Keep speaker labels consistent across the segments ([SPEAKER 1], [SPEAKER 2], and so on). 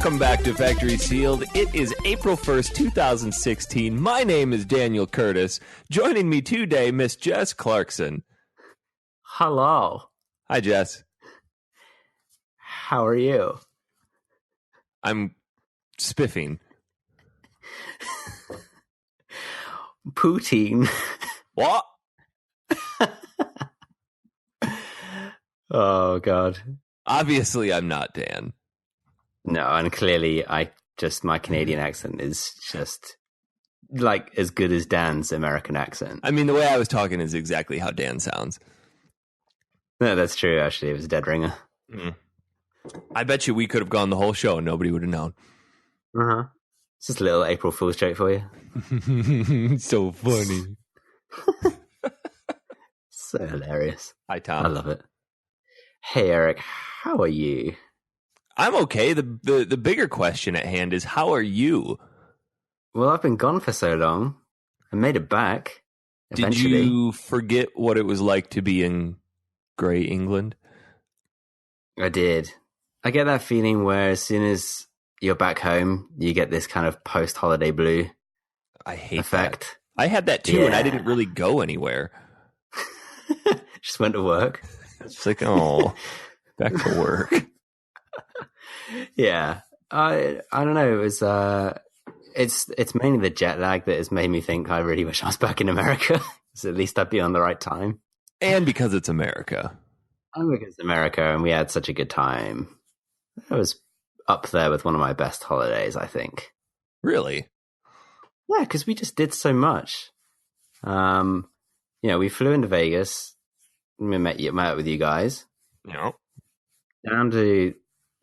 [SPEAKER 1] Welcome back to Factory Sealed. It is April 1st, 2016. My name is Daniel Curtis. Joining me today, Miss Jess Clarkson.
[SPEAKER 2] Hello.
[SPEAKER 1] Hi, Jess.
[SPEAKER 2] How are you?
[SPEAKER 1] I'm spiffing.
[SPEAKER 2] Poutine.
[SPEAKER 1] What?
[SPEAKER 2] Oh, God.
[SPEAKER 1] Obviously, I'm not Dan.
[SPEAKER 2] No, and clearly my Canadian accent is just like as good as Dan's American accent.
[SPEAKER 1] I mean, the way I was talking is exactly how Dan sounds.
[SPEAKER 2] No, that's true, actually. It was a dead ringer.
[SPEAKER 1] I bet you we could have gone the whole show and nobody would have known.
[SPEAKER 2] Uh-huh. It's just a little April Fool's joke for you.
[SPEAKER 1] So funny.
[SPEAKER 2] So hilarious.
[SPEAKER 1] Hi, Tom.
[SPEAKER 2] I love it. Hey, Eric. How are you?
[SPEAKER 1] I'm okay. The bigger question at hand is, how are you?
[SPEAKER 2] Well, I've been gone for so long. I made it back. Eventually.
[SPEAKER 1] Did you forget what it was like to be in Grey England?
[SPEAKER 2] I did. I get that feeling where as soon as you're back home, you get this kind of post-holiday blue
[SPEAKER 1] I hate
[SPEAKER 2] effect.
[SPEAKER 1] that. I had that too, and I didn't really go anywhere.
[SPEAKER 2] Just went to work.
[SPEAKER 1] It's like, oh, back to work.
[SPEAKER 2] Yeah. I don't know. It was it's mainly the jet lag that has made me think I really wish I was back in America. So at least I'd be on the right time.
[SPEAKER 1] And because it's America.
[SPEAKER 2] And because it's America and we had such a good time. It was up there with one of my best holidays, I think.
[SPEAKER 1] Really?
[SPEAKER 2] Yeah, because we just did so much. We flew into Vegas. We met up with you guys.
[SPEAKER 1] Yeah.
[SPEAKER 2] Down to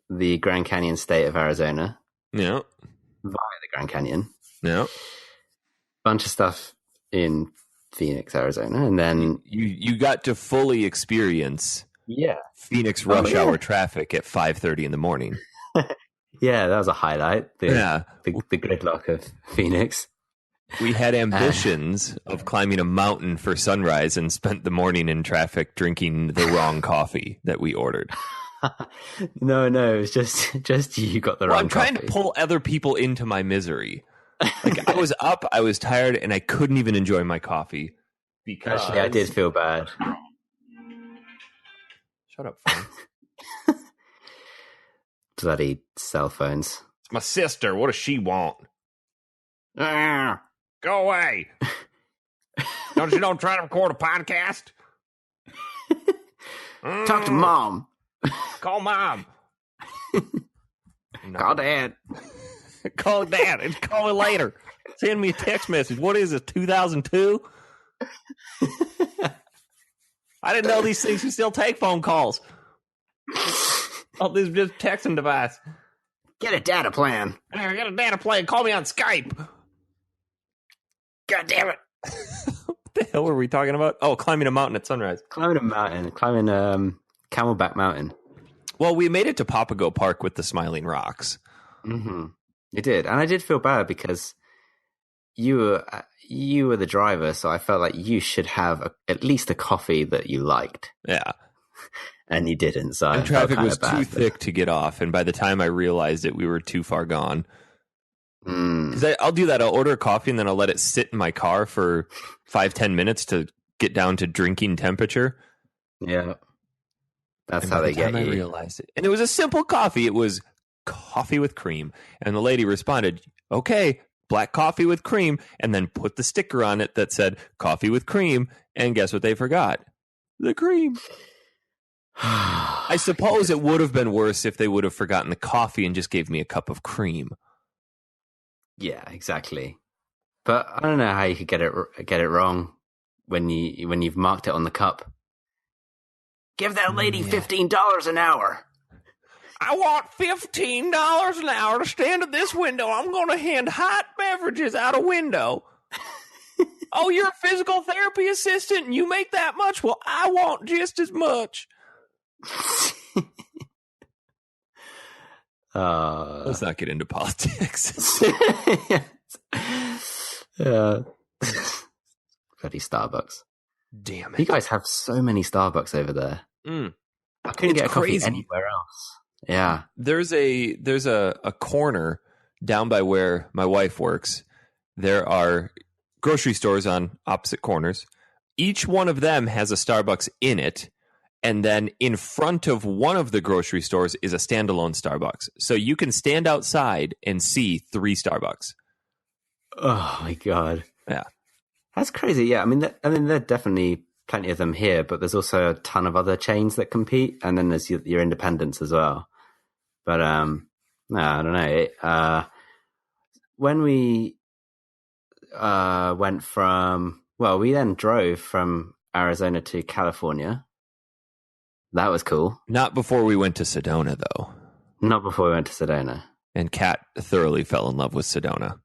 [SPEAKER 2] the Grand Canyon state of Arizona.
[SPEAKER 1] Yeah.
[SPEAKER 2] Via the Grand Canyon.
[SPEAKER 1] Yeah.
[SPEAKER 2] Bunch of stuff in Phoenix, Arizona. And then
[SPEAKER 1] you got to fully experience Phoenix rush hour traffic at 5:30 in the morning.
[SPEAKER 2] Yeah, that was a highlight. The gridlock of Phoenix.
[SPEAKER 1] We had ambitions of climbing a mountain for sunrise and spent the morning in traffic drinking the wrong coffee that we ordered.
[SPEAKER 2] No, it was just you got the wrong
[SPEAKER 1] I'm trying
[SPEAKER 2] coffee.
[SPEAKER 1] to pull other people into my misery. Like, I was up, I was tired, and I couldn't even enjoy my coffee. Because
[SPEAKER 2] Actually, I did feel bad.
[SPEAKER 1] Shut up, phone.
[SPEAKER 2] Bloody cell phones.
[SPEAKER 1] It's my sister. What does she want? Go away. Don't try to record a podcast?
[SPEAKER 2] Talk to mom.
[SPEAKER 1] Call mom.
[SPEAKER 2] Call dad.
[SPEAKER 1] Call dad and call me later. Send me a text message. What is it, 2002? I didn't know these things can still take phone calls. Oh, this is just a texting device.
[SPEAKER 2] Get a data plan.
[SPEAKER 1] I got a data plan. Call me on Skype.
[SPEAKER 2] God damn it.
[SPEAKER 1] What the hell were we talking about? Oh, climbing a mountain at sunrise.
[SPEAKER 2] Climbing Camelback Mountain.
[SPEAKER 1] Well, we made it to Papago Park with the Smiling Rocks.
[SPEAKER 2] Mm-hmm. You did. And I did feel bad because you were the driver, so I felt like you should have at least a coffee that you liked.
[SPEAKER 1] Yeah.
[SPEAKER 2] And you didn't, so
[SPEAKER 1] and traffic was too thick to get off, and by the time I realized it, we were too far gone. Because I'll do that. I'll order a coffee, and then I'll let it sit in my car for 5-10 minutes to get down to drinking temperature.
[SPEAKER 2] Yeah. That's how they get you.
[SPEAKER 1] I realized it. And it was a simple coffee. It was coffee with cream. And the lady responded, okay, black coffee with cream, and then put the sticker on it that said coffee with cream. And guess what they forgot? The cream. I suppose it would have been worse if they would have forgotten the coffee and just gave me a cup of cream.
[SPEAKER 2] Yeah, exactly. But I don't know how you could get it wrong when you've marked it on the cup. Give that lady $15 an hour.
[SPEAKER 1] I want $15 an hour to stand at this window. I'm going to hand hot beverages out a window. Oh, you're a physical therapy assistant and you make that much? Well, I want just as much. Let's not get into politics.
[SPEAKER 2] Bloody Starbucks.
[SPEAKER 1] Damn it.
[SPEAKER 2] You guys have so many Starbucks over there. I couldn't get a coffee anywhere else. Yeah.
[SPEAKER 1] There's a corner down by where my wife works. There are grocery stores on opposite corners. Each one of them has a Starbucks in it. And then in front of one of the grocery stores is a standalone Starbucks. So you can stand outside and see 3 Starbucks.
[SPEAKER 2] Oh my God.
[SPEAKER 1] Yeah.
[SPEAKER 2] That's crazy. Yeah. I mean, there are definitely plenty of them here, but there's also a ton of other chains that compete. And then there's your independents as well. But, no, I don't know. When we, we then drove from Arizona to California. That was cool.
[SPEAKER 1] Not before we went to Sedona, though.
[SPEAKER 2] Not before we went to Sedona.
[SPEAKER 1] And Kat thoroughly fell in love with Sedona.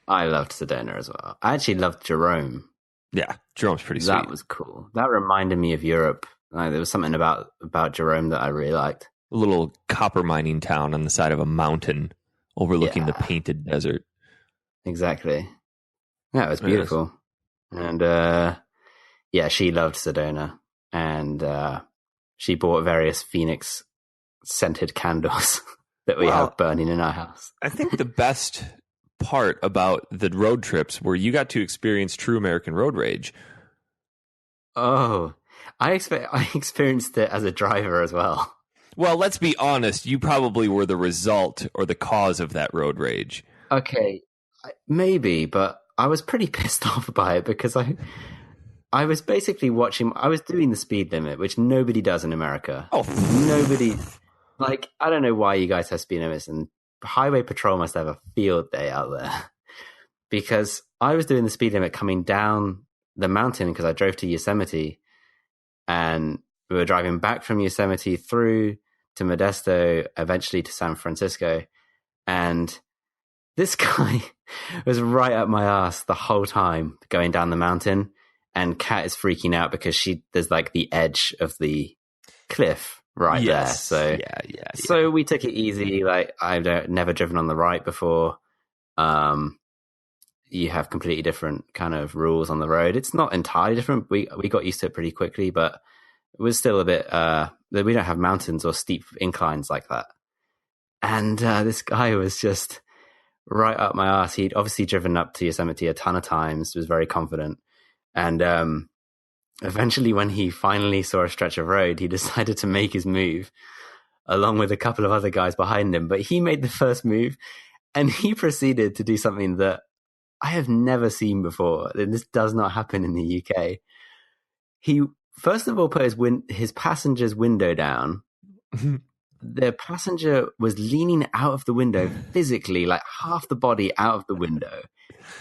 [SPEAKER 2] I loved Sedona as well. I actually loved Jerome.
[SPEAKER 1] Yeah, Jerome's pretty sweet.
[SPEAKER 2] That was cool. That reminded me of Europe. Like, there was something about Jerome that I really liked.
[SPEAKER 1] A little copper mining town on the side of a mountain overlooking the painted desert.
[SPEAKER 2] Exactly. Yeah, it was beautiful. And she loved Sedona. And she bought various Phoenix scented candles that we have burning in our house.
[SPEAKER 1] I think the best part about the road trips where you got to experience true American road rage.
[SPEAKER 2] Oh, I experienced it as a driver as well.
[SPEAKER 1] Well, let's be honest. You probably were the result or the cause of that road rage.
[SPEAKER 2] Okay, maybe, but I was pretty pissed off by it because I was basically I was doing the speed limit, which nobody does in America.
[SPEAKER 1] Oh,
[SPEAKER 2] nobody. Like, I don't know why you guys have speed limits, and Highway Patrol must have a field day out there. Because I was doing the speed limit coming down the mountain because I drove to Yosemite, and we were driving back from Yosemite through to Modesto, eventually to San Francisco. And this guy was right up my ass the whole time going down the mountain. And Kat is freaking out because there's like the edge of the cliff there. So So we took it easy. Like, I've never driven on the right before. You have completely different kind of rules on the road. It's not entirely different. We got used to it pretty quickly, but it was still a bit. We don't have mountains or steep inclines like that. And this guy was just right up my ass. He'd obviously driven up to Yosemite a ton of times. Was very confident. And eventually, when he finally saw a stretch of road, he decided to make his move along with a couple of other guys behind him. But he made the first move, and he proceeded to do something that I have never seen before. And this does not happen in the UK. He, first of all, put his passenger's window down. The passenger was leaning out of the window physically, like half the body out of the window,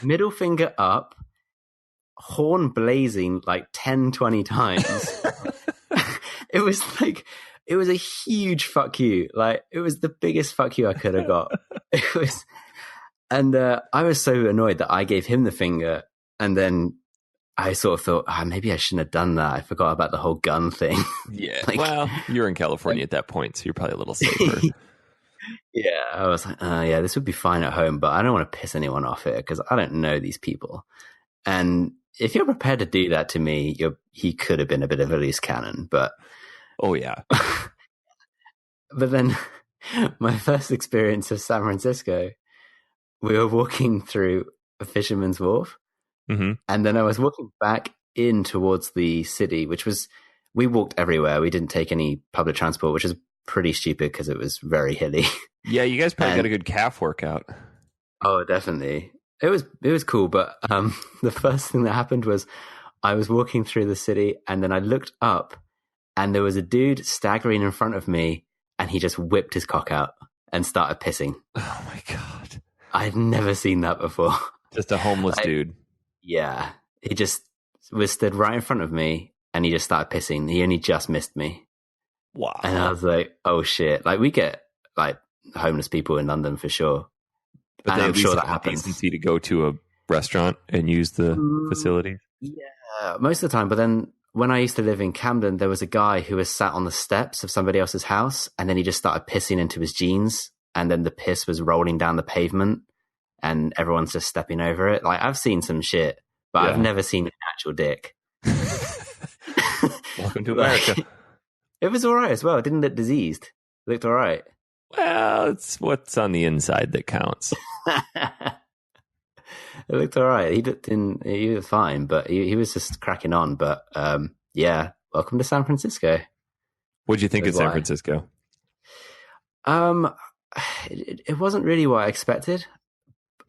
[SPEAKER 2] middle finger up, horn blazing like 10, 20 times. It was a huge fuck you. Like, it was the biggest fuck you I could have got. It was, and I was so annoyed that I gave him the finger, and then I sort of thought, maybe I shouldn't have done that. I forgot about the whole gun thing.
[SPEAKER 1] Yeah. Well, you're in California at that point, so you're probably a little safer.
[SPEAKER 2] Yeah, I was like, this would be fine at home, but I don't want to piss anyone off here because I don't know these people. And if you're prepared to do that to me, he could have been a bit of a loose cannon, but...
[SPEAKER 1] Oh, yeah.
[SPEAKER 2] But then my first experience of San Francisco, we were walking through a Fisherman's Wharf, and then I was walking back in towards the city, we walked everywhere. We didn't take any public transport, which is pretty stupid because it was very hilly.
[SPEAKER 1] Yeah, you guys probably got a good calf workout.
[SPEAKER 2] Oh, definitely. It was cool, but the first thing that happened was I was walking through the city, and then I looked up, and there was a dude staggering in front of me, and he just whipped his cock out and started pissing.
[SPEAKER 1] Oh my God.
[SPEAKER 2] I'd never seen that before.
[SPEAKER 1] Just a homeless dude.
[SPEAKER 2] Yeah. He just was stood right in front of me, and he just started pissing. He only just missed me.
[SPEAKER 1] Wow.
[SPEAKER 2] And I was like, oh shit. Like, we get like homeless people in London for sure.
[SPEAKER 1] But
[SPEAKER 2] I'm sure that happens.
[SPEAKER 1] Decency to go to a restaurant and use the facility.
[SPEAKER 2] Yeah, most of the time. But then when I used to live in Camden, there was a guy who was sat on the steps of somebody else's house, and then he just started pissing into his jeans, and then the piss was rolling down the pavement, and everyone's just stepping over it. Like, I've seen some shit, but I've never seen an actual dick.
[SPEAKER 1] Welcome to America.
[SPEAKER 2] It was all right as well. It didn't look diseased. Looked all right.
[SPEAKER 1] Well, it's what's on the inside that counts.
[SPEAKER 2] It looked all right. He was fine, but he was just cracking on. But yeah, welcome to San Francisco.
[SPEAKER 1] What'd you think of
[SPEAKER 2] That's
[SPEAKER 1] San
[SPEAKER 2] why.
[SPEAKER 1] Francisco?
[SPEAKER 2] Um, it wasn't really what I expected.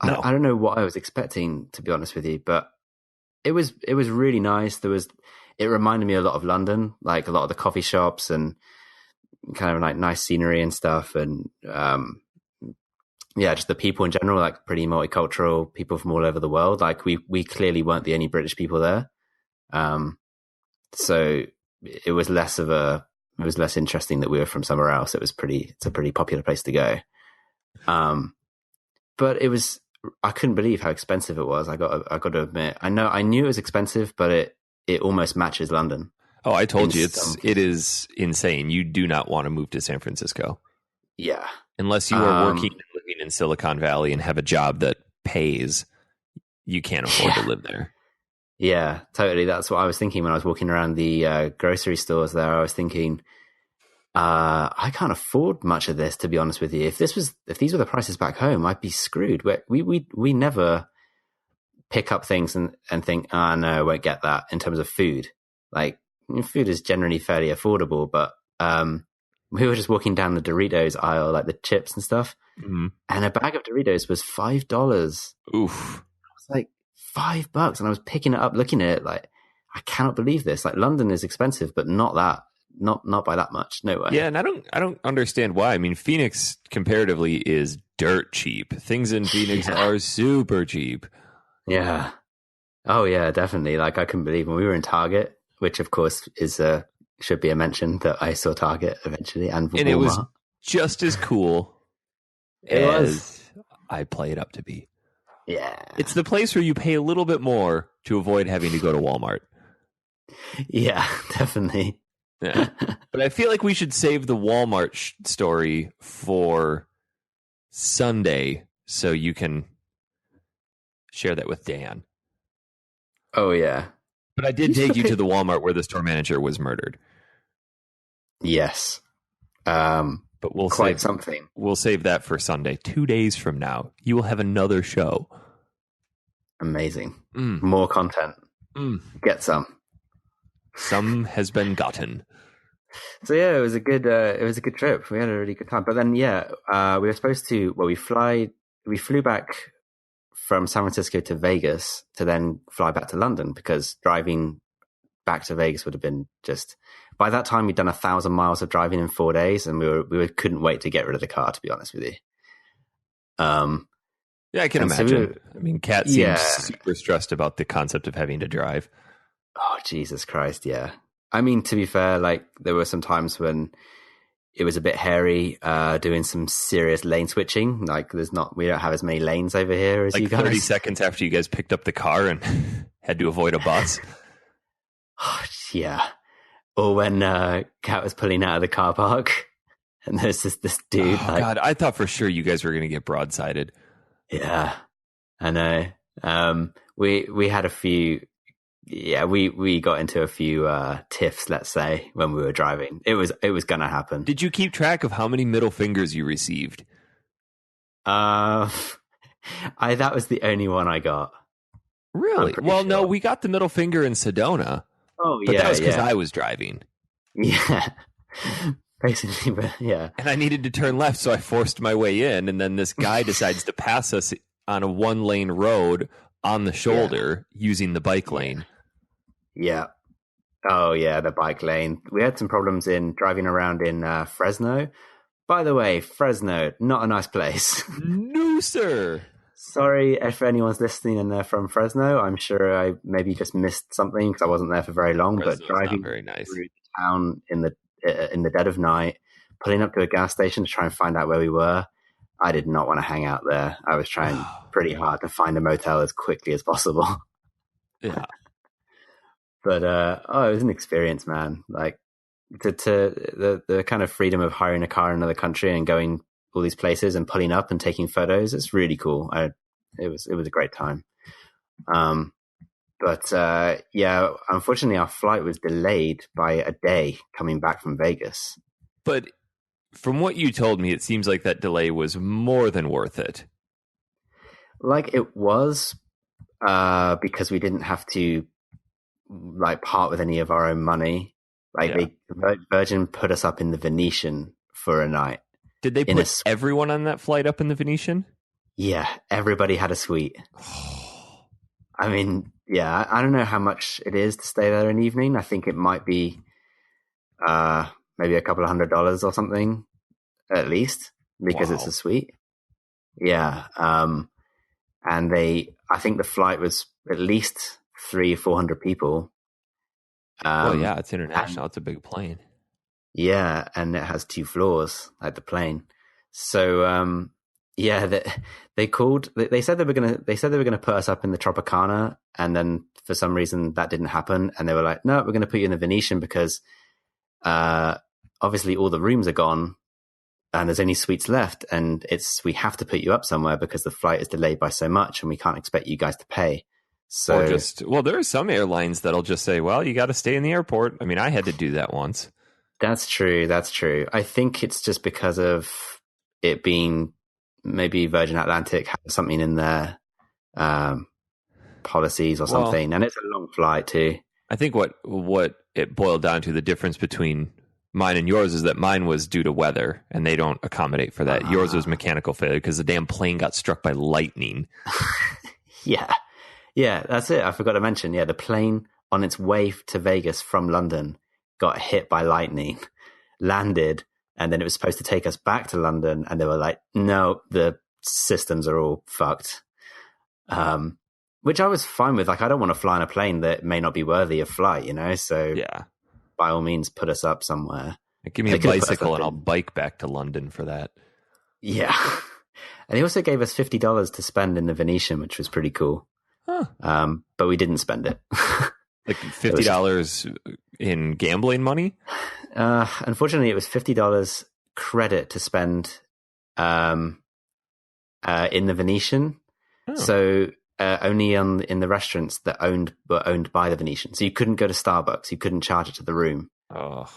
[SPEAKER 1] No.
[SPEAKER 2] I don't know what I was expecting, to be honest with you, but it was really nice. It reminded me a lot of London, like a lot of the coffee shops and kind of like nice scenery and stuff, and yeah, just the people in general, like pretty multicultural, people from all over the world. Like we clearly weren't the only British people there, so it was less interesting that we were from somewhere else. It's a pretty popular place to go, but I couldn't believe how expensive it was. I got to admit, I knew it was expensive, but it almost matches London.
[SPEAKER 1] Oh, I told you it is insane. You do not want to move to San Francisco.
[SPEAKER 2] Yeah.
[SPEAKER 1] Unless you are working and living in Silicon Valley and have a job that pays, you can't afford to live there.
[SPEAKER 2] Yeah, totally. That's what I was thinking when I was walking around the grocery stores there. I was thinking, I can't afford much of this, to be honest with you. If these were the prices back home, I'd be screwed. We never pick up things and think, oh no, I won't get that in terms of food. Like, food is generally fairly affordable, but we were just walking down the Doritos aisle, like the chips and stuff, and a bag of Doritos was $5.
[SPEAKER 1] Oof.
[SPEAKER 2] It's like $5, and I was picking it up, looking at it, like, I cannot believe this. Like, London is expensive, but not by that much. No way.
[SPEAKER 1] Yeah, and I don't understand why. I mean, Phoenix comparatively is dirt cheap. Things in Phoenix are super cheap.
[SPEAKER 2] Yeah. Oh yeah, definitely. Like, I couldn't believe when we were in Target, which of course is should be a mention that I saw Target eventually, and Walmart.
[SPEAKER 1] It was just as cool as I play it up to be.
[SPEAKER 2] Yeah.
[SPEAKER 1] It's the place where you pay a little bit more to avoid having to go to Walmart.
[SPEAKER 2] Yeah, definitely.
[SPEAKER 1] Yeah. But I feel like we should save the Walmart story for Sunday so you can share that with Dan.
[SPEAKER 2] Oh, yeah.
[SPEAKER 1] But I did take you to the Walmart where the store manager was murdered.
[SPEAKER 2] Yes.
[SPEAKER 1] But we'll
[SPEAKER 2] quite something.
[SPEAKER 1] We'll save that for Sunday. 2 days from now, you will have another show.
[SPEAKER 2] Amazing. More content. Get some.
[SPEAKER 1] Some has been gotten.
[SPEAKER 2] So yeah, it was a good trip. We had a really good time. But then we were supposed to. Well, we flew back from San Francisco to Vegas to then fly back to London, because driving back to Vegas would have been just. By that time, we'd done 1,000 miles of driving in 4 days, and we couldn't wait to get rid of the car, to be honest with you.
[SPEAKER 1] Yeah, I can imagine. I mean, Kat seems super stressed about the concept of having to drive.
[SPEAKER 2] Oh, Jesus Christ, yeah. I mean, to be fair, like, there were some times when it was a bit hairy, doing some serious lane switching. Like, we don't have as many lanes over here as
[SPEAKER 1] like
[SPEAKER 2] you guys.
[SPEAKER 1] 30 seconds after you guys picked up the car and had to avoid a bus.
[SPEAKER 2] Oh, yeah. Or when Kat was pulling out of the car park, and there's this dude.
[SPEAKER 1] Oh, God, I thought for sure you guys were going to get broadsided.
[SPEAKER 2] Yeah, I know. We had a few. Yeah, we got into a few tiffs, let's say, when we were driving. It was gonna happen.
[SPEAKER 1] Did you keep track of how many middle fingers you received?
[SPEAKER 2] That was the only one I got.
[SPEAKER 1] Really? Well, no, we got the middle finger in Sedona.
[SPEAKER 2] Oh,
[SPEAKER 1] but that was because I was driving.
[SPEAKER 2] Yeah, basically, but yeah.
[SPEAKER 1] And I needed to turn left, so I forced my way in, and then this guy decides to pass us on a one-lane road on the shoulder using the bike lane.
[SPEAKER 2] Yeah. Oh, yeah, the bike lane. We had some problems in driving around in Fresno. By the way, Fresno, not a nice place.
[SPEAKER 1] No, sir.
[SPEAKER 2] Sorry if anyone's listening and they're from Fresno. I'm sure I maybe just missed something because I wasn't there for very long.
[SPEAKER 1] Fresno's
[SPEAKER 2] but driving
[SPEAKER 1] very nice.
[SPEAKER 2] through the town in the dead of night, pulling up to a gas station to try and find out where we were, I did not want to hang out there. I was trying pretty hard to find a motel as quickly as possible.
[SPEAKER 1] Yeah.
[SPEAKER 2] But it was an experience, man. Like the kind of freedom of hiring a car in another country and going all these places and pulling up and taking photos. It's really cool. It was a great time. But unfortunately our flight was delayed by a day coming back from Vegas.
[SPEAKER 1] But from what you told me, it seems like that delay was more than worth it.
[SPEAKER 2] Like it was, because we didn't have to like part with any of our own money. Like Virgin put us up in the Venetian for a night.
[SPEAKER 1] Did they put everyone on that flight up in the Venetian?
[SPEAKER 2] Yeah, everybody had a suite. I mean, yeah, I don't know how much it is to stay there an evening. I think it might be maybe a couple of $100 or something, at least, because it's a suite. Yeah. And I think the flight was at least 300-400 people.
[SPEAKER 1] Well, yeah, it's international. It's a big plane.
[SPEAKER 2] Yeah, and it has 2 floors, like the plane. So, yeah, they said they were gonna put us up in the Tropicana, and then for some reason that didn't happen, and they were like, no, we're gonna put you in the Venetian because obviously all the rooms are gone and there's only suites left, and we have to put you up somewhere because the flight is delayed by so much and we can't expect you guys to pay. So
[SPEAKER 1] there are some airlines that'll just say, well, you got to stay in the airport. I mean, I had to do that once.
[SPEAKER 2] That's true. I think it's just because of it being maybe Virgin Atlantic has something in their policies or something, and it's a long flight too.
[SPEAKER 1] I think what it boiled down to, the difference between mine and yours, is that mine was due to weather, and they don't accommodate for that. Yours was mechanical failure because the damn plane got struck by lightning.
[SPEAKER 2] Yeah, that's it. I forgot to mention. Yeah, the plane on its way to Vegas from London got hit by lightning, landed, and then it was supposed to take us back to London, and they were like, no, the systems are all fucked. Which I was fine with. Like, I don't want to fly on a plane that may not be worthy of flight, you know? So
[SPEAKER 1] yeah,
[SPEAKER 2] by all means, put us up somewhere.
[SPEAKER 1] Give me a bicycle and I'll bike back to London for that.
[SPEAKER 2] Yeah. And he also gave us $50 to spend in the Venetian, which was pretty cool.
[SPEAKER 1] Huh.
[SPEAKER 2] But we didn't spend it.
[SPEAKER 1] Like $50 in gambling money?
[SPEAKER 2] Unfortunately, it was $50 credit to spend in the Venetian. Oh. So only in the restaurants that were owned by the Venetian. So you couldn't go to Starbucks. You couldn't charge it to the room.
[SPEAKER 1] Oh.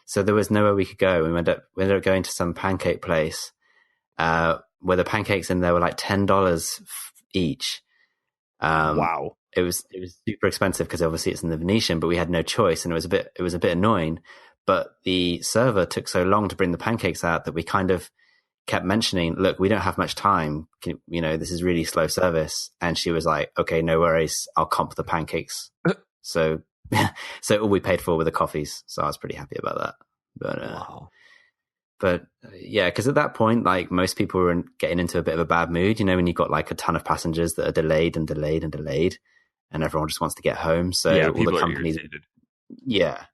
[SPEAKER 2] So there was nowhere we could go. We ended up going to some pancake place where the pancakes in there were like $10 each.
[SPEAKER 1] Wow.
[SPEAKER 2] It was super expensive because obviously it's in the Venetian, but we had no choice, and it was a bit annoying. But the server took so long to bring the pancakes out that we kind of kept mentioning, look, we don't have much time. This is really slow service. And she was like, okay, no worries. I'll comp the pancakes. So all we paid for were the coffees. So I was pretty happy about that. But,
[SPEAKER 1] wow.
[SPEAKER 2] But yeah, because at that point, like, most people were getting into a bit of a bad mood, when you've got like a ton of passengers that are delayed and delayed and delayed, and everyone just wants to get home. So
[SPEAKER 1] yeah,
[SPEAKER 2] all the companies, yeah,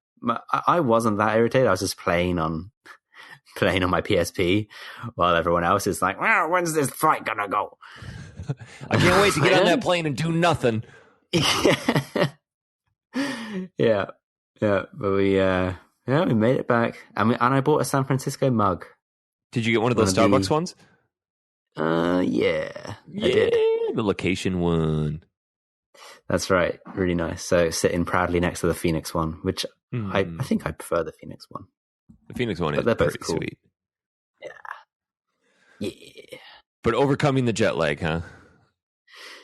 [SPEAKER 2] I wasn't that irritated. I was just playing on my PSP while everyone else is like, well, when's this flight gonna go?
[SPEAKER 1] I can't wait to get on that plane and do nothing.
[SPEAKER 2] Yeah. But we made it back, and I bought a San Francisco mug.
[SPEAKER 1] Did you get one of those Starbucks ones?
[SPEAKER 2] Yeah, I did.
[SPEAKER 1] The location one.
[SPEAKER 2] That's right, really nice. So sitting proudly next to the Phoenix one, which I think I prefer the Phoenix one.
[SPEAKER 1] The Phoenix one is pretty cool. Sweet.
[SPEAKER 2] Yeah.
[SPEAKER 1] But overcoming the jet lag, huh?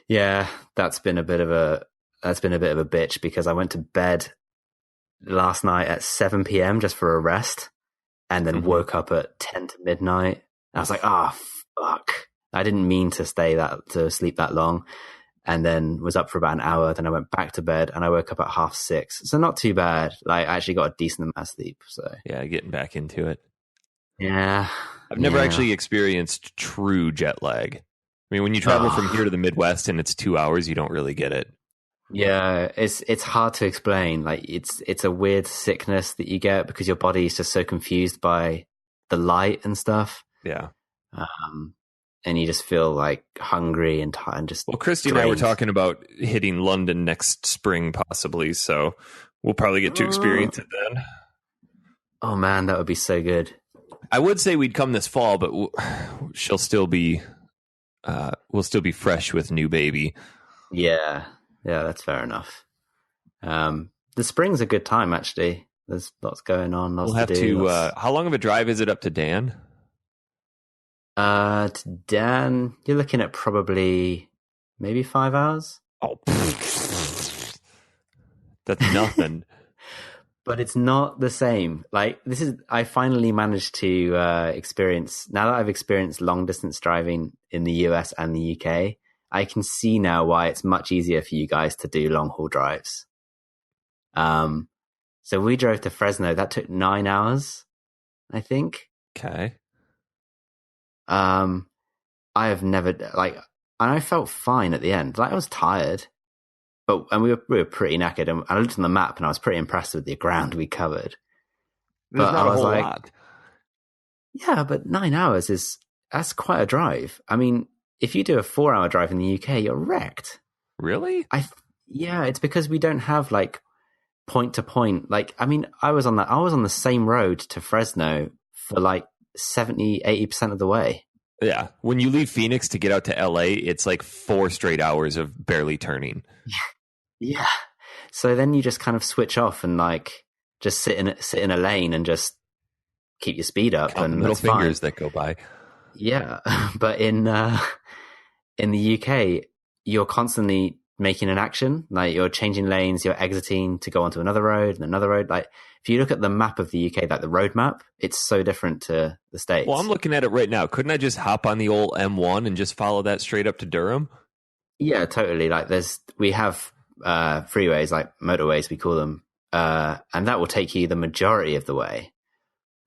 [SPEAKER 2] Yeah, that's been a bit of a bitch, because I went to bed last night at 7 p.m. just for a rest, and then woke up at 10 to midnight. I was like, fuck. I didn't mean to sleep that long, and then was up for about an hour. Then I went back to bed, and I woke up at 6:30. So not too bad. Like, I actually got a decent amount of sleep. So
[SPEAKER 1] yeah, getting back into it.
[SPEAKER 2] Yeah.
[SPEAKER 1] I've never actually experienced true jet lag. I mean, when you travel from here to the Midwest and it's 2 hours, you don't really get it.
[SPEAKER 2] Yeah, it's hard to explain. Like, it's a weird sickness that you get because your body is just so confused by the light and stuff.
[SPEAKER 1] Yeah.
[SPEAKER 2] And you just feel like hungry and tired and just.
[SPEAKER 1] Well, Christy and I were talking about hitting London next spring, possibly. So we'll probably get to experience it then.
[SPEAKER 2] Oh man, that would be so good.
[SPEAKER 1] I would say we'd come this fall, but she'll still be. We'll still be fresh with new baby.
[SPEAKER 2] Yeah, that's fair enough. The spring's a good time, actually. There's lots going on. Lots
[SPEAKER 1] We'll have
[SPEAKER 2] to do.
[SPEAKER 1] how long of a drive is it up to Dan?
[SPEAKER 2] To Dan, you're looking at probably maybe 5 hours.
[SPEAKER 1] Oh, that's nothing.
[SPEAKER 2] But it's not the same. Like, I finally managed to experience, now that I've experienced long distance driving in the US and the UK, I can see now why it's much easier for you guys to do long haul drives. So we drove to Fresno. That took 9 hours, I think.
[SPEAKER 1] Okay.
[SPEAKER 2] I have never, and I felt fine at the end. Like, I was tired. And we were pretty knackered, and I looked on the map, and I was pretty impressed with the ground we covered.
[SPEAKER 1] There's
[SPEAKER 2] But
[SPEAKER 1] not
[SPEAKER 2] I
[SPEAKER 1] a
[SPEAKER 2] was
[SPEAKER 1] whole
[SPEAKER 2] like,
[SPEAKER 1] lot.
[SPEAKER 2] yeah, but 9 hours that's quite a drive. I mean, if you do a 4-hour drive in the UK, you're wrecked.
[SPEAKER 1] Really?
[SPEAKER 2] Yeah, it's because we don't have like point to point. Like, I mean, I was on the same road to Fresno for like 70-80% of the way.
[SPEAKER 1] Yeah. When you leave Phoenix to get out to LA, it's like 4 straight hours of barely turning.
[SPEAKER 2] Yeah. So then you just kind of switch off and like just sit in a lane and just keep your speed up.
[SPEAKER 1] Count
[SPEAKER 2] and
[SPEAKER 1] the middle
[SPEAKER 2] that's
[SPEAKER 1] fingers
[SPEAKER 2] fine.
[SPEAKER 1] that go by.
[SPEAKER 2] Yeah. But in the UK, you're constantly making an action. Like, you're changing lanes, you're exiting to go onto another road and another road. Like, if you look at the map of the UK, like the road map, it's so different to the States.
[SPEAKER 1] Well, I'm looking at it right now. Couldn't I just hop on the old M1 and just follow that straight up to Durham?
[SPEAKER 2] Yeah, totally. Like, we have freeways, like motorways, we call them, and that will take you the majority of the way.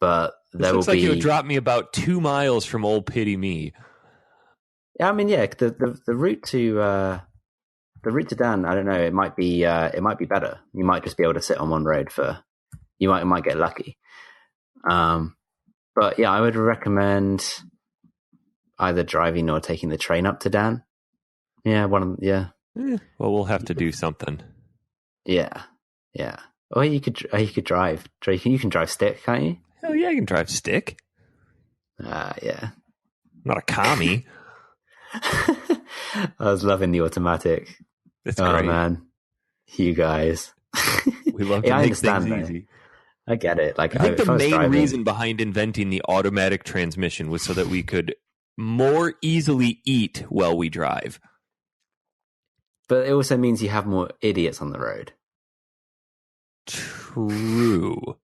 [SPEAKER 2] But
[SPEAKER 1] This looks like it would drop me about 2 miles from Old Pity Me.
[SPEAKER 2] Yeah, I mean, yeah, the route to Dan, I don't know. It might be better. You might just be able to sit on one road you might get lucky. But yeah, I would recommend either driving or taking the train up to Dan. Yeah,
[SPEAKER 1] Well, we'll have to do something.
[SPEAKER 2] Yeah. Or you could drive. You can drive stick, can't you?
[SPEAKER 1] Hell yeah, I can drive stick.
[SPEAKER 2] Yeah.
[SPEAKER 1] I'm not a commie.
[SPEAKER 2] I was loving the automatic.
[SPEAKER 1] That's great.
[SPEAKER 2] Oh man, you guys.
[SPEAKER 1] We love to make things easy.
[SPEAKER 2] I get it. Like,
[SPEAKER 1] I think the main reason behind inventing the automatic transmission was so that we could more easily eat while we drive.
[SPEAKER 2] But it also means you have more idiots on the road.
[SPEAKER 1] True.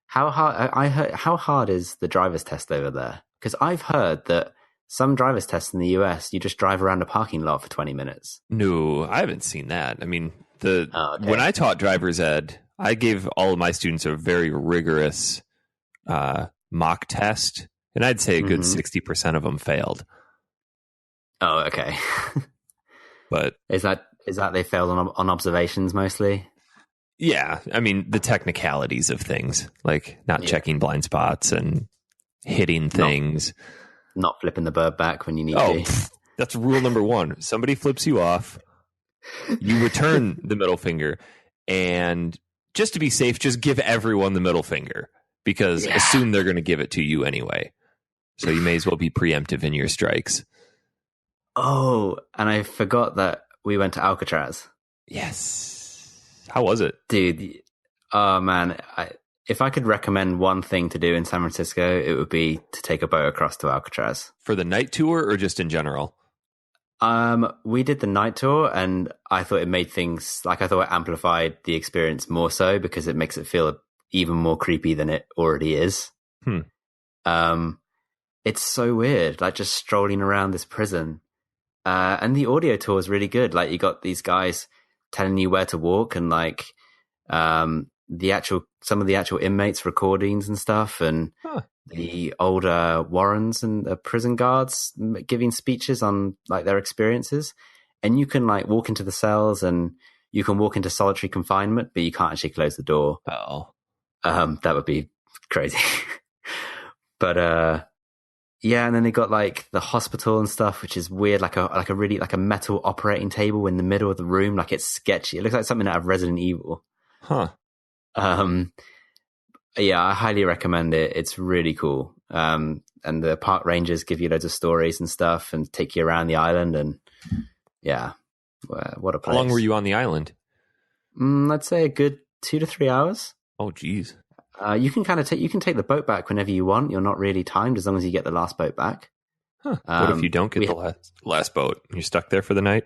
[SPEAKER 2] How hard is the driver's test over there? Because I've heard that some driver's tests in the US, you just drive around a parking lot for 20 minutes.
[SPEAKER 1] No, I haven't seen that. I mean, when I taught driver's ed, I gave all of my students a very rigorous mock test, and I'd say a good 60% of them failed.
[SPEAKER 2] Oh, okay.
[SPEAKER 1] But
[SPEAKER 2] is that they failed on observations mostly?
[SPEAKER 1] Yeah, I mean, the technicalities of things, like not checking blind spots and hitting things.
[SPEAKER 2] Not flipping the bird back when you need to.
[SPEAKER 1] That's rule number 1. Somebody flips you off, you return the middle finger, and just to be safe, just give everyone the middle finger, because soon they're going to give it to you anyway. So you may as well be preemptive in your strikes.
[SPEAKER 2] Oh, and I forgot that we went to Alcatraz.
[SPEAKER 1] Yes. How was it?
[SPEAKER 2] Dude, oh man, if I could recommend one thing to do in San Francisco, it would be to take a boat across to Alcatraz.
[SPEAKER 1] For the night tour or just in general?
[SPEAKER 2] We did the night tour, and I thought it made things, like, I thought it amplified the experience more so, because it makes it feel even more creepy than it already is. It's so weird, like, just strolling around this prison. And the audio tour is really good. Like, you got these guys telling you where to walk, and like some of the actual inmates recordings and stuff, and the older Warrens and the prison guards giving speeches on like their experiences. And you can like walk into the cells, and you can walk into solitary confinement, but you can't actually close the door.
[SPEAKER 1] Oh,
[SPEAKER 2] that would be crazy. But yeah, and then they got like the hospital and stuff, which is weird, like a really like a metal operating table in the middle of the room, like it's sketchy. It looks like something out of Resident Evil. Yeah, I highly recommend it. It's really cool. And the park rangers give you loads of stories and stuff, and take you around the island. And yeah, what a place.
[SPEAKER 1] How long were you on the island?
[SPEAKER 2] I'd say a good 2 to 3 hours.
[SPEAKER 1] Oh, geez.
[SPEAKER 2] You can take the boat back whenever you want. You're not really timed as long as you get the last boat back.
[SPEAKER 1] Huh. What if you don't get the last boat? You're stuck there for the night?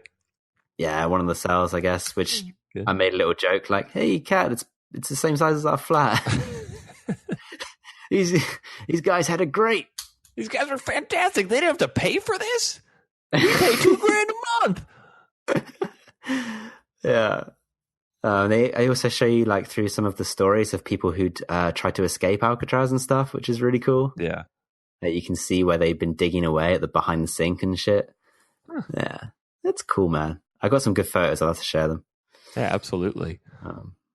[SPEAKER 2] Yeah, one of the cells, I guess, which
[SPEAKER 1] Good.
[SPEAKER 2] I made a little joke like, hey, cat, it's the same size as our flat. These guys had a great.
[SPEAKER 1] These guys are fantastic. They didn't have to pay for this? We pay $2,000 a month.
[SPEAKER 2] Yeah. I also show you like through some of the stories of people who'd tried to escape Alcatraz and stuff, which is really cool.
[SPEAKER 1] Yeah.
[SPEAKER 2] That you can see where they've been digging away at the behind the sink and shit. Huh. Yeah. That's cool, man. I got some good photos. I'll have to share them.
[SPEAKER 1] Yeah, absolutely.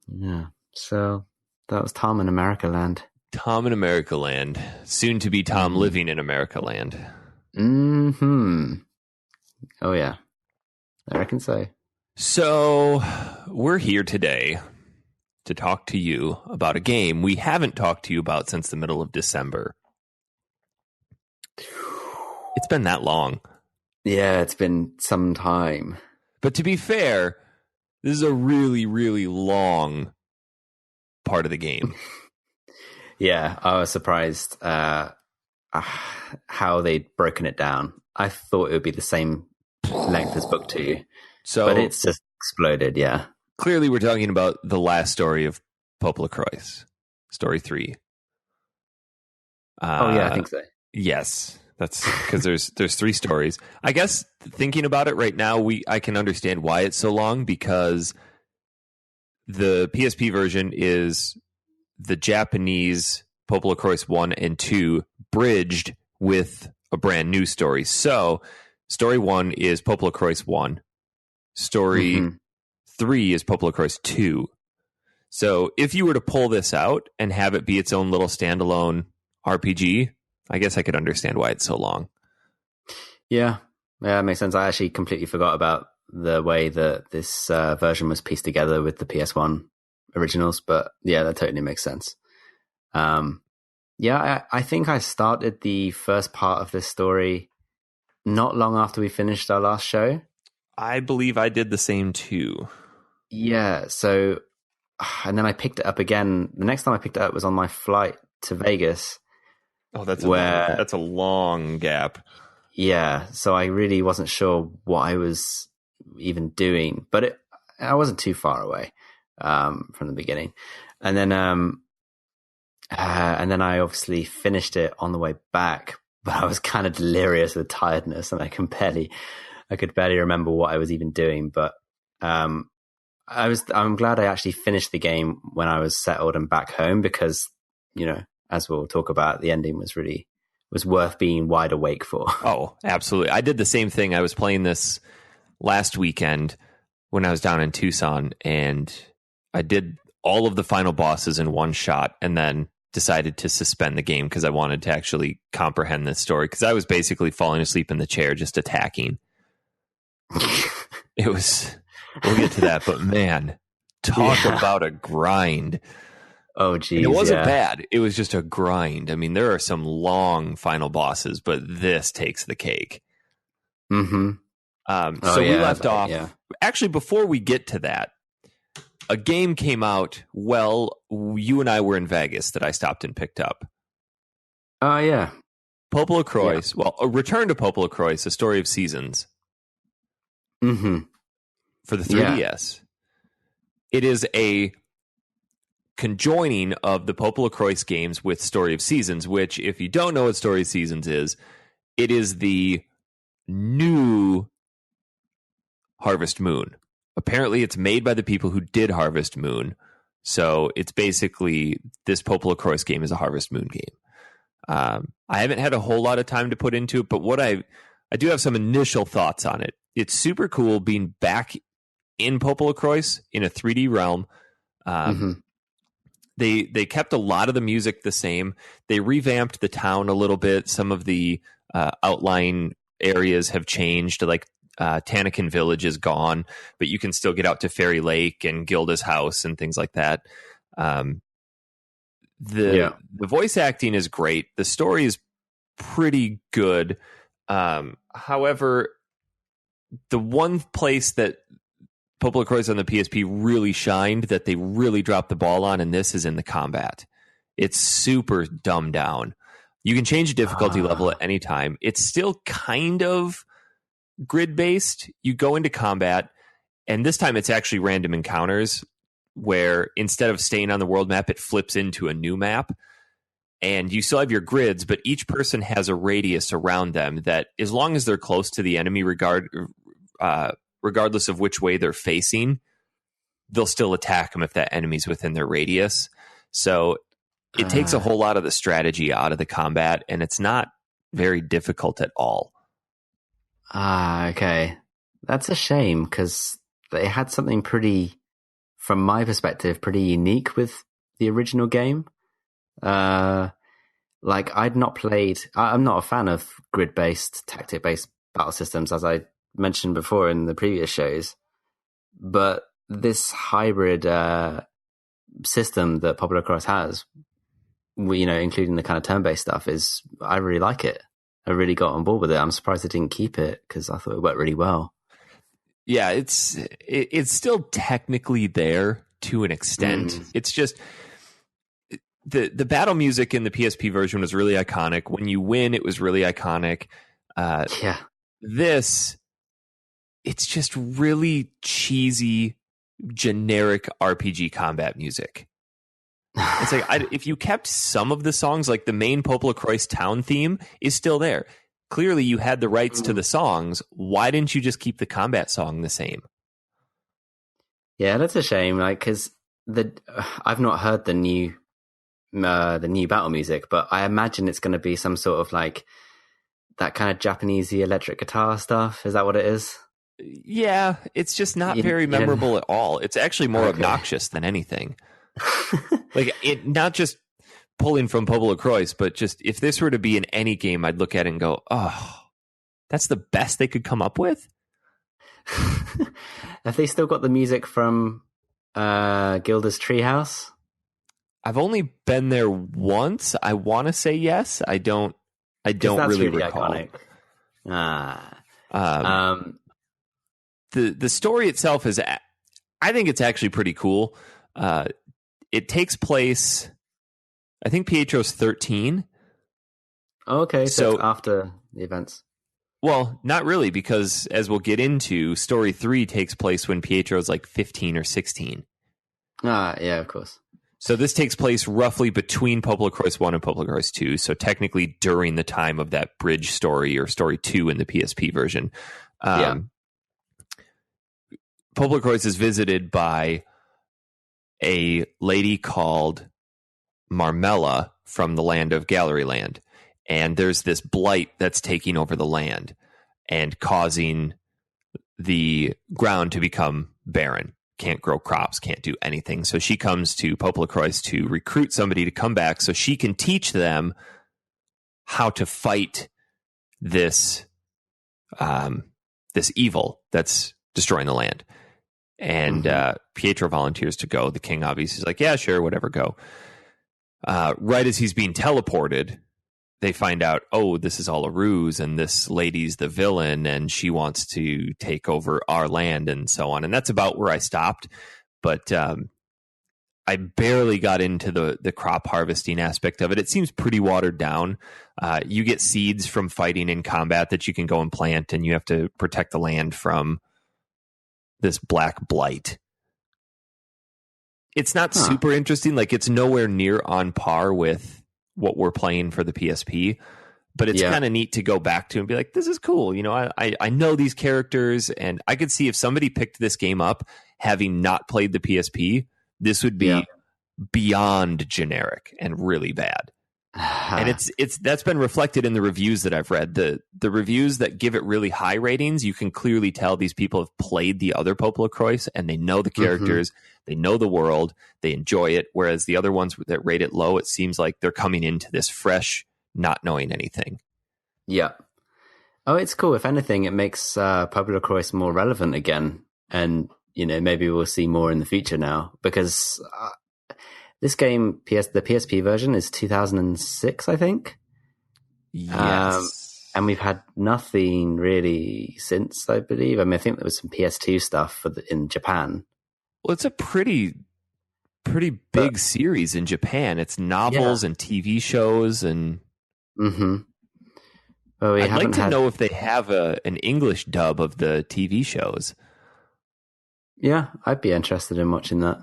[SPEAKER 2] Yeah. So that was Tom in America Land.
[SPEAKER 1] Tom in America Land. Soon to be Tom living in America Land.
[SPEAKER 2] Mm-hmm. Oh, yeah. I reckon so.
[SPEAKER 1] So we're here today to talk to you about a game we haven't talked to you about since the middle of December. It's been that long.
[SPEAKER 2] Yeah, it's been some time.
[SPEAKER 1] But to be fair, this is a really, really long part of the game.
[SPEAKER 2] Yeah, I was surprised how they'd broken it down. I thought it would be the same length as book 2. But it's just exploded, yeah.
[SPEAKER 1] Clearly, we're talking about the last story of PoPoLoCrois, story 3.
[SPEAKER 2] I think so.
[SPEAKER 1] Yes, that's because there's 3 stories. I guess thinking about it right now, I can understand why it's so long, because the PSP version is the Japanese PoPoLoCrois 1 and 2 bridged with a brand new story. So, story 1 is PoPoLoCrois 1. Story 3 is PoPoLoCrois 2. So if you were to pull this out and have it be its own little standalone RPG, I guess I could understand why it's so long.
[SPEAKER 2] Yeah, that makes sense. I actually completely forgot about the way that this version was pieced together with the PS1 originals, but yeah, that totally makes sense. I think I started the first part of this story not long after we finished our last show.
[SPEAKER 1] I believe I did the same too.
[SPEAKER 2] Yeah, so, and then I picked it up again. The next time I picked it up was on my flight to Vegas.
[SPEAKER 1] Oh, that's a long gap.
[SPEAKER 2] Yeah, so I really wasn't sure what I was even doing, but I wasn't too far away from the beginning. And then I obviously finished it on the way back, but I was kind of delirious with tiredness, and I could barely remember what I was even doing. But I'm glad I actually finished the game when I was settled and back home, because, you know, as we'll talk about, the ending was worth being wide awake for.
[SPEAKER 1] Oh, absolutely. I did the same thing. I was playing this last weekend when I was down in Tucson, and I did all of the final bosses in one shot, and then decided to suspend the game because I wanted to actually comprehend this story, because I was basically falling asleep in the chair just attacking. It was, we'll get to that, but man, talk about a grind.
[SPEAKER 2] Oh, geez.
[SPEAKER 1] And it wasn't bad. It was just a grind. I mean, there are some long final bosses, but this takes the cake.
[SPEAKER 2] Mm-hmm.
[SPEAKER 1] We left off. Yeah. Actually, before we get to that, a game came out. Well, you and I were in Vegas that I stopped and picked up.
[SPEAKER 2] Oh, yeah.
[SPEAKER 1] PoPoLoCrois. Yeah. Well, a Return to PoPoLoCrois, A Story of Seasons.
[SPEAKER 2] Mm-hmm.
[SPEAKER 1] For the 3DS. Yeah. It is a conjoining of the PoPoLoCrois games with Story of Seasons, which, if you don't know what Story of Seasons is, it is the new Harvest Moon. Apparently, it's made by the people who did Harvest Moon. So it's basically, this PoPoLoCrois game is a Harvest Moon game. I haven't had a whole lot of time to put into it, but what I do have some initial thoughts on it. It's super cool being back in PoPoLoCrois in a 3D realm. They kept a lot of the music the same. They revamped the town a little bit. Some of the outlying areas have changed. Like Tanakin Village is gone, but you can still get out to Fairy Lake and Gilda's house and things like that. The voice acting is great. The story is pretty good. However, the one place that PoPoLoCrois on the PSP really shined that they really dropped the ball on, and this is in the combat. It's super dumbed down. You can change the difficulty level at any time. It's still kind of grid-based. You go into combat, and this time it's actually random encounters where instead of staying on the world map, it flips into a new map. And you still have your grids, but each person has a radius around them that, as long as they're close to the enemy, regardless of which way they're facing, they'll still attack them if that enemy's within their radius. So it takes a whole lot of the strategy out of the combat, and it's not very difficult at all.
[SPEAKER 2] Okay. That's a shame, because they had something pretty, from my perspective, pretty unique with the original game. Like, I'd not played, I'm not a fan of grid-based, tactic-based battle systems, as I mentioned before in the previous shows. But this hybrid system that PoPoLoCrois has, including the kind of turn-based stuff, I really like it. I really got on board with it. I'm surprised they didn't keep it, because I thought it worked really well.
[SPEAKER 1] Yeah, it's still technically there to an extent. It's just the battle music in the PSP version was really iconic. When you win, it was really iconic. This, it's just really cheesy, generic RPG combat music. It's like, if you kept some of the songs, like the main PoPoLoCrois town theme is still there. Clearly, you had the rights to the songs. Why didn't you just keep the combat song the same?
[SPEAKER 2] Yeah, that's a shame. Like, because I've not heard the new battle music, but I imagine it's going to be some sort of like that kind of Japanesey electric guitar stuff. Is that what it is?
[SPEAKER 1] Yeah, it's just not very memorable at all. It's actually more obnoxious than anything. Like, it not just pulling from PoPoLoCrois, but just if this were to be in any game, I'd look at it and go, oh, that's the best they could come up with?
[SPEAKER 2] Have they still got the music from Gilda's Treehouse?
[SPEAKER 1] I've only been there once. I want to say yes. I don't really recall.
[SPEAKER 2] Iconic.
[SPEAKER 1] The story itself is, I think it's actually pretty cool. It takes place, I think Pietro's 13.
[SPEAKER 2] Okay, so after the events.
[SPEAKER 1] Well, not really, because as we'll get into, story 3 takes place when Pietro's like 15 or 16.
[SPEAKER 2] Yeah, of course.
[SPEAKER 1] So this takes place roughly between PoPoLoCrois 1 and PoPoLoCrois 2, so technically during the time of that bridge story, or story 2 in the PSP version. PoPoLoCrois is visited by a lady called Marmella from the land of Galleryland. And there's this blight that's taking over the land and causing the ground to become barren. Can't grow crops, can't do anything. So she comes to PoPoLoCrois to recruit somebody to come back so she can teach them how to fight this this evil that's destroying the land. And Pietro volunteers to go. The king obviously is like, yeah, sure, whatever, go. Right as he's being teleported, they find out, oh, this is all a ruse, and this lady's the villain, and she wants to take over our land, and so on. And that's about where I stopped. But I barely got into the crop harvesting aspect of it. It seems pretty watered down. You get seeds from fighting in combat that you can go and plant, and you have to protect the land from this black blight. It's not super interesting. Like, it's nowhere near on par with what we're playing for the PSP, but it's kind of neat to go back to and be like, this is cool. You know, I know these characters, and I could see if somebody picked this game up having not played the PSP, this would be beyond generic and really bad. And it's that's been reflected in the reviews that I've read. The reviews that give it really high ratings, you can clearly tell these people have played the other PoPoLoCrois and they know the characters, they know the world, they enjoy it. Whereas the other ones that rate it low, it seems like they're coming into this fresh, not knowing anything.
[SPEAKER 2] Yeah. Oh, it's cool. If anything, it makes PoPoLoCrois more relevant again, and maybe we'll see more in the future now, because this game, the PSP version, is 2006, I think.
[SPEAKER 1] Yes.
[SPEAKER 2] And we've had nothing really since, I believe. I mean, I think there was some PS2 stuff in Japan.
[SPEAKER 1] Well, it's a pretty big series in Japan. It's novels and TV shows and.
[SPEAKER 2] Mm-hmm. Well,
[SPEAKER 1] I'd like to know if they have an English dub of the TV shows.
[SPEAKER 2] Yeah, I'd be interested in watching that,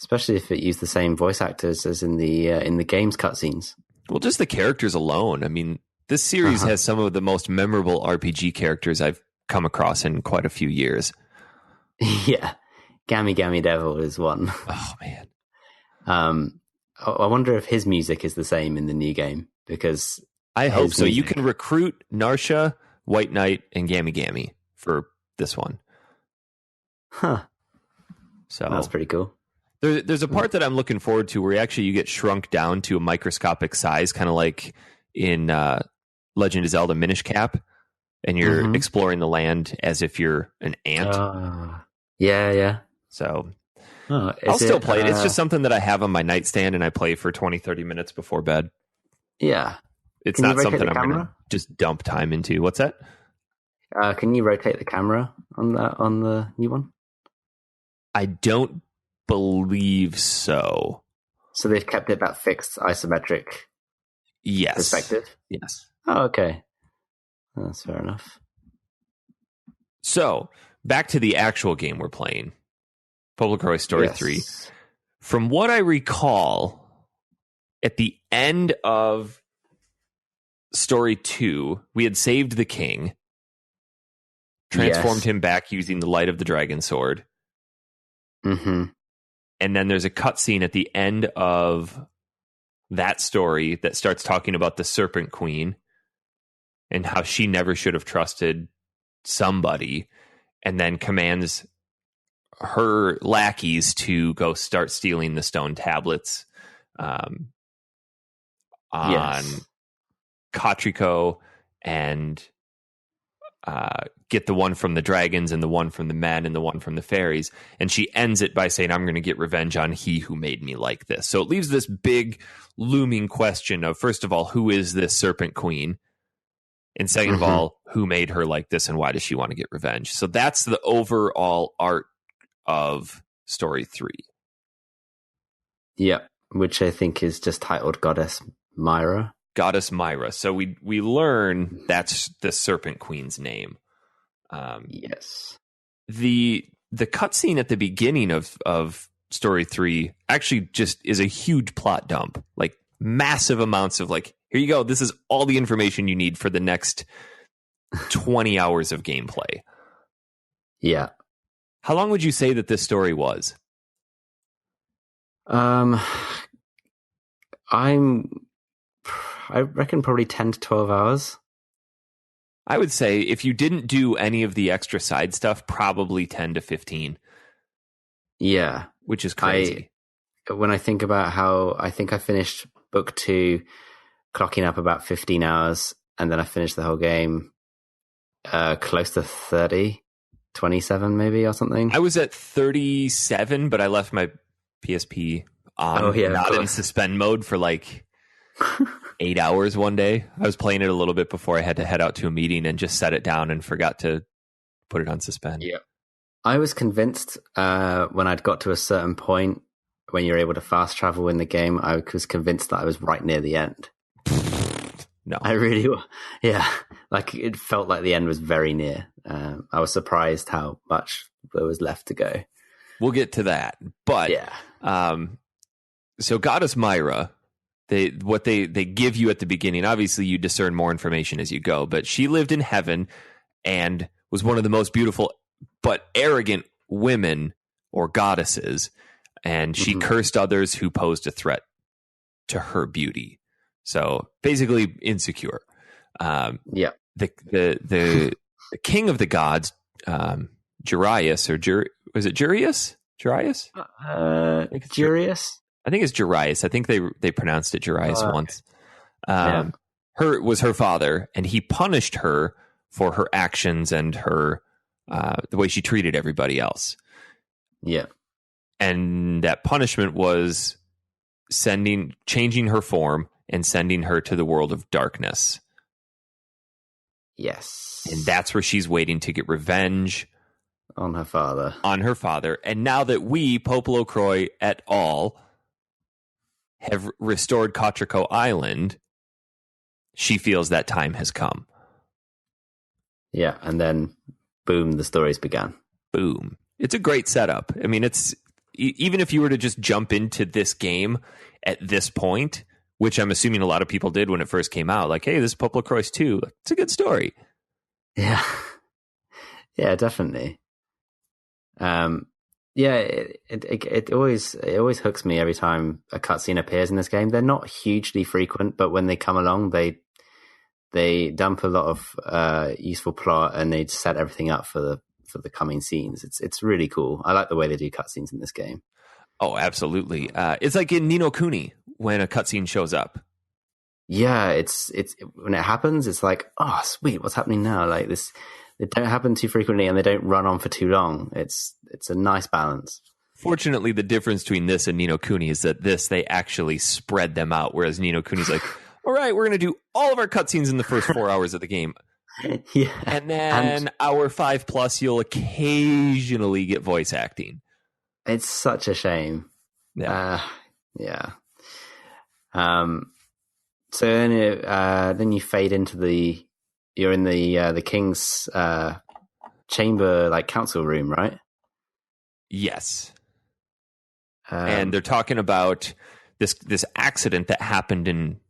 [SPEAKER 2] especially if it used the same voice actors as in the games cutscenes.
[SPEAKER 1] Well, just the characters alone. I mean, this series has some of the most memorable RPG characters I've come across in quite a few years.
[SPEAKER 2] Yeah, Gammy Gammy Devil is one.
[SPEAKER 1] Oh man.
[SPEAKER 2] I wonder if his music is the same in the new game, because
[SPEAKER 1] I hope so. You can recruit Narcia, White Knight, and Gammy Gammy for this one.
[SPEAKER 2] Huh.
[SPEAKER 1] So
[SPEAKER 2] that's pretty cool.
[SPEAKER 1] There's a part that I'm looking forward to where you get shrunk down to a microscopic size, kind of like in Legend of Zelda Minish Cap, and you're exploring the land as if you're an ant.
[SPEAKER 2] Yeah.
[SPEAKER 1] So I'll still play it. It's just something that I have on my nightstand and I play for 20, 30 minutes before bed.
[SPEAKER 2] Yeah.
[SPEAKER 1] It's not something I'm going to just dump time into. What's that?
[SPEAKER 2] Can you rotate the camera on the new one?
[SPEAKER 1] I don't believe so.
[SPEAKER 2] So they've kept it that fixed isometric perspective?
[SPEAKER 1] Yes.
[SPEAKER 2] Oh, okay. That's fair enough.
[SPEAKER 1] So, back to the actual game we're playing. PoPoLoCrois Story 3. From what I recall, at the end of Story 2, we had saved the king, transformed him back using the light of the dragon sword.
[SPEAKER 2] Mm-hmm.
[SPEAKER 1] And then there's a cutscene at the end of that story that starts talking about the Serpent Queen and how she never should have trusted somebody, and then commands her lackeys to go start stealing the stone tablets on Katriko and get the one from the dragons and the one from the men and the one from the fairies. And she ends it by saying, I'm going to get revenge on he who made me like this. So it leaves this big looming question of, first of all, who is this Serpent Queen? And second of all, who made her like this and why does she want to get revenge? So that's the overall art of Story 3.
[SPEAKER 2] Yep, which I think is just titled Goddess Maira.
[SPEAKER 1] Goddess Maira. So we learn that's the Serpent Queen's name.
[SPEAKER 2] Yes.
[SPEAKER 1] The cutscene at the beginning of Story 3 actually just is a huge plot dump. Like massive amounts of like, here you go. This is all the information you need for the next 20 hours of gameplay.
[SPEAKER 2] Yeah.
[SPEAKER 1] How long would you say that this story was?
[SPEAKER 2] I reckon probably 10 to 12 hours.
[SPEAKER 1] I would say if you didn't do any of the extra side stuff, probably 10 to 15.
[SPEAKER 2] Yeah.
[SPEAKER 1] Which is crazy.
[SPEAKER 2] When I think about how I think I finished book 2 clocking up about 15 hours, and then I finished the whole game close to 30, 27 maybe or something.
[SPEAKER 1] I was at 37, but I left my PSP on, not in suspend mode for like 8 hours one day. I was playing it a little bit before I had to head out to a meeting and just set it down and forgot to put it on suspend.
[SPEAKER 2] Yeah. I was convinced when I'd got to a certain point when you're able to fast travel in the game, I was convinced that I was right near the end.
[SPEAKER 1] No.
[SPEAKER 2] I really was. Yeah. Like it felt like the end was very near. I was surprised how much there was left to go.
[SPEAKER 1] We'll get to that. But so Goddess Maira, they give you at the beginning, obviously you discern more information as you go, but she lived in heaven and was one of the most beautiful but arrogant women or goddesses, and she cursed others who posed a threat to her beauty. So basically insecure. The king of the gods, Jarius, was it Jarius? Jarius?
[SPEAKER 2] Jarius?
[SPEAKER 1] I think it's Jarius. I think they pronounced it Jarius once. Was her father, and he punished her for her actions and her the way she treated everybody else.
[SPEAKER 2] Yeah.
[SPEAKER 1] And that punishment was changing her form and sending her to the world of darkness.
[SPEAKER 2] Yes.
[SPEAKER 1] And that's where she's waiting to get revenge
[SPEAKER 2] on her father.
[SPEAKER 1] And now that we, PoPoLoCrois et al., have restored Cotrico Island, she feels that time has come.
[SPEAKER 2] Yeah, and then boom, the stories began.
[SPEAKER 1] Boom. It's a great setup. I mean, it's even if you were to just jump into this game at this point, which I'm assuming a lot of people did when it first came out, like, hey, this is PoPoLoCrois 2. It's a good story.
[SPEAKER 2] Yeah. Yeah, definitely. It always hooks me every time a cutscene appears in this game. They're not hugely frequent, but when they come along, they dump a lot of useful plot and they set everything up for the coming scenes. It's really cool. I like the way they do cutscenes in this game.
[SPEAKER 1] Oh, absolutely. It's like in Ni no Kuni when a cutscene shows up.
[SPEAKER 2] Yeah, it's when it happens, it's like, oh, sweet, what's happening now? Like this, they don't happen too frequently and they don't run on for too long. It's a nice balance.
[SPEAKER 1] Fortunately, the difference between this and Ni no Kuni is that they actually spread them out, whereas Ni no Kuni's like, all right, we're going to do all of our cutscenes in the first 4 hours of the game.
[SPEAKER 2] Yeah.
[SPEAKER 1] And then hour 5+, you'll occasionally get voice acting.
[SPEAKER 2] It's such a shame.
[SPEAKER 1] Yeah.
[SPEAKER 2] Yeah. So then you fade into you're in the king's chamber, like council room, right?
[SPEAKER 1] Yes. And they're talking about this accident that happened in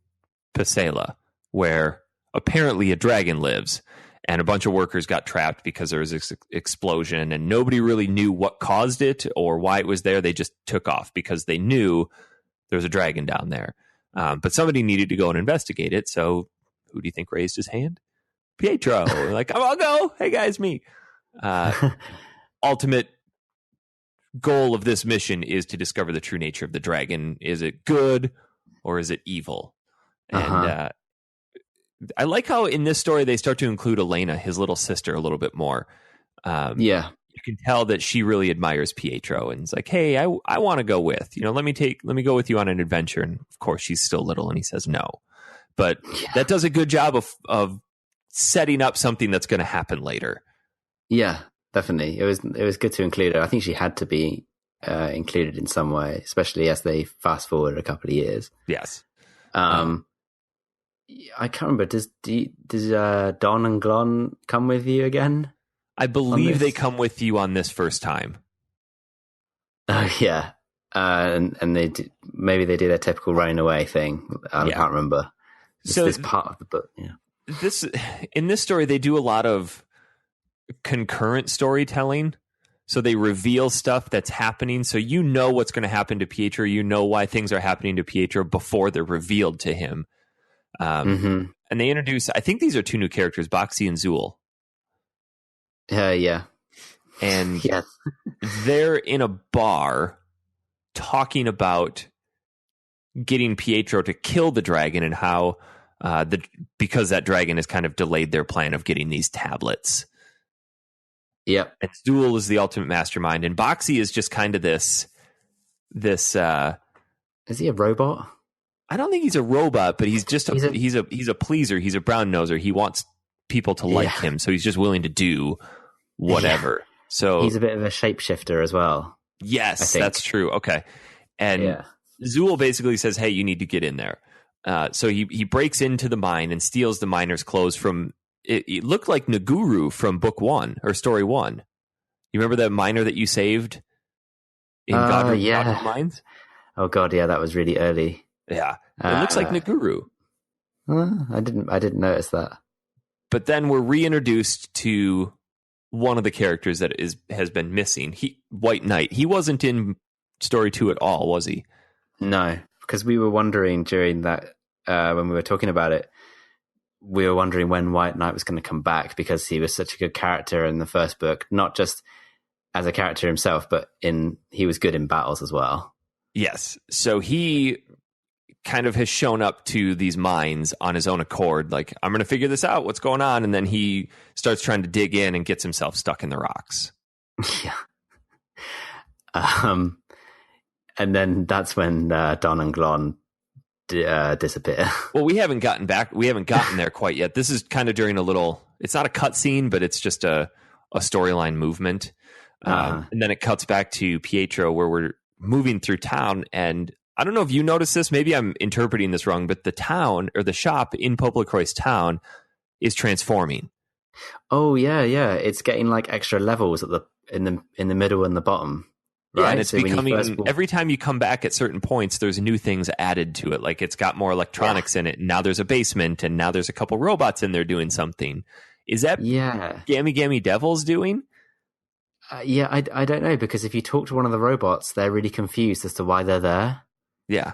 [SPEAKER 1] Pesela, where apparently a dragon lives, and a bunch of workers got trapped because there was this explosion, and nobody really knew what caused it or why it was there. They just took off because they knew there was a dragon down there. But somebody needed to go and investigate it. So who do you think raised his hand? Pietro. Like, I'll go. Hey, guys, me. Ultimate goal of this mission is to discover the true nature of the dragon. Is it good or is it evil? And I like how in this story they start to include Elena, his little sister, a little bit more.
[SPEAKER 2] Yeah.
[SPEAKER 1] You can tell that she really admires Pietro and is like, hey, I want to go with, let me go with you on an adventure. And of course she's still little and he says no, but that does a good job of setting up something that's going to happen later.
[SPEAKER 2] Yeah, definitely. It was good to include her. I think she had to be included in some way, especially as they fast forward a couple of years.
[SPEAKER 1] Yes.
[SPEAKER 2] I can't remember. Does Don and Glon come with you again?
[SPEAKER 1] I believe they come with you on this first time.
[SPEAKER 2] Oh yeah, and maybe they do their typical running away thing. I can't remember. This part of the book. Yeah.
[SPEAKER 1] In this story, they do a lot of concurrent storytelling. So they reveal stuff that's happening. So you know what's going to happen to Pietro. You know why things are happening to Pietro before they're revealed to him. And they introduce, I think these are two new characters, Boxy and Zool.
[SPEAKER 2] Yeah.
[SPEAKER 1] And they're in a bar talking about getting Pietro to kill the dragon and how because that dragon has kind of delayed their plan of getting these tablets.
[SPEAKER 2] Yep.
[SPEAKER 1] And Zool is the ultimate mastermind, and Boxy is just kind of this. Is
[SPEAKER 2] he a robot?
[SPEAKER 1] I don't think he's a robot, but he's just he's a pleaser. He's a brown noser. He wants people to like him, so he's just willing to do whatever. Yeah. So
[SPEAKER 2] he's a bit of a shapeshifter as well.
[SPEAKER 1] Yes, that's true. Okay, and Zool basically says, "Hey, you need to get in there." So he breaks into the mine and steals the miner's clothes from. It looked like Naguru from book 1 or story 1. You remember that miner that you saved in God of Mines?
[SPEAKER 2] Oh God, yeah, that was really early.
[SPEAKER 1] Yeah, it looks like Naguru.
[SPEAKER 2] I didn't notice that.
[SPEAKER 1] But then we're reintroduced to one of the characters that has been missing. White Knight. He wasn't in story 2 at all, was he?
[SPEAKER 2] No, because we were wondering during that when we were talking about it. We were wondering when White Knight was going to come back because he was such a good character in the first book, not just as a character himself, but he was good in battles as well.
[SPEAKER 1] Yes. So he kind of has shown up to these mines on his own accord. Like, I'm going to figure this out. What's going on? And then he starts trying to dig in and gets himself stuck in the rocks.
[SPEAKER 2] Yeah. And then that's when Don and Glon disappear.
[SPEAKER 1] Well, we haven't gotten there quite yet. This is kind of during a little, it's not a cutscene, but it's just a storyline movement. And then it cuts back to Pietro, where we're moving through town. And I don't know if you noticed this, maybe I'm interpreting this wrong, but the town or the shop in PoPoLoCrois town is transforming.
[SPEAKER 2] Oh yeah. It's getting like extra levels in the middle and the bottom. Right?
[SPEAKER 1] Yeah, and it's becoming, every time you come back at certain points, there's new things added to it. Like it's got more electronics in it. And now there's a basement, and now there's a couple robots in there doing something. Is that Gammy Gammy Devils doing?
[SPEAKER 2] I don't know, because if you talk to one of the robots, they're really confused as to why they're there.
[SPEAKER 1] Yeah.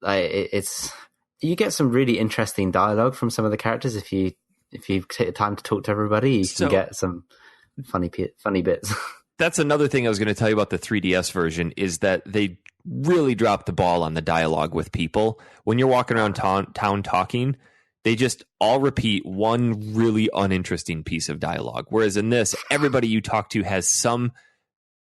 [SPEAKER 2] You get some really interesting dialogue from some of the characters if you take the time to talk to everybody. You can get some funny bits.
[SPEAKER 1] That's another thing I was going to tell you about the 3DS version, is that they really dropped the ball on the dialogue with people. When you're walking around town talking, they just all repeat one really uninteresting piece of dialogue. Whereas in this, everybody you talk to has some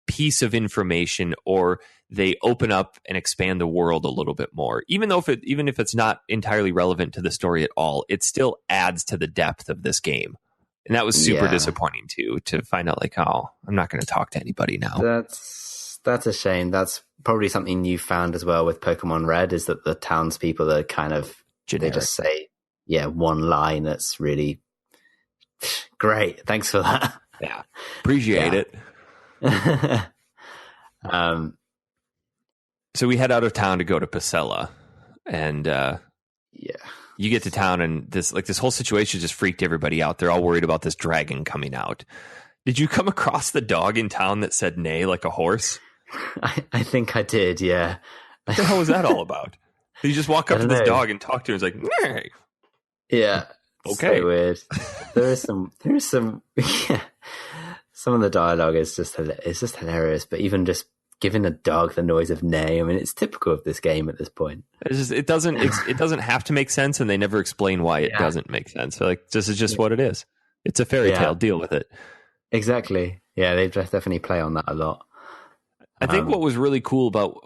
[SPEAKER 1] piece of information, or they open up and expand the world a little bit more. Even if it's not entirely relevant to the story at all, it still adds to the depth of this game. And that was super disappointing too, to find out like, oh, I'm not going to talk to anybody now.
[SPEAKER 2] That's a shame. That's probably something you found as well with Pokemon Red, is that the townspeople are kind of generic. They just say, one line that's really great. Thanks for that.
[SPEAKER 1] Yeah. Appreciate it. So we head out of town to go to Pacella, and you get to town, and this whole situation just freaked everybody out. They're all worried about this dragon coming out. Did you come across the dog in town that said neigh like a horse?
[SPEAKER 2] I think I did, yeah.
[SPEAKER 1] What the hell was that all about? Did you just walk up to this dog and talk to him? It's like, neigh.
[SPEAKER 2] Yeah.
[SPEAKER 1] Okay.
[SPEAKER 2] So weird. There's some some of the dialogue is just hilarious, but even just giving a dog the noise of neigh, I mean, it's typical of this game at this point.
[SPEAKER 1] It doesn't have to make sense, and they never explain why it doesn't make sense. So like, this is just what it is. It's a fairy tale. Deal with it.
[SPEAKER 2] Exactly. Yeah, they definitely play on that a lot.
[SPEAKER 1] I think what was really cool about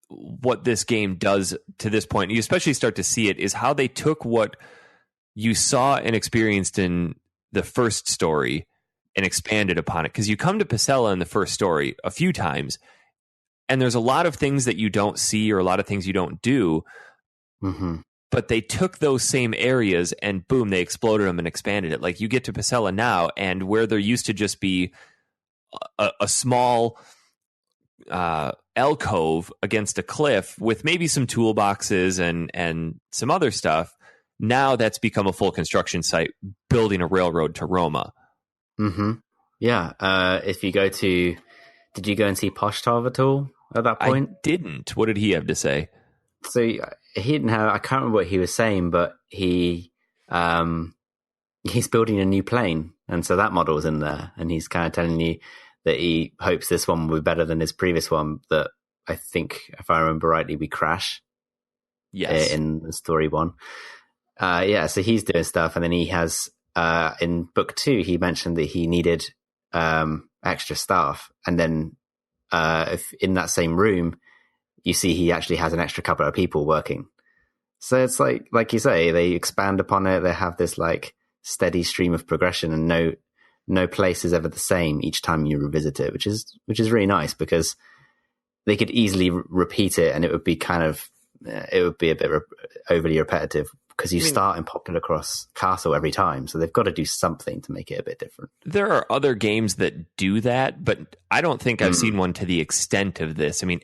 [SPEAKER 1] what this game does to this point, you especially start to see it, is how they took what you saw and experienced in the first story and expanded upon it. Because you come to Pacella in the first story a few times, and there's a lot of things that you don't see, or a lot of things you don't do.
[SPEAKER 2] Mm-hmm.
[SPEAKER 1] But they took those same areas and boom, they exploded them and expanded it. Like you get to Pacella now, and where there used to just be a small alcove against a cliff with maybe some toolboxes and some other stuff, now that's become a full construction site, building a railroad to Roma.
[SPEAKER 2] Mm-hmm. Yeah. If you go to, did you go and see Poshtov at all at that point?
[SPEAKER 1] I didn't. What did he have to say?
[SPEAKER 2] So he didn't have, I can't remember what he was saying, but he's building a new plane. And so that model's in there. And he's kind of telling you that he hopes this one will be better than his previous one, that I think, if I remember rightly, we crash.
[SPEAKER 1] Yes.
[SPEAKER 2] In the story one. So he's doing stuff. And then he has, in book 2, he mentioned that he needed extra staff. And then if in that same room, you see he actually has an extra couple of people working. So it's like you say, they expand upon it. They have this like steady stream of progression, and no place is ever the same each time you revisit it, which is really nice, because they could easily repeat it, and it would be a bit overly repetitive, because you start in PoPoLoCrois Castle every time. So they've got to do something to make it a bit different.
[SPEAKER 1] There are other games that do that, but I don't think I've seen one to the extent of this. I mean,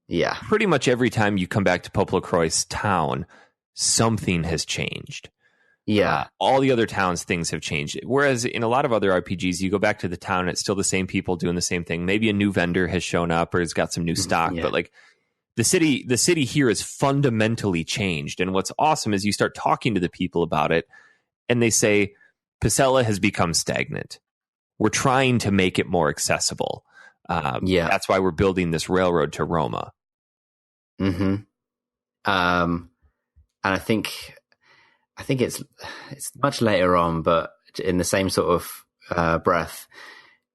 [SPEAKER 2] yeah,
[SPEAKER 1] pretty much every time you come back to PoPoLoCrois town, something has changed.
[SPEAKER 2] Yeah.
[SPEAKER 1] All the other towns, things have changed. Whereas in a lot of other RPGs, you go back to the town and it's still the same people doing the same thing. Maybe a new vendor has shown up or has got some new stock, but like the city here is fundamentally changed. And what's awesome is you start talking to the people about it, and they say, Pacella has become stagnant. We're trying to make it more accessible. That's why we're building this railroad to Roma.
[SPEAKER 2] Mm-hmm. And I think it's much later on, but in the same sort of breath,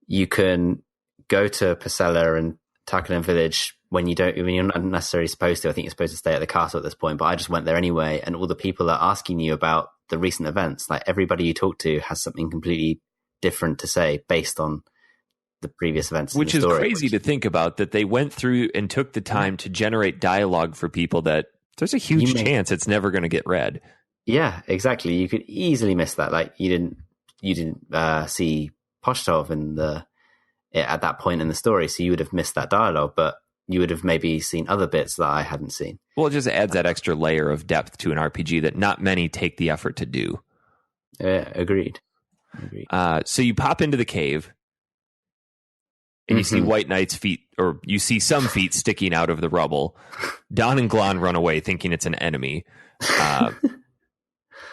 [SPEAKER 2] you can go to Pacella and Tarkanan Village when you're not necessarily supposed to. I think you're supposed to stay at the castle at this point, but I just went there anyway. And all the people are asking you about the recent events. Like everybody you talk to has something completely different to say based on the previous events.
[SPEAKER 1] Which
[SPEAKER 2] in the
[SPEAKER 1] is
[SPEAKER 2] story,
[SPEAKER 1] crazy to think about, that they went through and took the time to generate dialogue for people that there's a huge chance it's never going to get read.
[SPEAKER 2] Yeah, exactly. You could easily miss that. Like you didn't see Poshtov at that point in the story, so you would have missed that dialogue, but you would have maybe seen other bits that I hadn't seen.
[SPEAKER 1] Well, it just adds that extra layer of depth to an RPG that not many take the effort to do.
[SPEAKER 2] Agreed.
[SPEAKER 1] So you pop into the cave, and you see White Knight's feet, or you see some feet sticking out of the rubble. Don and Glon run away thinking it's an enemy.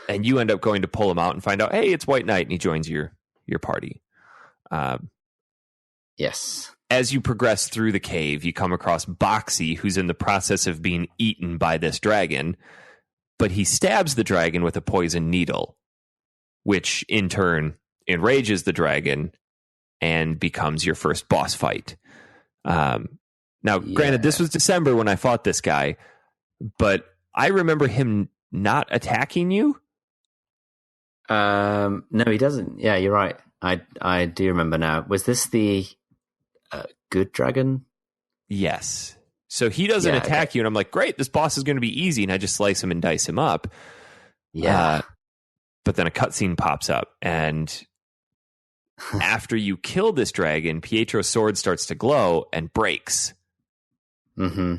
[SPEAKER 1] And you end up going to pull him out and find out, hey, it's White Knight, and he joins your party.
[SPEAKER 2] Yes.
[SPEAKER 1] As you progress through the cave, you come across Boxy, who's in the process of being eaten by this dragon, but he stabs the dragon with a poison needle, which in turn enrages the dragon and becomes your first boss fight. Granted, this was December when I fought this guy, but I remember him not attacking you.
[SPEAKER 2] No, he doesn't. Yeah, you're right. I do remember now. Was this the good dragon?
[SPEAKER 1] Yes. So he doesn't attack you, and I'm like, great, this boss is going to be easy, and I just slice him and dice him up.
[SPEAKER 2] Yeah.
[SPEAKER 1] But then a cutscene pops up, and after you kill this dragon, Pietro's sword starts to glow and breaks.
[SPEAKER 2] Mm-hmm.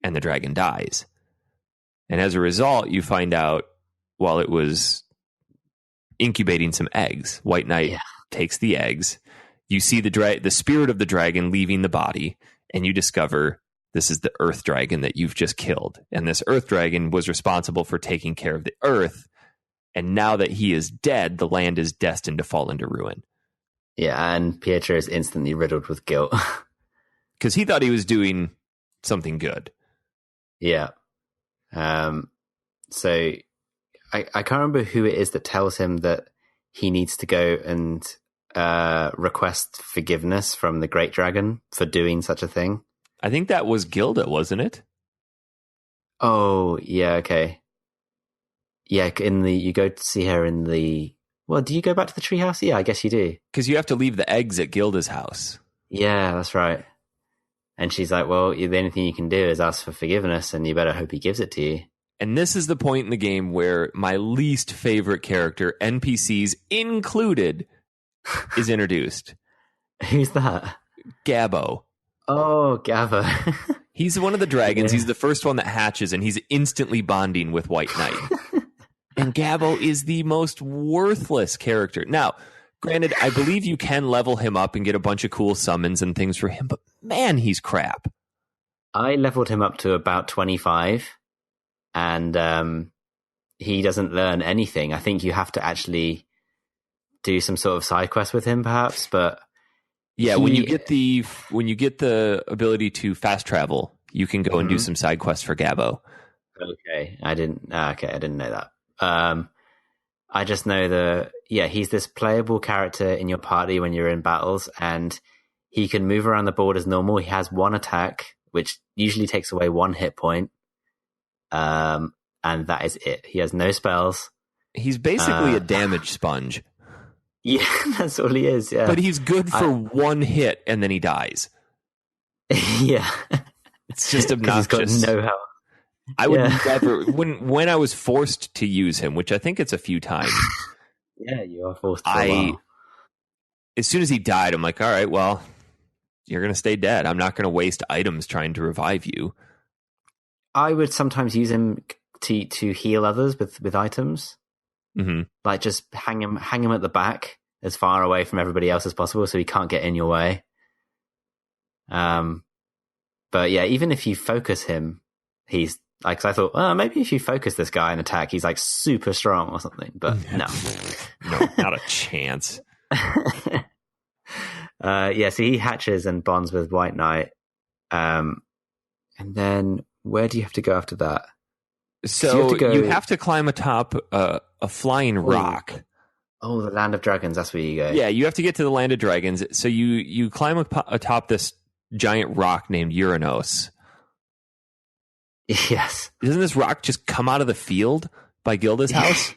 [SPEAKER 1] And the dragon dies. And as a result, you find out while it was incubating some eggs, White Knight takes the eggs. You see the spirit of the dragon leaving the body, and you discover this is the Earth Dragon that you've just killed. And this Earth Dragon was responsible for taking care of the Earth. And now that he is dead, the land is destined to fall into ruin.
[SPEAKER 2] Yeah, and Pietro is instantly riddled with guilt.
[SPEAKER 1] Because he thought he was doing something good.
[SPEAKER 2] Yeah. So I can't remember who it is that tells him that he needs to go and request forgiveness from the Great Dragon for doing such a thing.
[SPEAKER 1] I think that was Gilda, wasn't it?
[SPEAKER 2] Oh, yeah, okay. Yeah, you go to see her in the... Well, do you go back to the treehouse? Yeah, I guess you do.
[SPEAKER 1] Because you have to leave the eggs at Gilda's house.
[SPEAKER 2] Yeah, that's right. And she's like, well, the only thing you can do is ask for forgiveness, and you better hope he gives it to you.
[SPEAKER 1] And this is the point in the game where my least favorite character, NPCs included, is introduced.
[SPEAKER 2] Who's that?
[SPEAKER 1] Gabbo.
[SPEAKER 2] Oh, Gabbo.
[SPEAKER 1] He's one of the dragons. Yeah. He's the first one that hatches, and he's instantly bonding with White Knight. And Gabbo is the most worthless character. Now, granted, I believe you can level him up and get a bunch of cool summons and things for him, but man, he's crap.
[SPEAKER 2] I leveled him up to about 25, and he doesn't learn anything. I think you have to actually do some sort of side quest with him, perhaps. But
[SPEAKER 1] yeah, when you get the ability to fast travel, you can go and do some side quests for Gabbo.
[SPEAKER 2] Okay, I didn't know that. I just know he's this playable character in your party when you're in battles, and he can move around the board as normal. He has one attack, which usually takes away one hit point. And that is it. He has no spells.
[SPEAKER 1] He's basically a damage sponge.
[SPEAKER 2] Yeah, that's all he is. Yeah,
[SPEAKER 1] but he's good for one hit, and then he dies.
[SPEAKER 2] Yeah,
[SPEAKER 1] it's just obnoxious.
[SPEAKER 2] He's got no health.
[SPEAKER 1] I would never when I was forced to use him, which I think it's a few times.
[SPEAKER 2] Yeah, you are forced. As
[SPEAKER 1] soon as he died, I'm like, all right, well, you're going to stay dead. I'm not going to waste items trying to revive you.
[SPEAKER 2] I would sometimes use him to heal others with items.
[SPEAKER 1] Mm-hmm.
[SPEAKER 2] Like just hang him at the back as far away from everybody else as possible, so he can't get in your way. But yeah, even if you focus him, he's like, 'cause I thought, maybe if you focus this guy and attack, he's like super strong or something. But no,
[SPEAKER 1] not a chance.
[SPEAKER 2] So he hatches and bonds with White Knight. And then where do you have to go after that?
[SPEAKER 1] So you have to climb atop a flying rock.
[SPEAKER 2] Oh, the Land of Dragons. That's where you go.
[SPEAKER 1] Yeah, you have to get to the Land of Dragons. So you climb atop this giant rock named Uranos.
[SPEAKER 2] Yes.
[SPEAKER 1] Doesn't this rock just come out of the field by Gilda's house?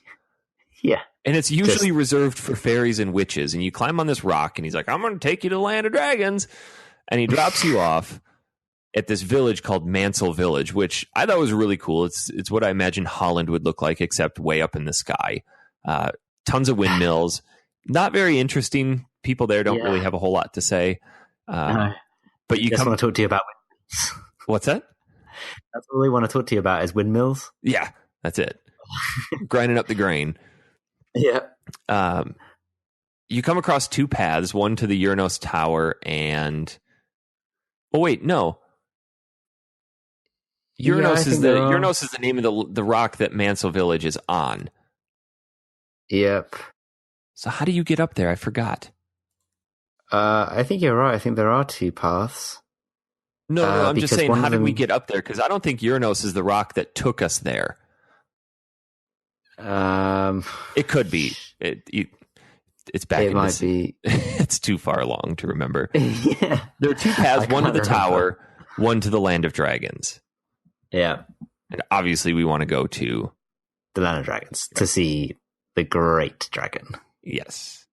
[SPEAKER 2] Yeah.
[SPEAKER 1] And it's usually reserved for fairies and witches. And you climb on this rock, and he's like, I'm going to take you to the land of dragons. And he drops you off at this village called Mansell Village, which I thought was really cool. It's what I imagine Holland would look like, except way up in the sky. Tons of windmills. Not very interesting. People there don't really have a whole lot to say.
[SPEAKER 2] No.
[SPEAKER 1] But you
[SPEAKER 2] just want to talk to you about windmills.
[SPEAKER 1] What's that?
[SPEAKER 2] That's all they want to talk to you about is windmills.
[SPEAKER 1] Yeah, that's it. Grinding up the grain.
[SPEAKER 2] Yeah.
[SPEAKER 1] You come across two paths, one to the Uranus Tower and... Oh, wait, no. Uranus is the name of the rock that Mansell Village is on.
[SPEAKER 2] Yep.
[SPEAKER 1] So how do you get up there? I forgot.
[SPEAKER 2] I think you're right. I think there are two paths.
[SPEAKER 1] No, I'm just saying, how did we get up there? Because I don't think Uranus is the rock that took us there. It could be. It's back.
[SPEAKER 2] It might be.
[SPEAKER 1] It's too far along to remember.
[SPEAKER 2] Yeah.
[SPEAKER 1] There are two paths: one to the tower, one to the land of dragons.
[SPEAKER 2] Yeah.
[SPEAKER 1] And obviously, we want to go to
[SPEAKER 2] the land of dragons to see the great dragon.
[SPEAKER 1] Yes.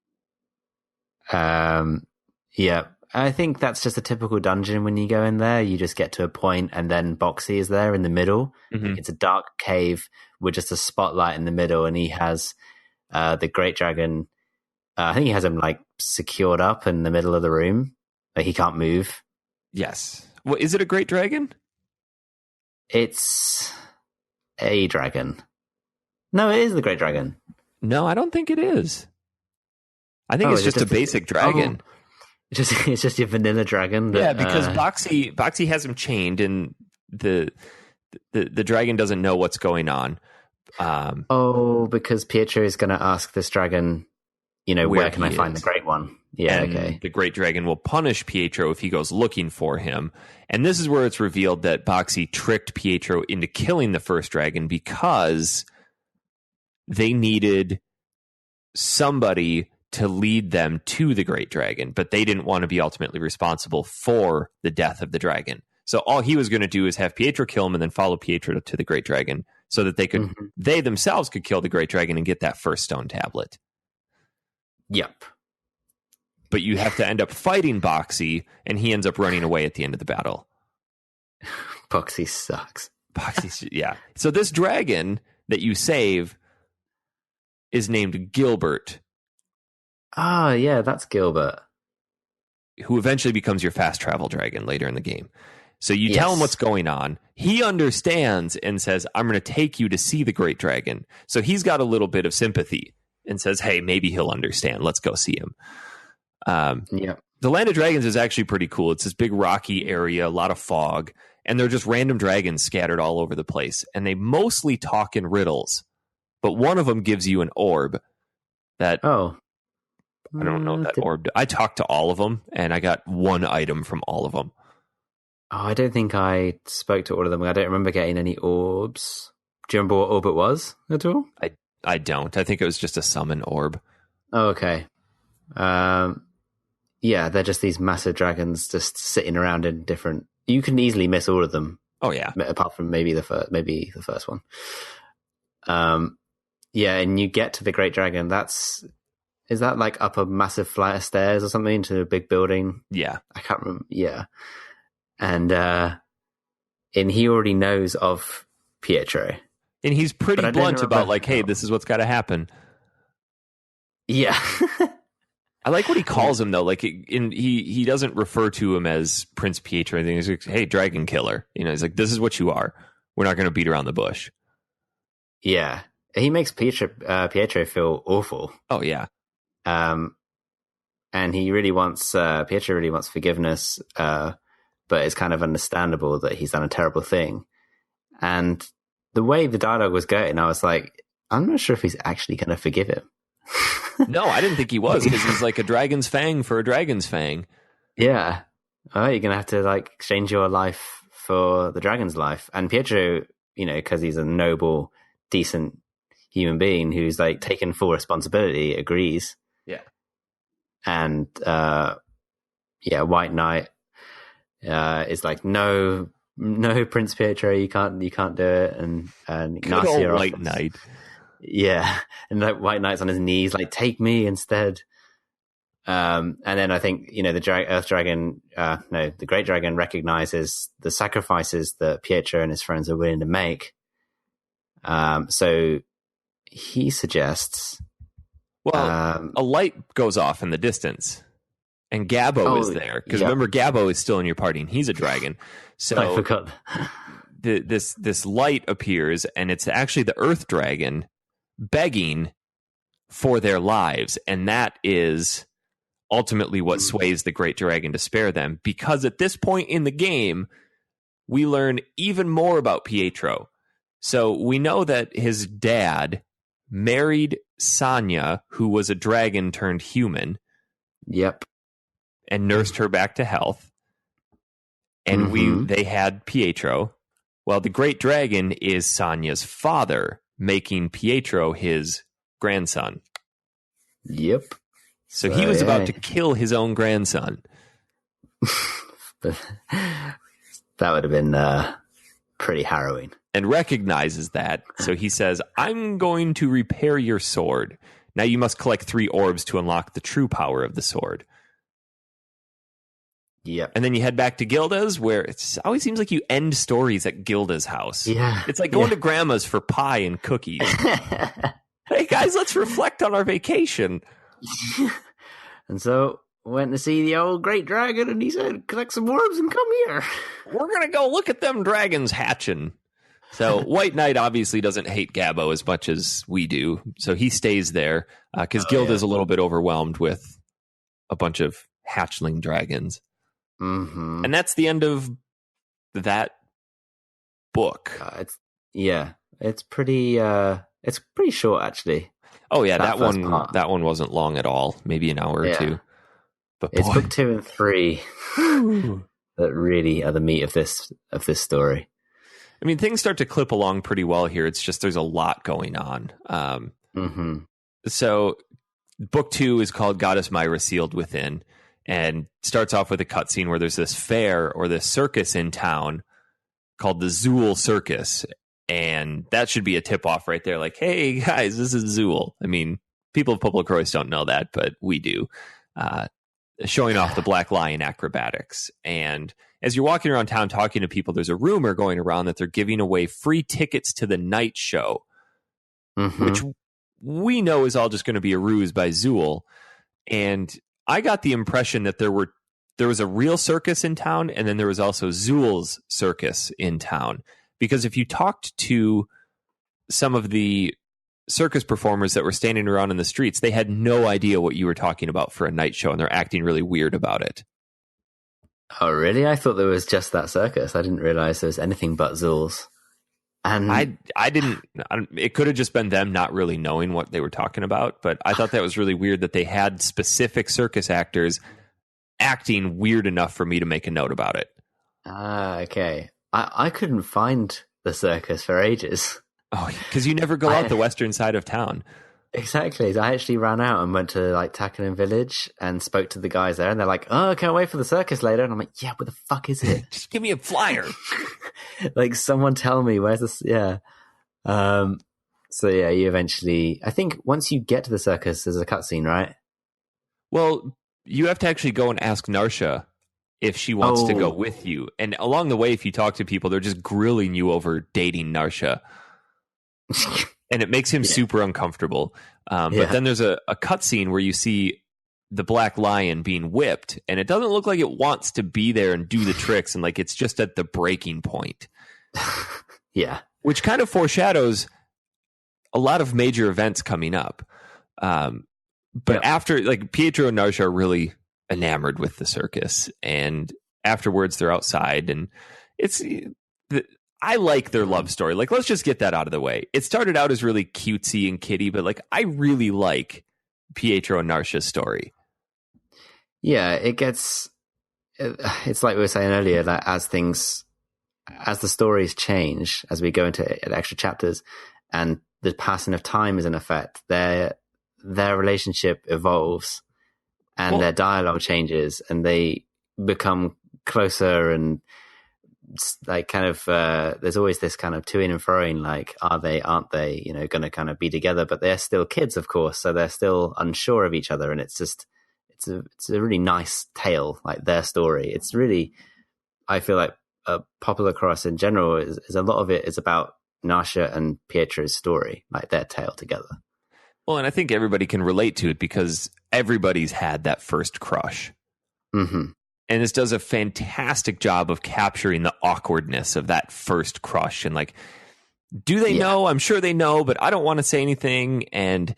[SPEAKER 2] Yeah. I think that's just a typical dungeon. When you go in there, you just get to a point, and then Boxy is there in the middle. Mm-hmm. It's a dark cave with just a spotlight in the middle, and he has the great dragon. I think he has him like secured up in the middle of the room. Like he can't move.
[SPEAKER 1] Yes. Well, is it a great dragon?
[SPEAKER 2] It's a dragon. No, it is the great dragon.
[SPEAKER 1] No, I don't think it is. I think it's just a basic dragon.
[SPEAKER 2] Oh. It's just your vanilla dragon.
[SPEAKER 1] That, because Boxy has him chained, and the dragon doesn't know what's going on.
[SPEAKER 2] Because Pietro is going to ask this dragon, where can I find the great one? Yeah,
[SPEAKER 1] and
[SPEAKER 2] okay.
[SPEAKER 1] The great dragon will punish Pietro if he goes looking for him. And this is where it's revealed that Boxy tricked Pietro into killing the first dragon because they needed somebody to lead them to the great dragon, but they didn't want to be ultimately responsible for the death of the dragon. So all he was going to do is have Pietro kill him and then follow Pietro to the great dragon so that they themselves could kill the great dragon and get that first stone tablet.
[SPEAKER 2] Yep.
[SPEAKER 1] But you have to end up fighting Boxy, and he ends up running away at the end of the battle.
[SPEAKER 2] Boxy sucks.
[SPEAKER 1] Yeah. So this dragon that you save is named Gilbert.
[SPEAKER 2] Ah, yeah, that's Gilbert.
[SPEAKER 1] Who eventually becomes your fast travel dragon later in the game. So you tell him what's going on. He understands and says, I'm going to take you to see the great dragon. So he's got a little bit of sympathy and says, hey, maybe he'll understand. Let's go see him. The Land of Dragons is actually pretty cool. It's this big rocky area, a lot of fog, and they're just random dragons scattered all over the place. And they mostly talk in riddles. But one of them gives you an orb that...
[SPEAKER 2] Oh.
[SPEAKER 1] I don't know that orb. I talked to all of them, and I got one item from all of them.
[SPEAKER 2] Oh, I don't think I spoke to all of them. I don't remember getting any orbs. Do you remember what orb it was at all?
[SPEAKER 1] I don't. I think it was just a summon orb.
[SPEAKER 2] Oh, okay. Yeah, they're just these massive dragons just sitting around in different... You can easily miss all of them.
[SPEAKER 1] Oh, yeah.
[SPEAKER 2] Apart from maybe the first one. Yeah, and you get to the Great Dragon. Is that like up a massive flight of stairs or something to a big building?
[SPEAKER 1] Yeah.
[SPEAKER 2] I can't remember. Yeah. And he already knows of Pietro.
[SPEAKER 1] And he's pretty blunt about like, hey, this is what's got to happen.
[SPEAKER 2] Yeah.
[SPEAKER 1] I like what he calls him, though. Like, he doesn't refer to him as Prince Pietro or anything. He's like, hey, Dragon Killer. He's like, this is what you are. We're not going to beat around the bush.
[SPEAKER 2] Yeah. He makes Pietro feel awful.
[SPEAKER 1] Oh, yeah.
[SPEAKER 2] And he really wants, Pietro really wants forgiveness, but it's kind of understandable that he's done a terrible thing. And the way the dialogue was going, I was like, I'm not sure if he's actually going to forgive him.
[SPEAKER 1] No, I didn't think he was, because he's like a dragon's fang for a dragon's fang.
[SPEAKER 2] Yeah. Oh, you're going to have to like exchange your life for the dragon's life. And Pietro, because he's a noble, decent human being who's like taken full responsibility, agrees.
[SPEAKER 1] Yeah.
[SPEAKER 2] And White Knight is like, no, no, Prince Pietro, you can't do it. And
[SPEAKER 1] Good old
[SPEAKER 2] Narcia
[SPEAKER 1] White Knight.
[SPEAKER 2] Yeah, and like White Knight's on his knees, like, take me instead. And then I think, the the Great Dragon recognizes the sacrifices that Pietro and his friends are willing to make. So he suggests,
[SPEAKER 1] well, a light goes off in the distance, and Gabbo is there, because remember, Gabbo is still in your party, and he's a dragon. So
[SPEAKER 2] I forgot.
[SPEAKER 1] this light appears, and it's actually the Earth Dragon begging for their lives, and that is ultimately what sways the Great Dragon to spare them, because at this point in the game, we learn even more about Pietro. So we know that his dad married Sonia, who was a dragon turned human.
[SPEAKER 2] Yep.
[SPEAKER 1] And nursed her back to health. And they had Pietro. Well, the Great Dragon is Sonia's father, making Pietro his grandson.
[SPEAKER 2] Yep.
[SPEAKER 1] So he was about to kill his own grandson.
[SPEAKER 2] That would have been pretty harrowing.
[SPEAKER 1] And recognizes that. So he says, I'm going to repair your sword. Now you must collect 3 orbs to unlock the true power of the sword.
[SPEAKER 2] Yep.
[SPEAKER 1] And then you head back to Gilda's, where it always seems like you end stories at Gilda's house.
[SPEAKER 2] Yeah.
[SPEAKER 1] It's like going to Grandma's for pie and cookies. Hey, guys, let's reflect on our vacation.
[SPEAKER 2] And so went to see the old Great Dragon, and he said, collect some orbs and come here.
[SPEAKER 1] We're going to go look at them dragons hatching. So White Knight obviously doesn't hate Gabbo as much as we do. So he stays there because Gilda's a little bit overwhelmed with a bunch of hatchling dragons.
[SPEAKER 2] Mm-hmm.
[SPEAKER 1] And that's the end of that book.
[SPEAKER 2] It's pretty short, actually.
[SPEAKER 1] Oh yeah, that one wasn't long at all. Maybe an hour or two. But
[SPEAKER 2] it's book 2 and 3 that really are the meat of this story.
[SPEAKER 1] I mean, things start to clip along pretty well here. It's just there's a lot going on. So book 2 is called Goddess Maira Sealed Within, and starts off with a cutscene where there's this fair or this circus in town called the Zool Circus. And that should be a tip-off right there. Like, hey, guys, this is Zool. I mean, people of PoPoLoCrois don't know that, but we do. Showing off the Black Lion acrobatics. And as you're walking around town talking to people, there's a rumor going around that they're giving away free tickets to the night show, which we know is all just going to be a ruse by Zool. And I got the impression that there was a real circus in town, and then there was also Zool's circus in town. Because if you talked to some of the circus performers that were standing around in the streets, they had no idea what you were talking about for a night show, and they're acting really weird about it.
[SPEAKER 2] Oh, really? I thought there was just that circus. I didn't realize there was anything but Zool's. And
[SPEAKER 1] I didn't. It could have just been them not really knowing what they were talking about, but I thought that was really weird that they had specific circus actors acting weird enough for me to make a note about it.
[SPEAKER 2] Okay. I couldn't find the circus for ages.
[SPEAKER 1] Oh, because you never go out the western side of town.
[SPEAKER 2] Exactly. I actually ran out and went to like Tackling Village and spoke to the guys there, and they're like, "Oh, I can't wait for the circus later." And I'm like, "Yeah, where the fuck is it?
[SPEAKER 1] Just give me a flyer."
[SPEAKER 2] Like, someone tell me where's this? Yeah. So yeah, you eventually. I think once you get to the circus, there's a cutscene, right?
[SPEAKER 1] Well, you have to actually go and ask Narcia if she wants to go with you. And along the way, if you talk to people, they're just grilling you over dating Narcia. And it makes him super uncomfortable. But then there's a cutscene where you see the Black Lion being whipped, and it doesn't look like it wants to be there and do the tricks, and like it's just at the breaking point.
[SPEAKER 2] Yeah.
[SPEAKER 1] Which kind of foreshadows a lot of major events coming up. But after, like, Pietro and Narcia are really enamored with the circus, and afterwards they're outside, and I like their love story. Like, let's just get that out of the way. It started out as really cutesy and kiddie, but like, I really like Pietro and Narcia's story.
[SPEAKER 2] Yeah, it's like we were saying earlier, that as the stories change, as we go into extra chapters and the passing of time is in effect, their relationship evolves and their dialogue changes, and they become closer and like kind of there's always this kind of to-ing and fro-ing, like are they, aren't they, going to kind of be together, but they're still kids, of course, so they're still unsure of each other, and it's a really nice tale, like their story. It's really, I feel like PoPoLoCrois in general is a lot of it is about Narcia and Pietro's story, like their tale together.
[SPEAKER 1] Well, and I think everybody can relate to it because everybody's had that first crush.
[SPEAKER 2] Mm-hmm.
[SPEAKER 1] And this does a fantastic job of capturing the awkwardness of that first crush. And like, do they know? I'm sure they know, but I don't want to say anything. And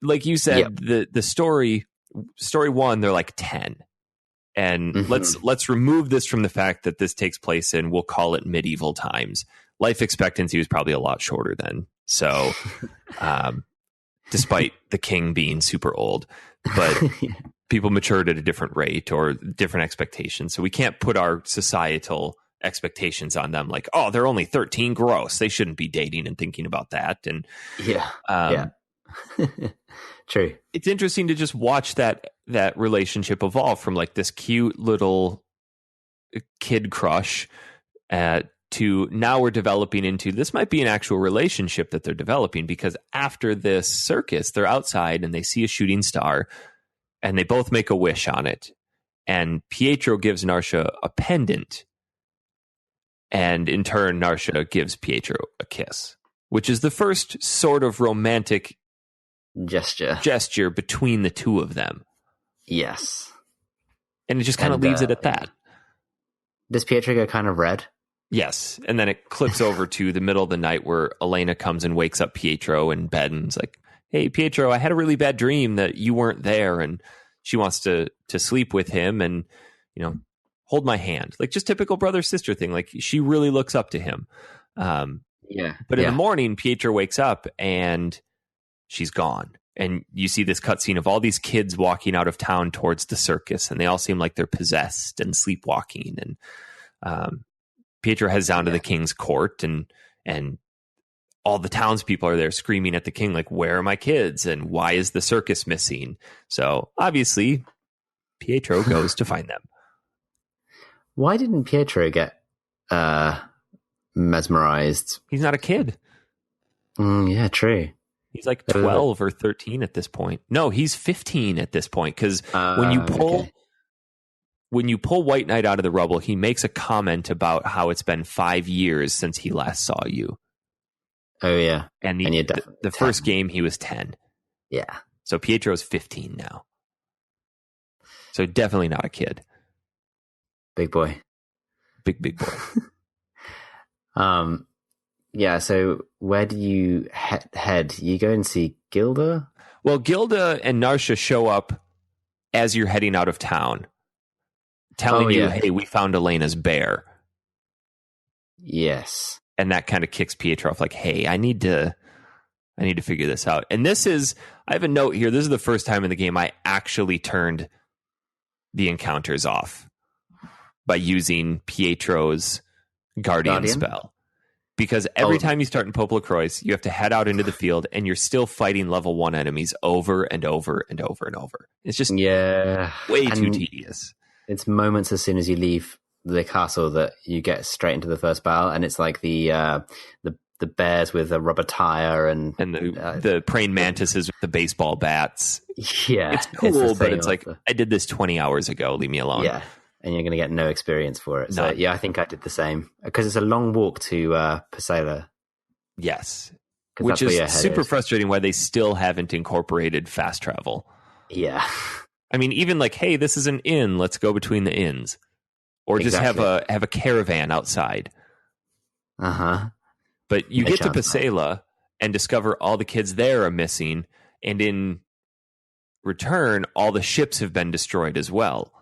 [SPEAKER 1] like you said, the story one, they're like 10. And let's remove this from the fact that this takes place in, we'll call it medieval times. Life expectancy was probably a lot shorter then. So, despite the king being super old, but people matured at a different rate or different expectations. So we can't put our societal expectations on them like, oh, they're only 13, gross, they shouldn't be dating and thinking about that. And
[SPEAKER 2] true.
[SPEAKER 1] It's interesting to just watch that relationship evolve from like this cute little kid crush to now we're developing into, this might be an actual relationship that they're developing, because after this circus, they're outside and they see a shooting star and they both make a wish on it. And Pietro gives Narcia a pendant. And in turn, Narcia gives Pietro a kiss, which is the first sort of romantic gesture between the two of them.
[SPEAKER 2] Yes.
[SPEAKER 1] And it just kind of leaves it at that.
[SPEAKER 2] Does Pietro go kind of red?
[SPEAKER 1] Yes. And then it clips over to the middle of the night where Elena comes and wakes up Pietro in bed and is like, hey, Pietro, I had a really bad dream that you weren't there. And she wants to sleep with him and, hold my hand. Like just typical brother-sister thing. Like she really looks up to him. But in the morning, Pietro wakes up and she's gone. And you see this cutscene of all these kids walking out of town towards the circus. And they all seem like they're possessed and sleepwalking. And Pietro heads down to the king's court and all the townspeople are there screaming at the king, like, where are my kids? And why is the circus missing? So obviously Pietro goes to find them.
[SPEAKER 2] Why didn't Pietro get mesmerized?
[SPEAKER 1] He's not a kid.
[SPEAKER 2] Yeah, true.
[SPEAKER 1] He's like 12 or 13 at this point. No, he's 15 at this point. Because when you pull White Knight out of the rubble, he makes a comment about how it's been 5 years since he last saw you.
[SPEAKER 2] Oh, yeah.
[SPEAKER 1] And the first game, he was 10.
[SPEAKER 2] Yeah.
[SPEAKER 1] So Pietro's 15 now. So definitely not a kid.
[SPEAKER 2] Big boy.
[SPEAKER 1] Big boy.
[SPEAKER 2] Yeah, so where do you head? You go and see Gilda?
[SPEAKER 1] Well, Gilda and Narcia show up as you're heading out of town, telling you, hey, we found Elena's bear.
[SPEAKER 2] Yes.
[SPEAKER 1] And that kind of kicks Pietro off like, hey, I need to figure this out. And I have a note here. This is the first time in the game I actually turned the encounters off by using Pietro's Guardian spell. Because every time you start in PoPoLoCrois, you have to head out into the field and you're still fighting level 1 enemies over and over and over and over. It's just way too tedious.
[SPEAKER 2] It's moments as soon as you leave the castle that you get straight into the first battle, and it's like the bears with a rubber tire and
[SPEAKER 1] the praying mantises with the baseball bats.
[SPEAKER 2] Yeah,
[SPEAKER 1] it's cool, but it's like I did this 20 hours ago. Leave me alone.
[SPEAKER 2] Yeah, and you're going to get no experience for it. So yeah, I think I did the same because it's a long walk to Pesela.
[SPEAKER 1] Yes, which is super frustrating. Why they still haven't incorporated fast travel?
[SPEAKER 2] Yeah,
[SPEAKER 1] I mean, even like, hey, this is an inn. Let's go between the inns. Or just have a caravan outside. But you get to Pesela and discover all the kids there are missing, and in return, all the ships have been destroyed as well.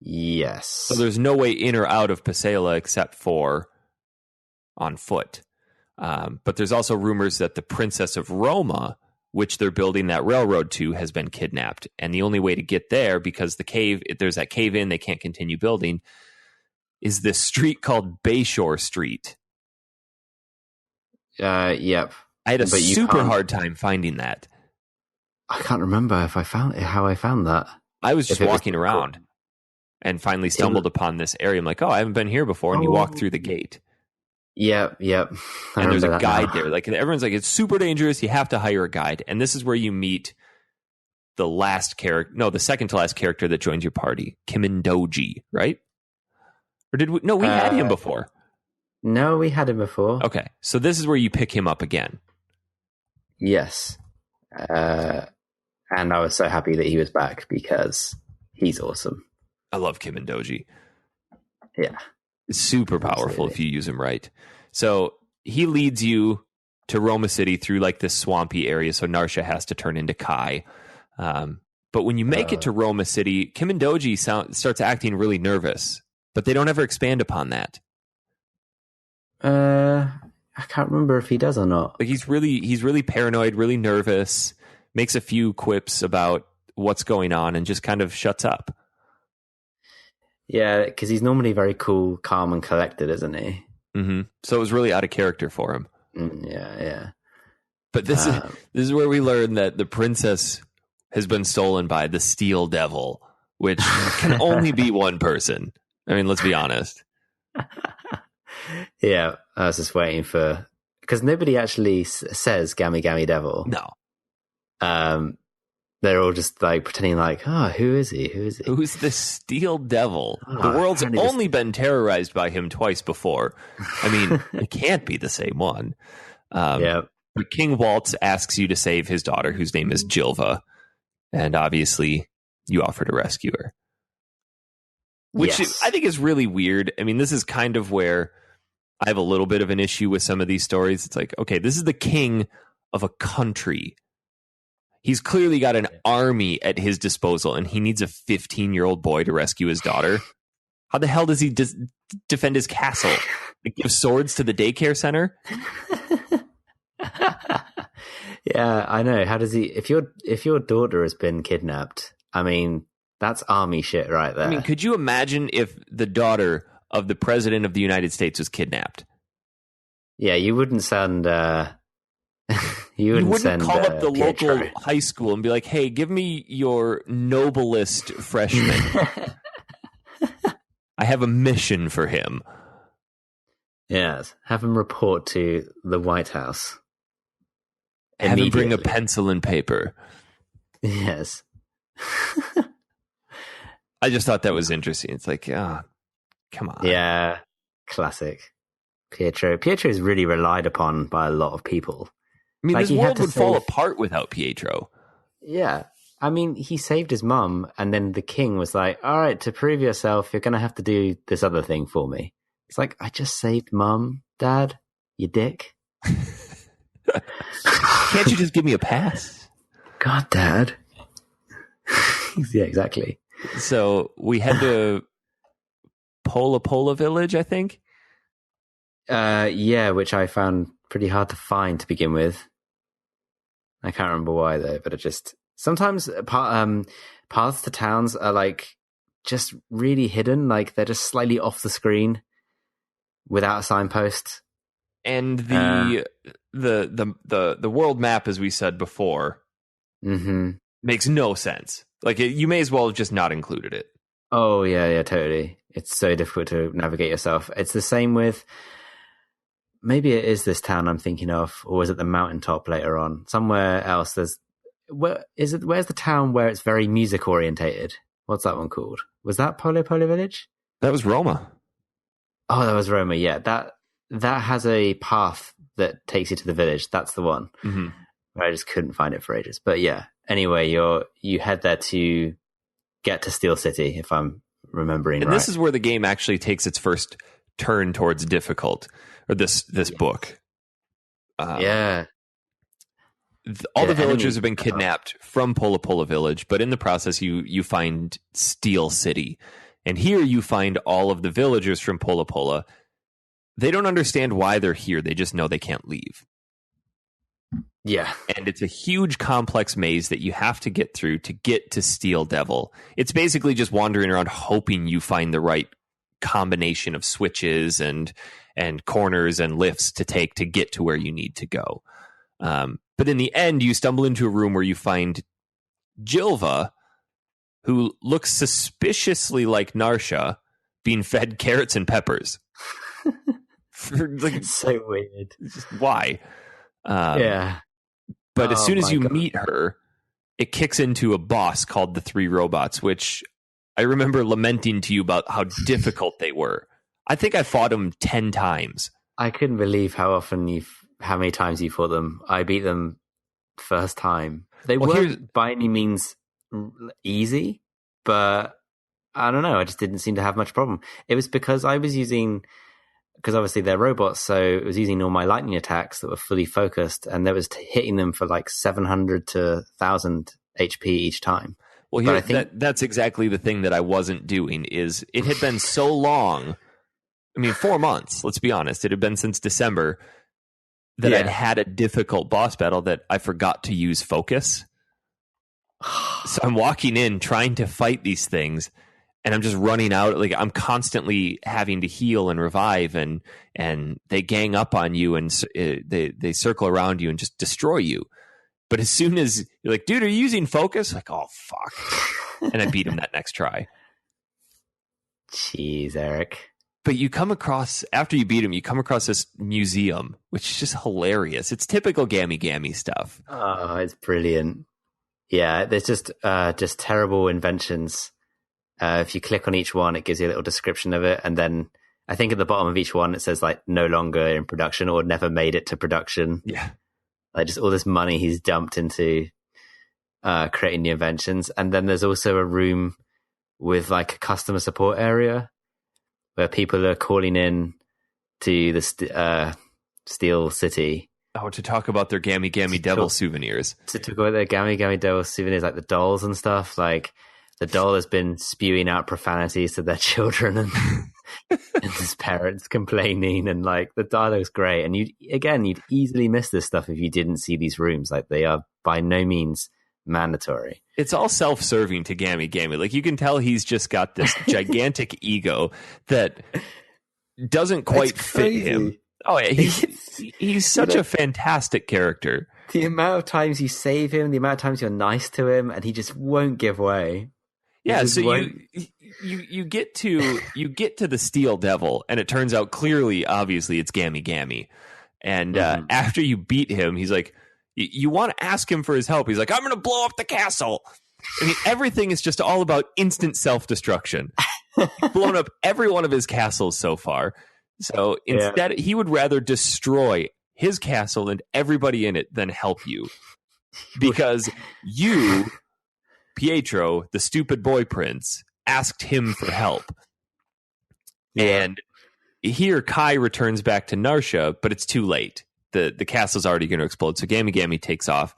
[SPEAKER 2] Yes.
[SPEAKER 1] So there's no way in or out of Pesela except for on foot. But there's also rumors that the Princess of Roma, which they're building that railroad to, has been kidnapped. And the only way to get there, because there's that cave in, they can't continue building, is this street called Bayshore Street.
[SPEAKER 2] Yep.
[SPEAKER 1] I had a super hard time finding that.
[SPEAKER 2] I can't remember how I found that.
[SPEAKER 1] I was just walking around. and finally stumbled upon this area. I'm like, oh, I haven't been here before. And you walk through the gate.
[SPEAKER 2] Yep.
[SPEAKER 1] And there's a guide there. Like, everyone's like, it's super dangerous. You have to hire a guide. And this is where you meet the second to last character that joins your party, Kimindoji, right? Or did we? No, we had him before.
[SPEAKER 2] No, we had him before.
[SPEAKER 1] Okay. So this is where you pick him up again.
[SPEAKER 2] Yes. And I was so happy that he was back because he's awesome.
[SPEAKER 1] I love Kimindoji.
[SPEAKER 2] Yeah.
[SPEAKER 1] Super powerful if you use him right. So he leads you to Roma City through like this swampy area. So Narcia has to turn into Kai. But when you make it to Roma City, Kimindoji starts acting really nervous, but they don't ever expand upon that.
[SPEAKER 2] I can't remember if he does or not.
[SPEAKER 1] Like he's really paranoid, really nervous, makes a few quips about what's going on and just kind of shuts up.
[SPEAKER 2] Yeah, because he's normally very cool, calm, and collected, isn't he?
[SPEAKER 1] Mm-hmm. So it was really out of character for him.
[SPEAKER 2] Yeah.
[SPEAKER 1] But this is where we learn that the princess has been stolen by the Steel Devil, which can only be one person. I mean, let's be honest.
[SPEAKER 2] Yeah, I was just waiting for... Because nobody actually says Gammy Gammy Devil.
[SPEAKER 1] No.
[SPEAKER 2] They're all just like pretending like, who is he?
[SPEAKER 1] Who's the Steel Devil? The world's only been terrorized by him twice before. I mean, it can't be the same one.
[SPEAKER 2] Yeah.
[SPEAKER 1] But King Waltz asks you to save his daughter, whose name is Jilva. And obviously, you offer to rescue her. Which I think is really weird. I mean, this is kind of where I have a little bit of an issue with some of these stories. It's like, okay, this is the king of a country. He's clearly got an army at his disposal, and he needs a 15-year-old boy to rescue his daughter. How the hell does he defend his castle? Like, give swords to the daycare center?
[SPEAKER 2] Yeah, I know. How does he? If your daughter has been kidnapped, I mean, that's army shit right there.
[SPEAKER 1] I mean, could you imagine if the daughter of the president of the United States was kidnapped?
[SPEAKER 2] Yeah, you wouldn't send. You wouldn't
[SPEAKER 1] call up the
[SPEAKER 2] Pietro.
[SPEAKER 1] local high school and be like, "Hey, give me your noblest freshman. I have a mission for him."
[SPEAKER 2] Yes, have him report to the White House.
[SPEAKER 1] Have him bring a pencil and paper.
[SPEAKER 2] Yes.
[SPEAKER 1] I just thought that was interesting. It's like, come on.
[SPEAKER 2] Yeah, classic. Pietro is really relied upon by a lot of people.
[SPEAKER 1] I mean,
[SPEAKER 2] like,
[SPEAKER 1] this world would fall apart without Pietro.
[SPEAKER 2] Yeah. I mean, he saved his mum, and then the king was like, all right, to prove yourself, you're going to have to do this other thing for me. It's like, I just saved mum, dad, you dick.
[SPEAKER 1] Can't you just give me a pass?
[SPEAKER 2] God, dad. Yeah, exactly.
[SPEAKER 1] So we head to PoPoLoCrois village, I think.
[SPEAKER 2] Yeah, which I found pretty hard to find to begin with. I can't remember why though, but it just sometimes paths to towns are like just really hidden, like they're just slightly off the screen without a signpost.
[SPEAKER 1] And the world map, as we said before, makes no sense. Like you may as well have just not included it.
[SPEAKER 2] Oh yeah, totally. It's so difficult to navigate yourself. It's the same with. Maybe it is this town I'm thinking of, or is it the mountaintop later on? Somewhere else. Where's the town where it's very music orientated? What's that one called? Was that PoPoLoCrois Village?
[SPEAKER 1] That was Roma.
[SPEAKER 2] Oh, that was Roma. Yeah, that has a path that takes you to the village. That's the one. Mm-hmm. I just couldn't find it for ages. But yeah. Anyway, you head there to get to Steel City, if I'm remembering
[SPEAKER 1] and
[SPEAKER 2] right.
[SPEAKER 1] This is where the game actually takes its first turn towards difficult. Or this book.
[SPEAKER 2] Yeah.
[SPEAKER 1] All the villagers have been kidnapped from PoPoLoCrois Village, but in the process, you find Steel City. And here you find all of the villagers from PoPoLoCrois. They don't understand why they're here. They just know they can't leave.
[SPEAKER 2] Yeah.
[SPEAKER 1] And it's a huge, complex maze that you have to get through to get to Steel Devil. It's basically just wandering around hoping you find the right combination of switches and corners and lifts to take to get to where you need to go. But in the end, you stumble into a room where you find Jilva, who looks suspiciously like Narcia being fed carrots and peppers.
[SPEAKER 2] It's so weird.
[SPEAKER 1] Why?
[SPEAKER 2] Yeah.
[SPEAKER 1] But as soon as you
[SPEAKER 2] God.
[SPEAKER 1] meet her, it kicks into a boss called the Three Robots, which I remember lamenting to you about how difficult they were. I think I fought them 10 times.
[SPEAKER 2] I couldn't believe how many times you fought them. I beat them first time. They weren't by any means easy, but I don't know. I just didn't seem to have much problem. It was because because obviously they're robots, so it was using all my lightning attacks that were fully focused, and that was hitting them for like 700 to 1,000 HP each time.
[SPEAKER 1] Well, I think that's exactly the thing that I wasn't doing. Is it had been so long. I mean, 4 months. Let's be honest. It had been since December that I'd had a difficult boss battle that I forgot to use focus. So I'm walking in trying to fight these things, and I'm just running out. Like, I'm constantly having to heal and revive, and they gang up on you, and they circle around you and just destroy you. But as soon as you're like, dude, are you using focus? Like, oh, fuck. And I beat him that next try.
[SPEAKER 2] Jeez, Eric.
[SPEAKER 1] But you come across, after you beat him, you come across this museum, which is just hilarious. It's typical Gammy stuff.
[SPEAKER 2] Oh, it's brilliant. Yeah, there's just terrible inventions. If you click on each one, it gives you a little description of it. And then I think at the bottom of each one, it says like no longer in production or never made it to production.
[SPEAKER 1] Yeah.
[SPEAKER 2] Like just all this money he's dumped into creating the inventions. And then there's also a room with like a customer support area where people are calling in to the Steel City.
[SPEAKER 1] Oh, to talk about their Gammy Devil souvenirs.
[SPEAKER 2] To talk about their Gammy Devil souvenirs, like the dolls and stuff. Like the doll has been spewing out profanities to their children and his parents complaining, and like the dialogue's great. And you'd easily miss this stuff if you didn't see these rooms. Like they are by no means mandatory.
[SPEAKER 1] It's all self-serving to Gammy. Like you can tell he's just got this gigantic ego that doesn't quite fit him. Oh, yeah, he's such a fantastic character.
[SPEAKER 2] The amount of times you save him, the amount of times you're nice to him, and he just won't give way.
[SPEAKER 1] Yeah, so you get to the Steel Devil, and it turns out clearly, obviously, it's Gammy. And after you beat him, he's like, you want to ask him for his help. He's like, I'm going to blow up the castle. I mean, everything is just all about instant self-destruction. He's blown up every one of his castles so far. So instead, he would rather destroy his castle and everybody in it than help you. Because you, Pietro, the stupid boy prince, asked him for help. Yeah. And here Kai returns back to Narcia, but it's too late. The castle's already going to explode. So Gammy takes off.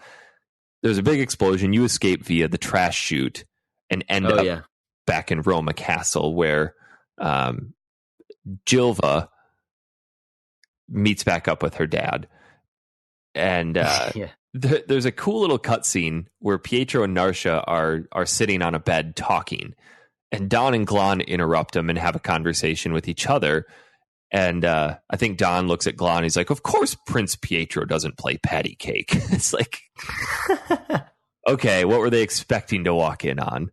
[SPEAKER 1] There's a big explosion. You escape via the trash chute and end up back in Roma Castle, where Jilva meets back up with her dad. And there's a cool little cutscene where Pietro and Narcia are sitting on a bed talking, and Don and Glon interrupt them and have a conversation with each other. And I think Don looks at Glon. He's like, of course Prince Pietro doesn't play patty cake. It's like, okay, what were they expecting to walk in on?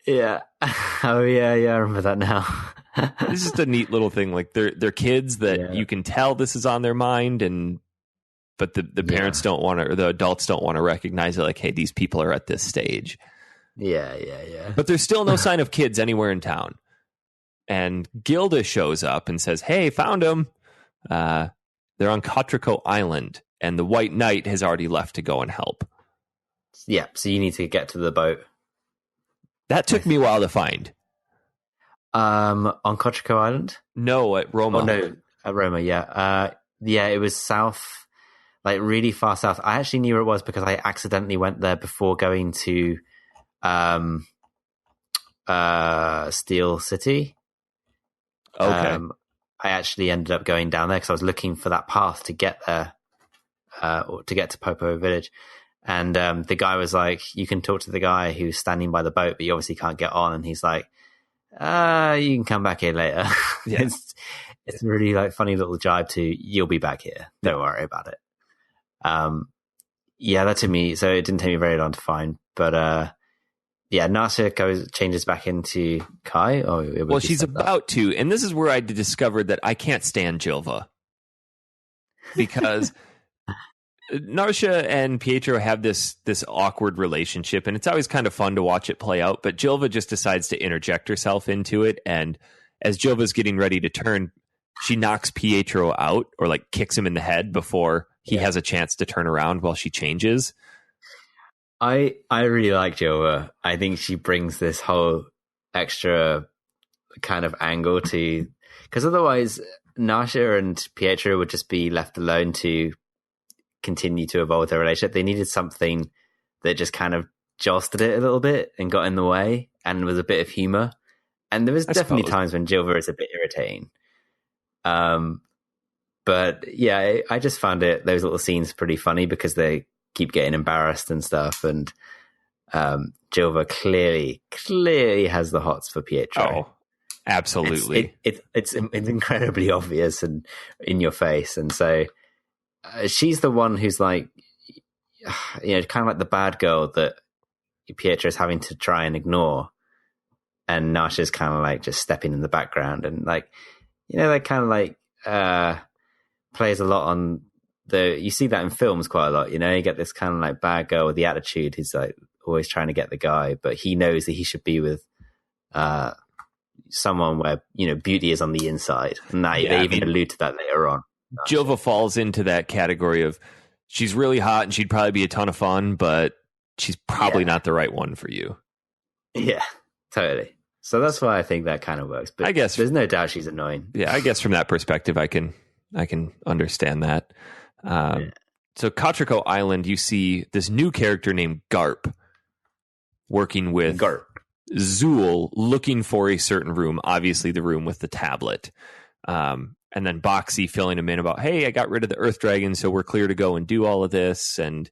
[SPEAKER 2] Yeah. Oh, yeah, I remember that now.
[SPEAKER 1] This is just a neat little thing. Like, they're kids that you can tell this is on their mind, but the parents don't want to, or the adults don't want to recognize it. Like, hey, these people are at this stage.
[SPEAKER 2] Yeah.
[SPEAKER 1] But there's still no sign of kids anywhere in town. And Gilda shows up and says, hey, found them. They're on Cotrico Island, and the White Knight has already left to go and help.
[SPEAKER 2] Yeah, so you need to get to the boat.
[SPEAKER 1] That took me a while to find.
[SPEAKER 2] On Cotrico Island?
[SPEAKER 1] No, at Roma.
[SPEAKER 2] Oh, no, at Roma, yeah. It was south, like really far south. I actually knew where it was because I accidentally went there before going to Steel City.
[SPEAKER 1] Okay.
[SPEAKER 2] I actually ended up going down there because I was looking for that path to get there, or to get to Popo Village. And the guy was like, you can talk to the guy who's standing by the boat, but you obviously can't get on. And he's like, you can come back here later. Yeah. It's really like funny little jibe to, you'll be back here. Don't worry about it. That took me, so it didn't take me very long to find. But Narcia changes back into Kai.
[SPEAKER 1] Well, she's about to, and this is where I discovered that I can't stand Jilva, because Narcia and Pietro have this awkward relationship, and it's always kind of fun to watch it play out. But Jilva just decides to interject herself into it, and as Jilva's getting ready to turn, she knocks Pietro out, or like kicks him in the head before he has a chance to turn around while she changes.
[SPEAKER 2] I really like Jilva. I think she brings this whole extra kind of angle to, because otherwise Narcia and Pietro would just be left alone to continue to evolve their relationship. They needed something that just kind of jostled it a little bit and got in the way and was a bit of humor. And there was definitely times when Jilva is a bit irritating. But yeah, I just found those little scenes pretty funny because they keep getting embarrassed and stuff. And Jilva clearly has the hots for Pietro.
[SPEAKER 1] Oh, absolutely.
[SPEAKER 2] It's incredibly obvious and in your face. And so she's the one who's like, kind of like the bad girl that Pietro is having to try and ignore. And Narcia's kind of like just stepping in the background and like, they kind of like plays a lot on you see that in films quite a lot, you get this kind of like bad girl with the attitude who's like always trying to get the guy, but he knows that he should be with someone where, beauty is on the inside. And they even allude to that later on.
[SPEAKER 1] Jilva falls into that category of she's really hot and she'd probably be a ton of fun, but she's probably not the right one for you. Yeah,
[SPEAKER 2] totally. So that's why I think that kind of works. But I guess there's no doubt she's annoying.
[SPEAKER 1] Yeah, I guess from that perspective, I can understand that. So Kotriko Island, you see this new character named Garp working with Zool, looking for a certain room, obviously the room with the tablet. And then Boxy filling him in about, hey, I got rid of the Earth Dragon, so we're clear to go and do all of this. And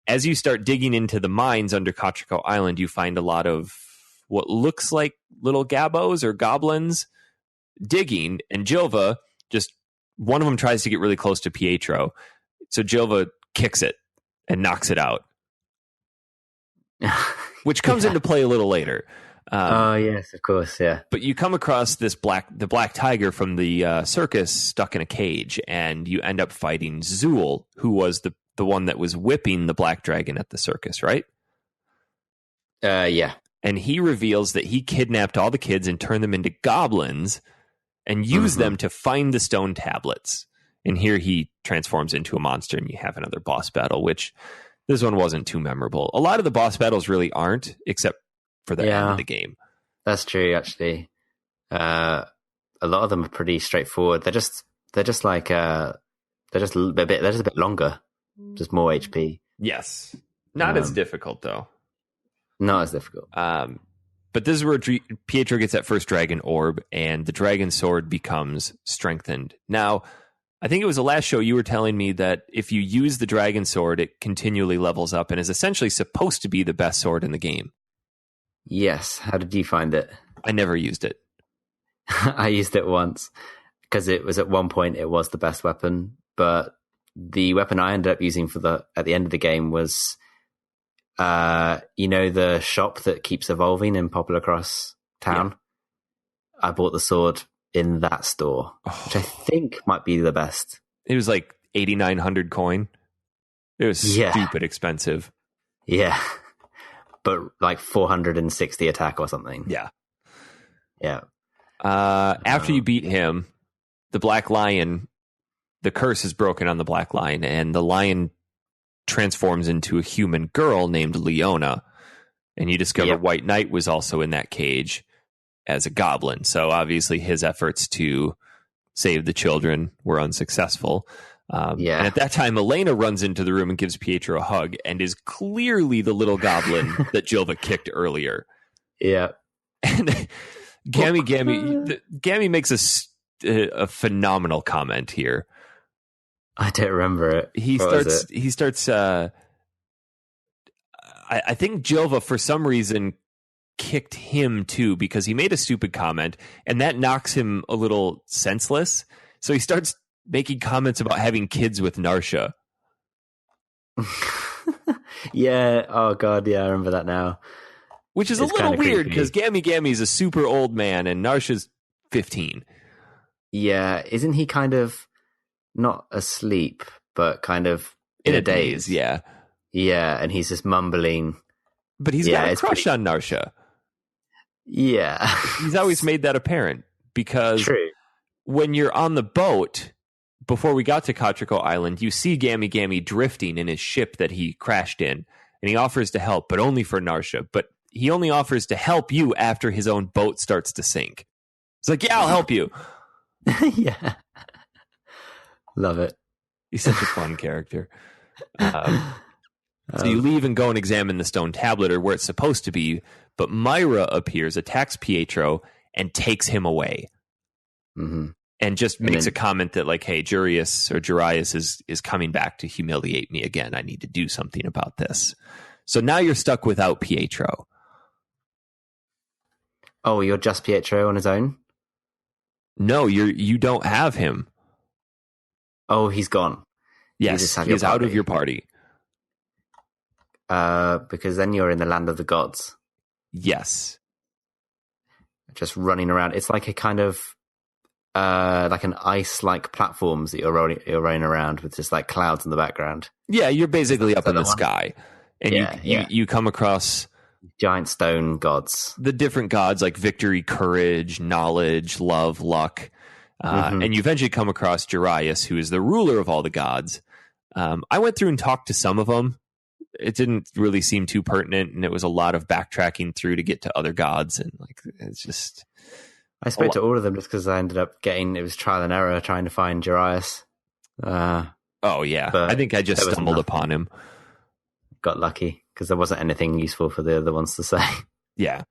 [SPEAKER 1] as you start digging into the mines under Kotriko Island, you find a lot of what looks like little gabos or goblins digging, and Jilva one of them tries to get really close to Pietro. So Jilva kicks it and knocks it out, which comes into play a little later.
[SPEAKER 2] Yes, of course, yeah.
[SPEAKER 1] But you come across the black tiger from the circus stuck in a cage, and you end up fighting Zool, who was the one that was whipping the black dragon at the circus, right?
[SPEAKER 2] Yeah.
[SPEAKER 1] And he reveals that he kidnapped all the kids and turned them into goblins and used them to find the stone tablets. And here he transforms into a monster, and you have another boss battle, which this one wasn't too memorable. A lot of the boss battles really aren't, except for the end of the game.
[SPEAKER 2] That's true, actually. A lot of them are pretty straightforward. They're just like they're just a bit longer, just more HP.
[SPEAKER 1] Yes, not as difficult though.
[SPEAKER 2] Not as difficult.
[SPEAKER 1] But this is where Pietro gets that first dragon orb, and the dragon sword becomes strengthened. Now, I think it was the last show you were telling me that if you use the dragon sword, it continually levels up and is essentially supposed to be the best sword in the game.
[SPEAKER 2] Yes. How did you find it?
[SPEAKER 1] I never used it.
[SPEAKER 2] I used it once because it was at one point it was the best weapon, but the weapon I ended up using at the end of the game was the shop that keeps evolving in PoPoLoCrois town. Yeah. I bought the sword in that store, which I think might be the best.
[SPEAKER 1] It was like 8,900 coin. It was stupid expensive.
[SPEAKER 2] Yeah. But like 460 attack or something.
[SPEAKER 1] Yeah.
[SPEAKER 2] Yeah.
[SPEAKER 1] After you beat him, the Black Lion, the curse is broken on the Black Lion, and the lion transforms into a human girl named Leona. And you discover White Knight was also in that cage as a goblin. So obviously his efforts to save the children were unsuccessful. And at that time, Elena runs into the room and gives Pietro a hug and is clearly the little goblin that Jilva kicked earlier.
[SPEAKER 2] Yeah.
[SPEAKER 1] And Gammy makes a phenomenal comment here.
[SPEAKER 2] I don't remember it.
[SPEAKER 1] He starts. I think Jilva, for some reason, kicked him too because he made a stupid comment, and that knocks him a little senseless. So he starts making comments about having kids with Narcia.
[SPEAKER 2] Yeah. Oh God. Yeah, I remember that now.
[SPEAKER 1] Which is a little weird because Gammy Gammy's a super old man and Narcia's 15.
[SPEAKER 2] Yeah, isn't he kind of not asleep, but kind of in a daze?
[SPEAKER 1] Yeah.
[SPEAKER 2] Yeah, and he's just mumbling.
[SPEAKER 1] But he's got a crush on Narcia.
[SPEAKER 2] Yeah.
[SPEAKER 1] He's always made that apparent because when you're on the boat, before we got to Catrico Island, you see Gammy Gammy drifting in his ship that he crashed in, and he offers to help, but only for Narcia. But he only offers to help you after his own boat starts to sink. It's like, yeah, I'll help you.
[SPEAKER 2] Yeah. Love it.
[SPEAKER 1] He's such a fun character. So you leave and go and examine the stone tablet or where it's supposed to be, but Maira appears, attacks Pietro, and takes him away.
[SPEAKER 2] Mm-hmm.
[SPEAKER 1] And just makes a comment that, like, hey, Jarius is coming back to humiliate me again. I need to do something about this. So now you're stuck without Pietro.
[SPEAKER 2] Oh, you're just Pietro on his own?
[SPEAKER 1] No, you don't have him.
[SPEAKER 2] Oh, he's gone.
[SPEAKER 1] Yes, he's out of your party.
[SPEAKER 2] Because then you're in the land of the gods.
[SPEAKER 1] Yes.
[SPEAKER 2] Just running around. It's like a kind of like an ice-like platforms that you're running around with just like clouds in the background.
[SPEAKER 1] Yeah, you're basically up in the sky. And you come across
[SPEAKER 2] giant stone gods. The
[SPEAKER 1] different gods like victory, courage, knowledge, love, luck. And you eventually come across Jarius, who is the ruler of all the gods. I went through and talked to some of them. It didn't really seem too pertinent, and it was a lot of backtracking through to get to other gods, and like it's just.
[SPEAKER 2] I spoke to all of them just because I ended up it was trial and error trying to find Jarius.
[SPEAKER 1] Oh yeah, I think I just stumbled upon him.
[SPEAKER 2] Got lucky because there wasn't anything useful for the other ones to say.
[SPEAKER 1] Yeah,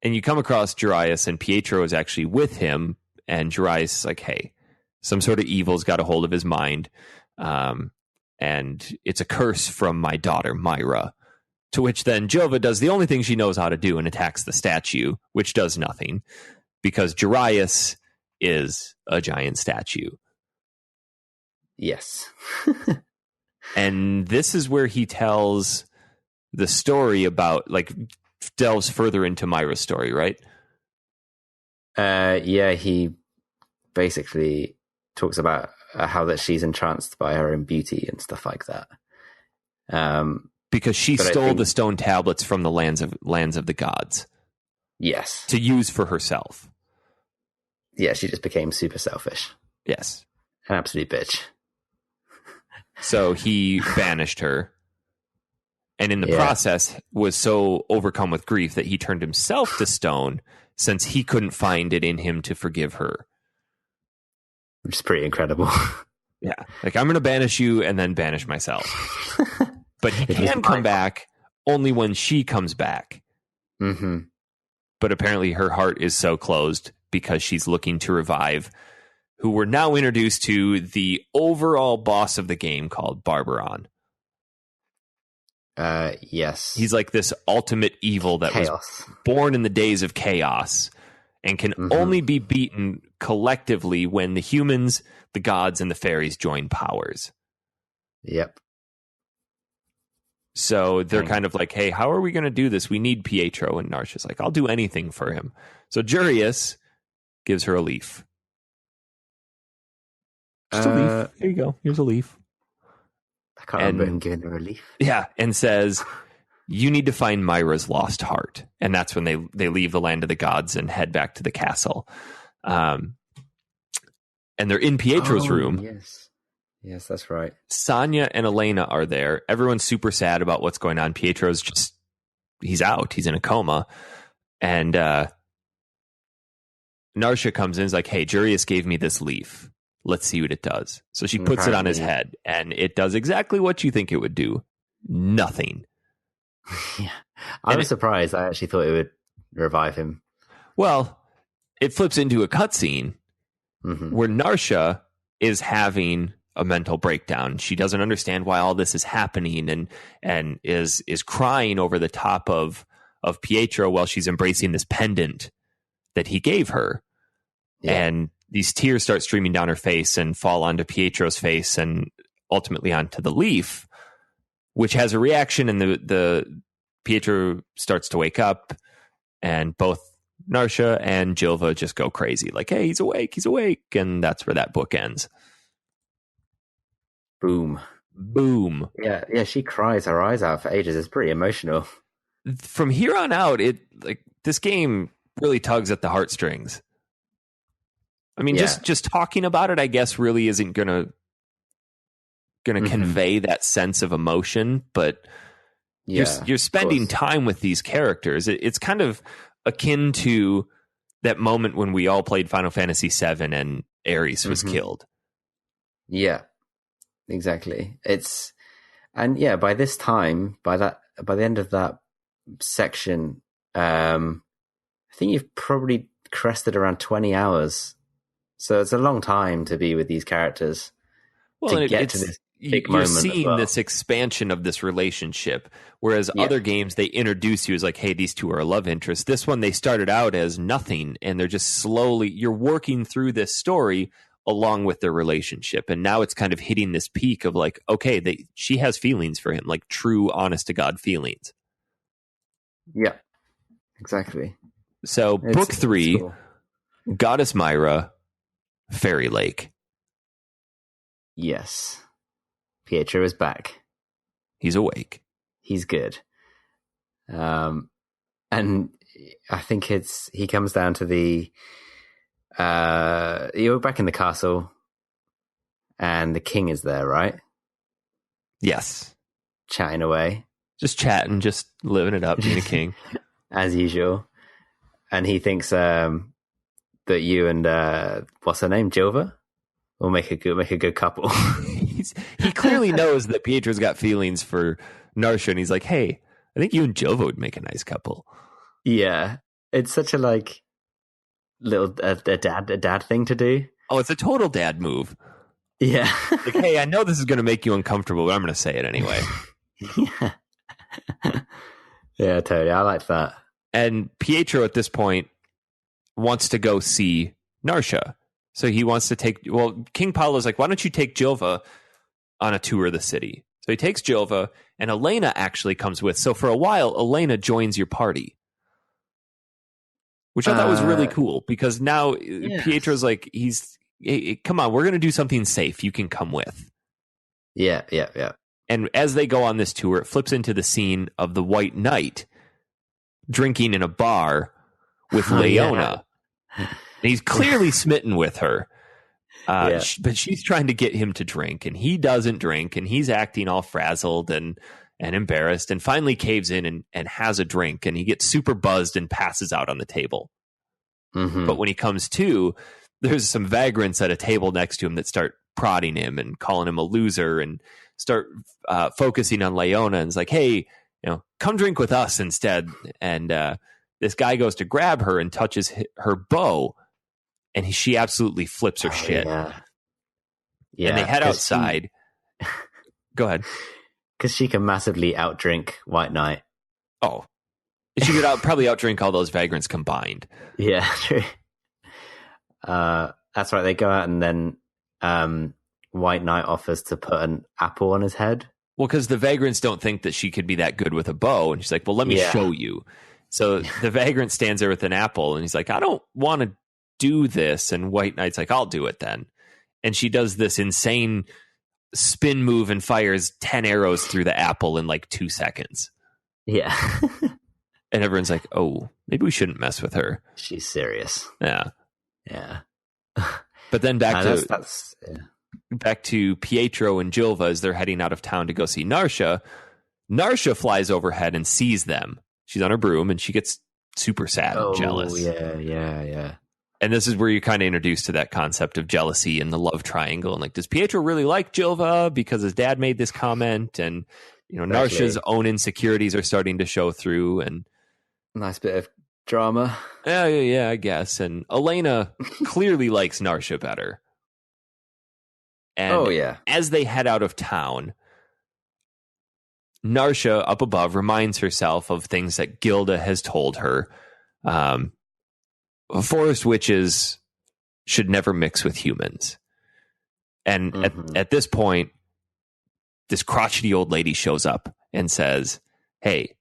[SPEAKER 1] and you come across Jarius, and Pietro is actually with him, and Jarius is like, "Hey, some sort of evil's got a hold of his mind." And it's a curse from my daughter, Maira. To which then Jova does the only thing she knows how to do and attacks the statue, which does nothing, because Jarius is a giant statue.
[SPEAKER 2] Yes.
[SPEAKER 1] And this is where he tells the story about, like, delves further into Maira's story, right?
[SPEAKER 2] Yeah, he basically talks about how that she's entranced by her own beauty and stuff like that.
[SPEAKER 1] Because she stole the stone tablets from the lands of the gods.
[SPEAKER 2] Yes.
[SPEAKER 1] To use for herself.
[SPEAKER 2] Yeah, she just became super selfish.
[SPEAKER 1] Yes.
[SPEAKER 2] An absolute bitch.
[SPEAKER 1] So he banished her. And in the process was so overcome with grief that he turned himself to stone since he couldn't find it in him to forgive her.
[SPEAKER 2] Which is pretty incredible.
[SPEAKER 1] Yeah. Like, I'm going to banish you and then banish myself. But he can come back only when she comes back.
[SPEAKER 2] Mm-hmm.
[SPEAKER 1] But apparently her heart is so closed because she's looking to revive, who we're now introduced to the overall boss of the game called Barbaron.
[SPEAKER 2] Yes.
[SPEAKER 1] He's like this ultimate evil that was born in the days of chaos and can only be beaten collectively when the humans, the gods, and the fairies join powers.
[SPEAKER 2] Yep.
[SPEAKER 1] So they're kind of like, hey, how are we going to do this? We need Pietro. And Narcia's like, I'll do anything for him. So Jarius gives her a leaf. Just a leaf. Here you go. Here's a leaf.
[SPEAKER 2] I can't remember him giving her a leaf.
[SPEAKER 1] Yeah, and says, you need to find Maira's lost heart. And that's when they leave the land of the gods and head back to the castle. And they're in Pietro's room.
[SPEAKER 2] Yes, that's right.
[SPEAKER 1] Sonia and Elena are there. Everyone's super sad about what's going on. Pietro's he's out. He's in a coma. And Narcia comes in and is like, hey, Jarius gave me this leaf. Let's see what it does. So she puts it on his head, and it does exactly what you think it would do. Nothing.
[SPEAKER 2] Yeah. I was surprised. I actually thought it would revive him.
[SPEAKER 1] Well, it flips into a cutscene where Narcia is having a mental breakdown. She doesn't understand why all this is happening and is crying over the top of Pietro while she's embracing this pendant that he gave her. Yeah. And these tears start streaming down her face and fall onto Pietro's face and ultimately onto the leaf, which has a reaction, and the Pietro starts to wake up, and both Narcia and Jilva just go crazy. Like, hey, he's awake. And that's where that book ends.
[SPEAKER 2] Boom. Yeah, she cries her eyes out for ages. It's pretty emotional.
[SPEAKER 1] From here on out, this game really tugs at the heartstrings. I mean, just talking about it, I guess, really isn't gonna convey that sense of emotion, but you're spending time with these characters. It's kind of akin to that moment when we all played Final Fantasy VII and Ares was killed.
[SPEAKER 2] Yeah, exactly. By this time, by the end of that section, I think you've probably crested around 20 hours. So it's a long time to be with these characters.
[SPEAKER 1] Well,
[SPEAKER 2] to get to this big moment.
[SPEAKER 1] You're seeing this expansion of this relationship, whereas other games, they introduce you as like, hey, these two are a love interest. This one, they started out as nothing, and they're just slowly, you're working through this story along with their relationship. And now it's kind of hitting this peak of like, okay, she has feelings for him, like true, honest to God feelings.
[SPEAKER 2] Yeah, exactly.
[SPEAKER 1] So book 3, cool. Goddess Maira, Fairy Lake.
[SPEAKER 2] Yes. Pietro is back.
[SPEAKER 1] He's awake.
[SPEAKER 2] He's good. And I think he comes down to you're back in the castle and the king is there, right?
[SPEAKER 1] Yes.
[SPEAKER 2] Chatting away.
[SPEAKER 1] Just chatting, just living it up, being a king.
[SPEAKER 2] As usual. And he thinks that you and what's her name, Jilva, will make a good couple.
[SPEAKER 1] He clearly knows that Pietro's got feelings for Narcia, and he's like, hey, I think you and Jilva would make a nice couple.
[SPEAKER 2] Yeah. It's such a little a dad thing to do.
[SPEAKER 1] Oh, it's a total dad move.
[SPEAKER 2] Yeah.
[SPEAKER 1] Like, hey, I know this is going to make you uncomfortable, but I'm going to say it anyway.
[SPEAKER 2] Yeah. Yeah, totally. I like that.
[SPEAKER 1] And Pietro at this point wants to go see Narcia. So he wants to King Paolo's like, why don't you take Jilva on a tour of the city? So he takes Jilva, and Elena actually comes with. So for a while, Elena joins your party, which I thought was really cool, because now Pietro's like, hey, come on, we're going to do something safe. You can come with.
[SPEAKER 2] Yeah.
[SPEAKER 1] And as they go on this tour, it flips into the scene of the White Knight drinking in a bar with Leona. Yeah. And he's clearly smitten with her. But she's trying to get him to drink, and he doesn't drink, and he's acting all frazzled and embarrassed, and finally caves in and has a drink, and he gets super buzzed and passes out on the table. Mm-hmm. But when he comes to, there's some vagrants at a table next to him that start prodding him and calling him a loser and start focusing on Leona, and it's like, hey, come drink with us instead. And this guy goes to grab her and touches her bow, and she absolutely flips her shit. Yeah. And they head outside. Go ahead.
[SPEAKER 2] Because she can massively outdrink White Knight.
[SPEAKER 1] Oh. She could probably outdrink all those vagrants combined.
[SPEAKER 2] Yeah, true. That's right. They go out, and then White Knight offers to put an apple on his head.
[SPEAKER 1] Well, because the vagrants don't think that she could be that good with a bow. And she's like, well, let me show you. So the vagrant stands there with an apple, and he's like, I don't want to do this. And White Knight's like, I'll do it then. And she does this insane spin move and fires 10 arrows through the apple in like 2 seconds.
[SPEAKER 2] Yeah.
[SPEAKER 1] And everyone's like, oh, maybe we shouldn't mess with her.
[SPEAKER 2] She's serious.
[SPEAKER 1] Yeah.
[SPEAKER 2] Yeah.
[SPEAKER 1] But then back to Pietro and Jilva as they're heading out of town to go see Narcia. Narcia flies overhead and sees them. She's on her broom, and she gets super sad and jealous.
[SPEAKER 2] Yeah.
[SPEAKER 1] And this is where you're kind of introduced to that concept of jealousy and the love triangle. And like, does Pietro really like Jilva because his dad made this comment? And, Narcia's own insecurities are starting to show through. And
[SPEAKER 2] nice bit of drama.
[SPEAKER 1] Yeah, I guess. And Elena clearly likes Narcia better. And as they head out of town, Narcia up above reminds herself of things that Gilda has told her. Forest witches should never mix with humans. And at this point, this crotchety old lady shows up and says, hey,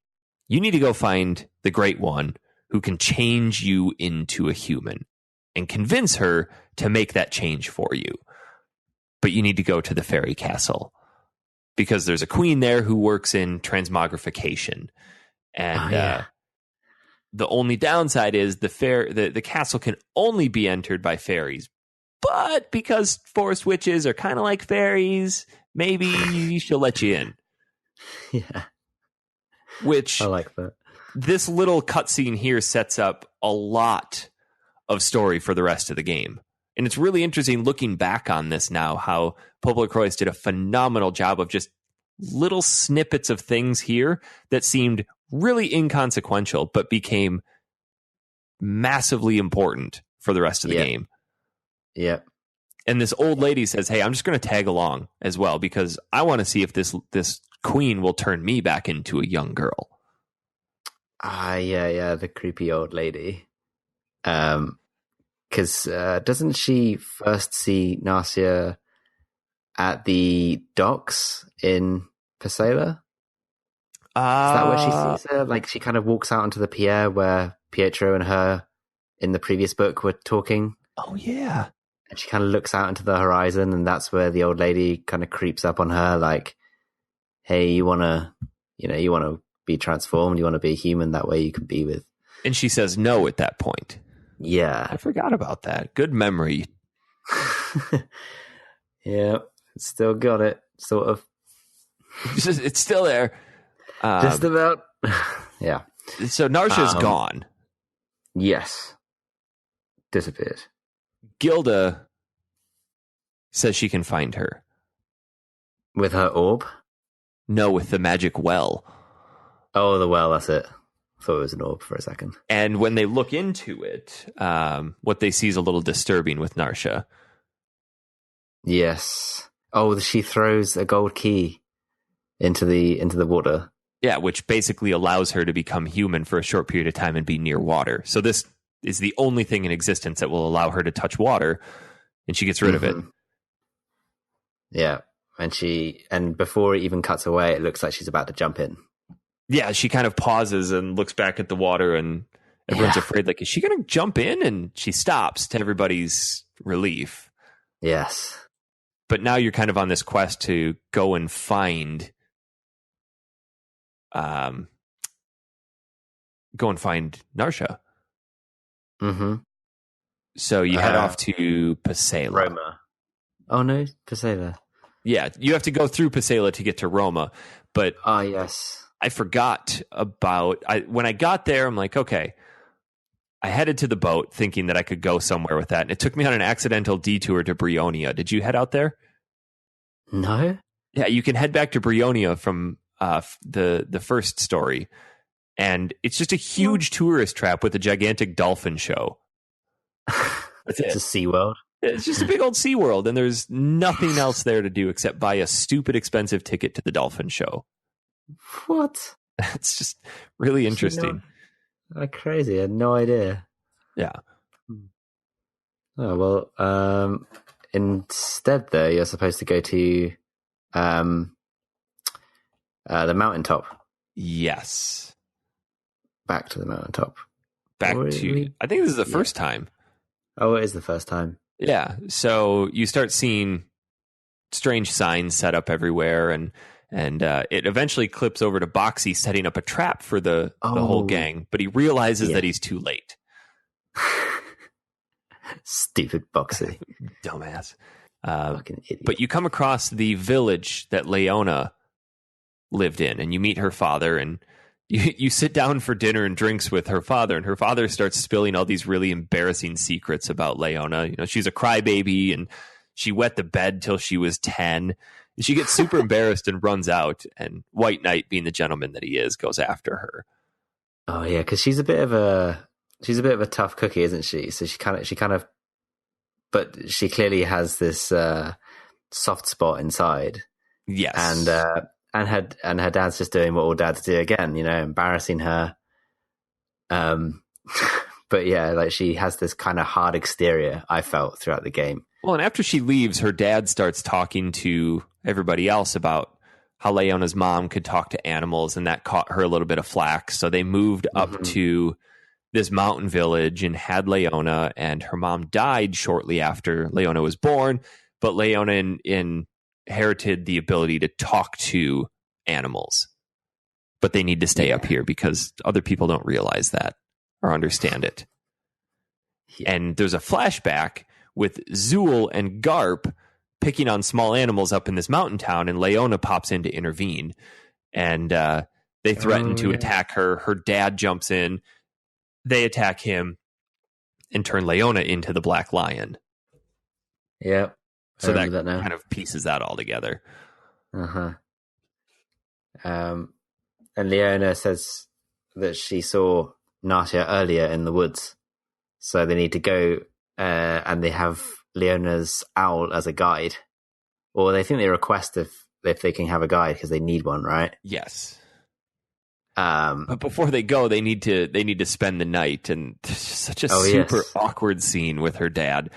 [SPEAKER 1] you need to go find the Great One who can change you into a human and convince her to make that change for you. But you need to go to the fairy castle because there's a queen there who works in transmogrification. And the only downside is the castle can only be entered by fairies. But because forest witches are kind of like fairies, maybe she'll let you in.
[SPEAKER 2] Yeah.
[SPEAKER 1] Which
[SPEAKER 2] I like that.
[SPEAKER 1] This little cutscene here sets up a lot of story for the rest of the game. And it's really interesting looking back on this now, how PoPoLoCrois did a phenomenal job of just little snippets of things here that seemed really inconsequential, but became massively important for the rest of the game.
[SPEAKER 2] Yep.
[SPEAKER 1] And this old lady says, hey, I'm just going to tag along as well because I want to see if this queen will turn me back into a young girl.
[SPEAKER 2] Yeah, the creepy old lady. Because doesn't she first see Narcia at the docks in Pesela? Is that where she sees her? Like, she kind of walks out onto the pier where Pietro and her in the previous book were talking.
[SPEAKER 1] Oh, yeah.
[SPEAKER 2] And she kind of looks out into the horizon, and that's where the old lady kind of creeps up on her, like, hey, you want to be transformed, you want to be human, that way you can be with.
[SPEAKER 1] And she says no at that point.
[SPEAKER 2] Yeah.
[SPEAKER 1] I forgot about that. Good memory.
[SPEAKER 2] Yeah, still got it, sort of.
[SPEAKER 1] It's still there.
[SPEAKER 2] Just about. Yeah.
[SPEAKER 1] So Narcia's gone.
[SPEAKER 2] Yes. Disappeared.
[SPEAKER 1] Gilda says she can find her.
[SPEAKER 2] With her orb?
[SPEAKER 1] No, with the magic well.
[SPEAKER 2] Oh, the well, that's it. Thought it was an orb for a second.
[SPEAKER 1] And when they look into it, what they see is a little disturbing with Narcia.
[SPEAKER 2] Yes. Oh, she throws a gold key into the water.
[SPEAKER 1] Yeah, which basically allows her to become human for a short period of time and be near water. So this is the only thing in existence that will allow her to touch water, and she gets rid of it.
[SPEAKER 2] Yeah, and before it even cuts away, it looks like she's about to jump in.
[SPEAKER 1] Yeah, she kind of pauses and looks back at the water, and everyone's afraid, like, is she going to jump in? And she stops to everybody's relief.
[SPEAKER 2] Yes.
[SPEAKER 1] But now you're kind of on this quest to go and find Narcia.
[SPEAKER 2] Mm-hmm.
[SPEAKER 1] So you head off to Pesela.
[SPEAKER 2] Roma. Oh no, Pesela.
[SPEAKER 1] Yeah, you have to go through Pesela to get to Roma. But
[SPEAKER 2] yes.
[SPEAKER 1] I forgot about when I got there, I'm like, okay. I headed to the boat thinking that I could go somewhere with that. And it took me on an accidental detour to Brionia. Did you head out there?
[SPEAKER 2] No.
[SPEAKER 1] Yeah, you can head back to Brionia from the first story. And it's just a huge tourist trap with a gigantic dolphin show. That's
[SPEAKER 2] It's a SeaWorld.
[SPEAKER 1] It's just a big old SeaWorld, and there's nothing else there to do except buy a stupid expensive ticket to the dolphin show.
[SPEAKER 2] What?
[SPEAKER 1] It's just really interesting.
[SPEAKER 2] Crazy. I had no idea.
[SPEAKER 1] Yeah.
[SPEAKER 2] Oh, well, instead, though, you're supposed to go to the mountaintop.
[SPEAKER 1] Yes.
[SPEAKER 2] Back to the mountaintop.
[SPEAKER 1] I think this is the first time.
[SPEAKER 2] Oh, it is the first time.
[SPEAKER 1] Yeah. So you start seeing strange signs set up everywhere, and it eventually clips over to Boxy setting up a trap for the whole gang, but he realizes that he's too late.
[SPEAKER 2] Stupid Boxy.
[SPEAKER 1] Dumbass.
[SPEAKER 2] Fucking idiot.
[SPEAKER 1] But you come across the village that Leona lived in, and you meet her father, and you sit down for dinner and drinks with her father, and her father starts spilling all these really embarrassing secrets about Leona. You know, she's a crybaby, and she wet the bed till she was 10. And she gets super embarrassed and runs out, and White Knight, being the gentleman that he is, goes after her.
[SPEAKER 2] Oh yeah, because she's a bit of a tough cookie, isn't she? So she kind of, but she clearly has this soft spot inside.
[SPEAKER 1] Yes,
[SPEAKER 2] and her dad's just doing what all dads do again, you know, embarrassing her. But yeah, like, she has this kind of hard exterior, I felt, throughout the game.
[SPEAKER 1] Well, and after she leaves, her dad starts talking to everybody else about how Leona's mom could talk to animals, and that caught her a little bit of flack. So they moved up to this mountain village and had Leona, and her mom died shortly after Leona was born. But Leona inherited the ability to talk to animals. But they need to stay up here because other people don't realize that or understand it. Yeah. And there's a flashback with Zool and Garp picking on small animals up in this mountain town, and Leona pops in to intervene. And they threaten to attack her. Her dad jumps in. They attack him and turn Leona into the Black Lion.
[SPEAKER 2] Yep.
[SPEAKER 1] So that kind of pieces that all together.
[SPEAKER 2] And Leona says that she saw Narcia earlier in the woods. So they need to go, and they have Leona's owl as a guide. Or they think they request if they can have a guide because they need one, right?
[SPEAKER 1] Yes. But before they go, they need to spend the night, and there's such a super awkward scene with her dad,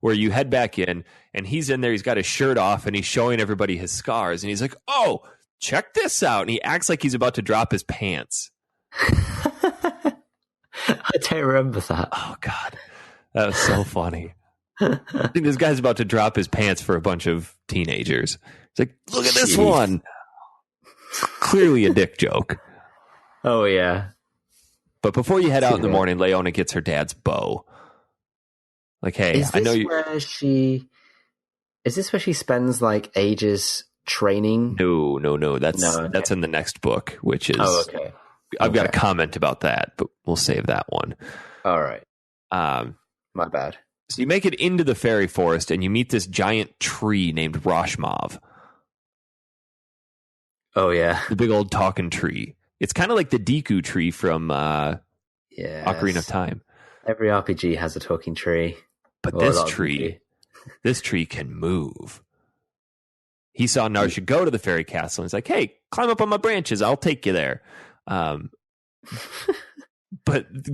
[SPEAKER 1] where you head back in, and he's in there. He's got his shirt off, and he's showing everybody his scars, and he's like, "Oh, check this out!" And he acts like he's about to drop his pants.
[SPEAKER 2] I don't remember that.
[SPEAKER 1] Oh God, that was so funny. I think this guy's about to drop his pants for a bunch of teenagers. It's like, look at this one. Clearly a dick joke.
[SPEAKER 2] Oh, yeah.
[SPEAKER 1] But before you head out in the morning, Leona gets her dad's bow. Like, hey, I know you.
[SPEAKER 2] Is this where she spends like ages training?
[SPEAKER 1] No. That's in the next book, which is.
[SPEAKER 2] Oh, okay.
[SPEAKER 1] I've got a comment about that, but we'll save that one.
[SPEAKER 2] All right. My bad.
[SPEAKER 1] So you make it into the fairy forest, and you meet this giant tree named Roshmov.
[SPEAKER 2] Oh, yeah.
[SPEAKER 1] The big old talking tree. It's kind of like the Deku tree from Ocarina of Time.
[SPEAKER 2] Every RPG has a talking tree.
[SPEAKER 1] But this tree can move. He saw Narcia go to the fairy castle, and he's like, hey, climb up on my branches. I'll take you there. But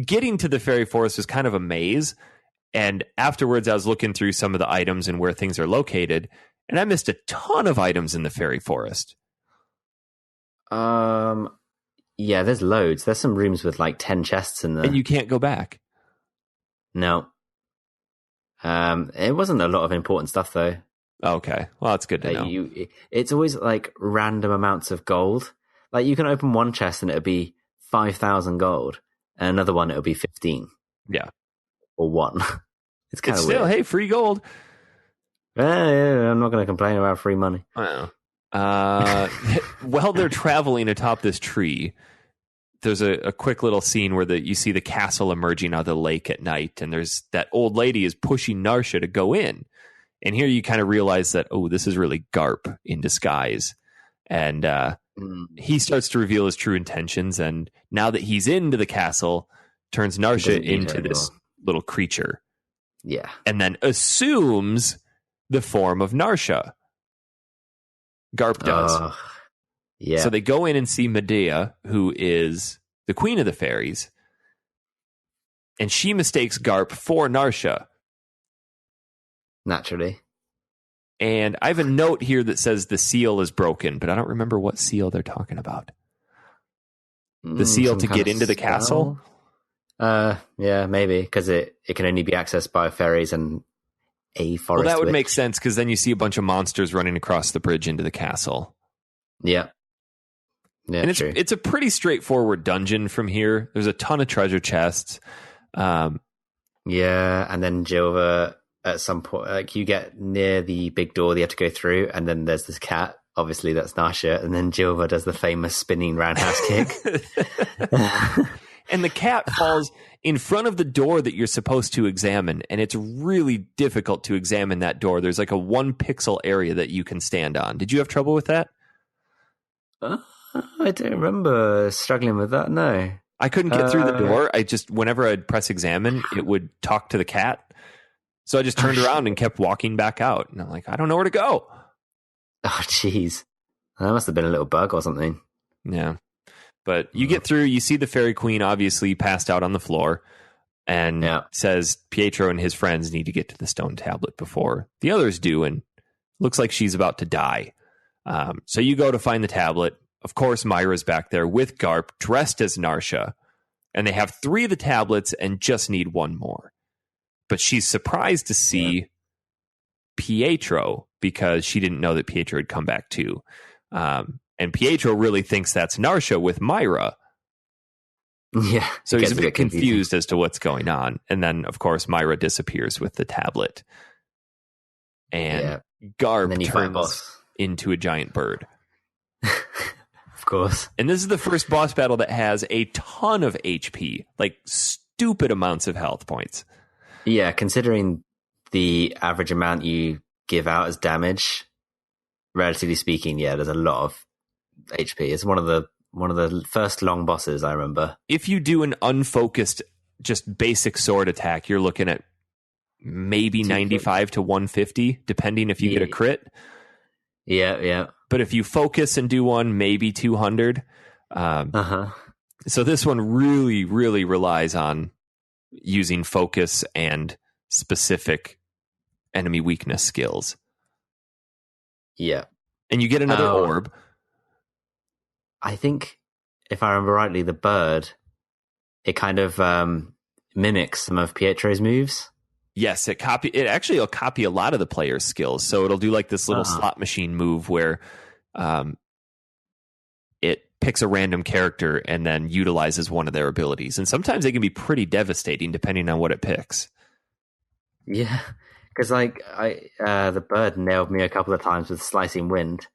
[SPEAKER 1] getting to the fairy forest was kind of a maze. And afterwards, I was looking through some of the items and where things are located, and I missed a ton of items in the fairy forest.
[SPEAKER 2] Yeah, there's loads. There's some rooms with like 10 chests in there.
[SPEAKER 1] And you can't go back.
[SPEAKER 2] No. It wasn't a lot of important stuff, though.
[SPEAKER 1] Okay. Well, that's good to know.
[SPEAKER 2] It's always like random amounts of gold. Like you can open one chest and it'll be 5,000 gold, and another one it'll be 15.
[SPEAKER 1] Yeah.
[SPEAKER 2] Or 1. It's kind of
[SPEAKER 1] still,
[SPEAKER 2] weird.
[SPEAKER 1] Hey, free gold.
[SPEAKER 2] Yeah, I'm not going to complain about free money.
[SPEAKER 1] While they're traveling atop this tree, there's a quick little scene where you see the castle emerging out of the lake at night, and there's that old lady is pushing Narcia to go in. And here you kind of realize that, oh, this is really Garp in disguise. And he starts to reveal his true intentions, and now that he's into the castle, turns Narcia into this little creature.
[SPEAKER 2] Yeah.
[SPEAKER 1] And then assumes the form of Narcia. Garp does.
[SPEAKER 2] Yeah.
[SPEAKER 1] So they go in and see Medea, who is the queen of the fairies, and she mistakes Garp for Narcia.
[SPEAKER 2] Naturally.
[SPEAKER 1] And I have a note here that says the seal is broken, but I don't remember what seal they're talking about. The seal to get into the castle?
[SPEAKER 2] Yeah, maybe, because it can only be accessed by fairies and a forest.
[SPEAKER 1] Well, that would
[SPEAKER 2] witch.
[SPEAKER 1] make sense, because then you see a bunch of monsters running across the bridge into the castle.
[SPEAKER 2] Yeah. Yeah,
[SPEAKER 1] and
[SPEAKER 2] true.
[SPEAKER 1] it's a pretty straightforward dungeon from here. There's a ton of treasure chests.
[SPEAKER 2] Yeah, and then Jilva, at some point, like you get near the big door that you have to go through, and then there's this cat. Obviously, that's Narcia, and then Jilva does the famous spinning roundhouse kick.
[SPEAKER 1] And the cat falls in front of the door that you're supposed to examine, and it's really difficult to examine that door. There's like a 1 pixel area that you can stand on. Did you have trouble with that?
[SPEAKER 2] I don't remember struggling with that, no.
[SPEAKER 1] I couldn't get through the door. Whenever I'd press examine, it would talk to the cat. So I just turned around and kept walking back out. And I'm like, I don't know where to go.
[SPEAKER 2] Oh, jeez. That must have been a little bug or something.
[SPEAKER 1] Yeah. But you get through, you see the fairy queen obviously passed out on the floor, and says Pietro and his friends need to get to the stone tablet before the others do, and looks like she's about to die. So you go to find the tablet. Of course, Maira's back there with Garp, dressed as Narcia. And they have 3 of the tablets and just need 1 more. But she's surprised to see Pietro because she didn't know that Pietro had come back too. And Pietro really thinks that's Narcia with Maira.
[SPEAKER 2] Yeah.
[SPEAKER 1] So he's a bit confused as to what's going on. And then, of course, Maira disappears with the tablet. And Garp turns into a giant bird.
[SPEAKER 2] Of course.
[SPEAKER 1] And this is the first boss battle that has a ton of HP, like stupid amounts of health points.
[SPEAKER 2] Yeah, considering the average amount you give out as damage, relatively speaking, there's a lot of HP. It's one of the first long bosses I remember.
[SPEAKER 1] If you do an unfocused, just basic sword attack, you're looking at maybe 95 to 150, depending if you get a crit.
[SPEAKER 2] Yeah.
[SPEAKER 1] But if you focus and do one, maybe 200. So this one really, really relies on using focus and specific enemy weakness skills.
[SPEAKER 2] Yeah.
[SPEAKER 1] And you get another orb.
[SPEAKER 2] I think, if I remember rightly, the bird, it kind of mimics some of Pietro's moves.
[SPEAKER 1] Yes, it actually will copy a lot of the player's skills. So it'll do like this little slot machine move where it picks a random character and then utilizes one of their abilities. And sometimes they can be pretty devastating depending on what it picks.
[SPEAKER 2] Yeah, because the bird nailed me a couple of times with Slicing Wind.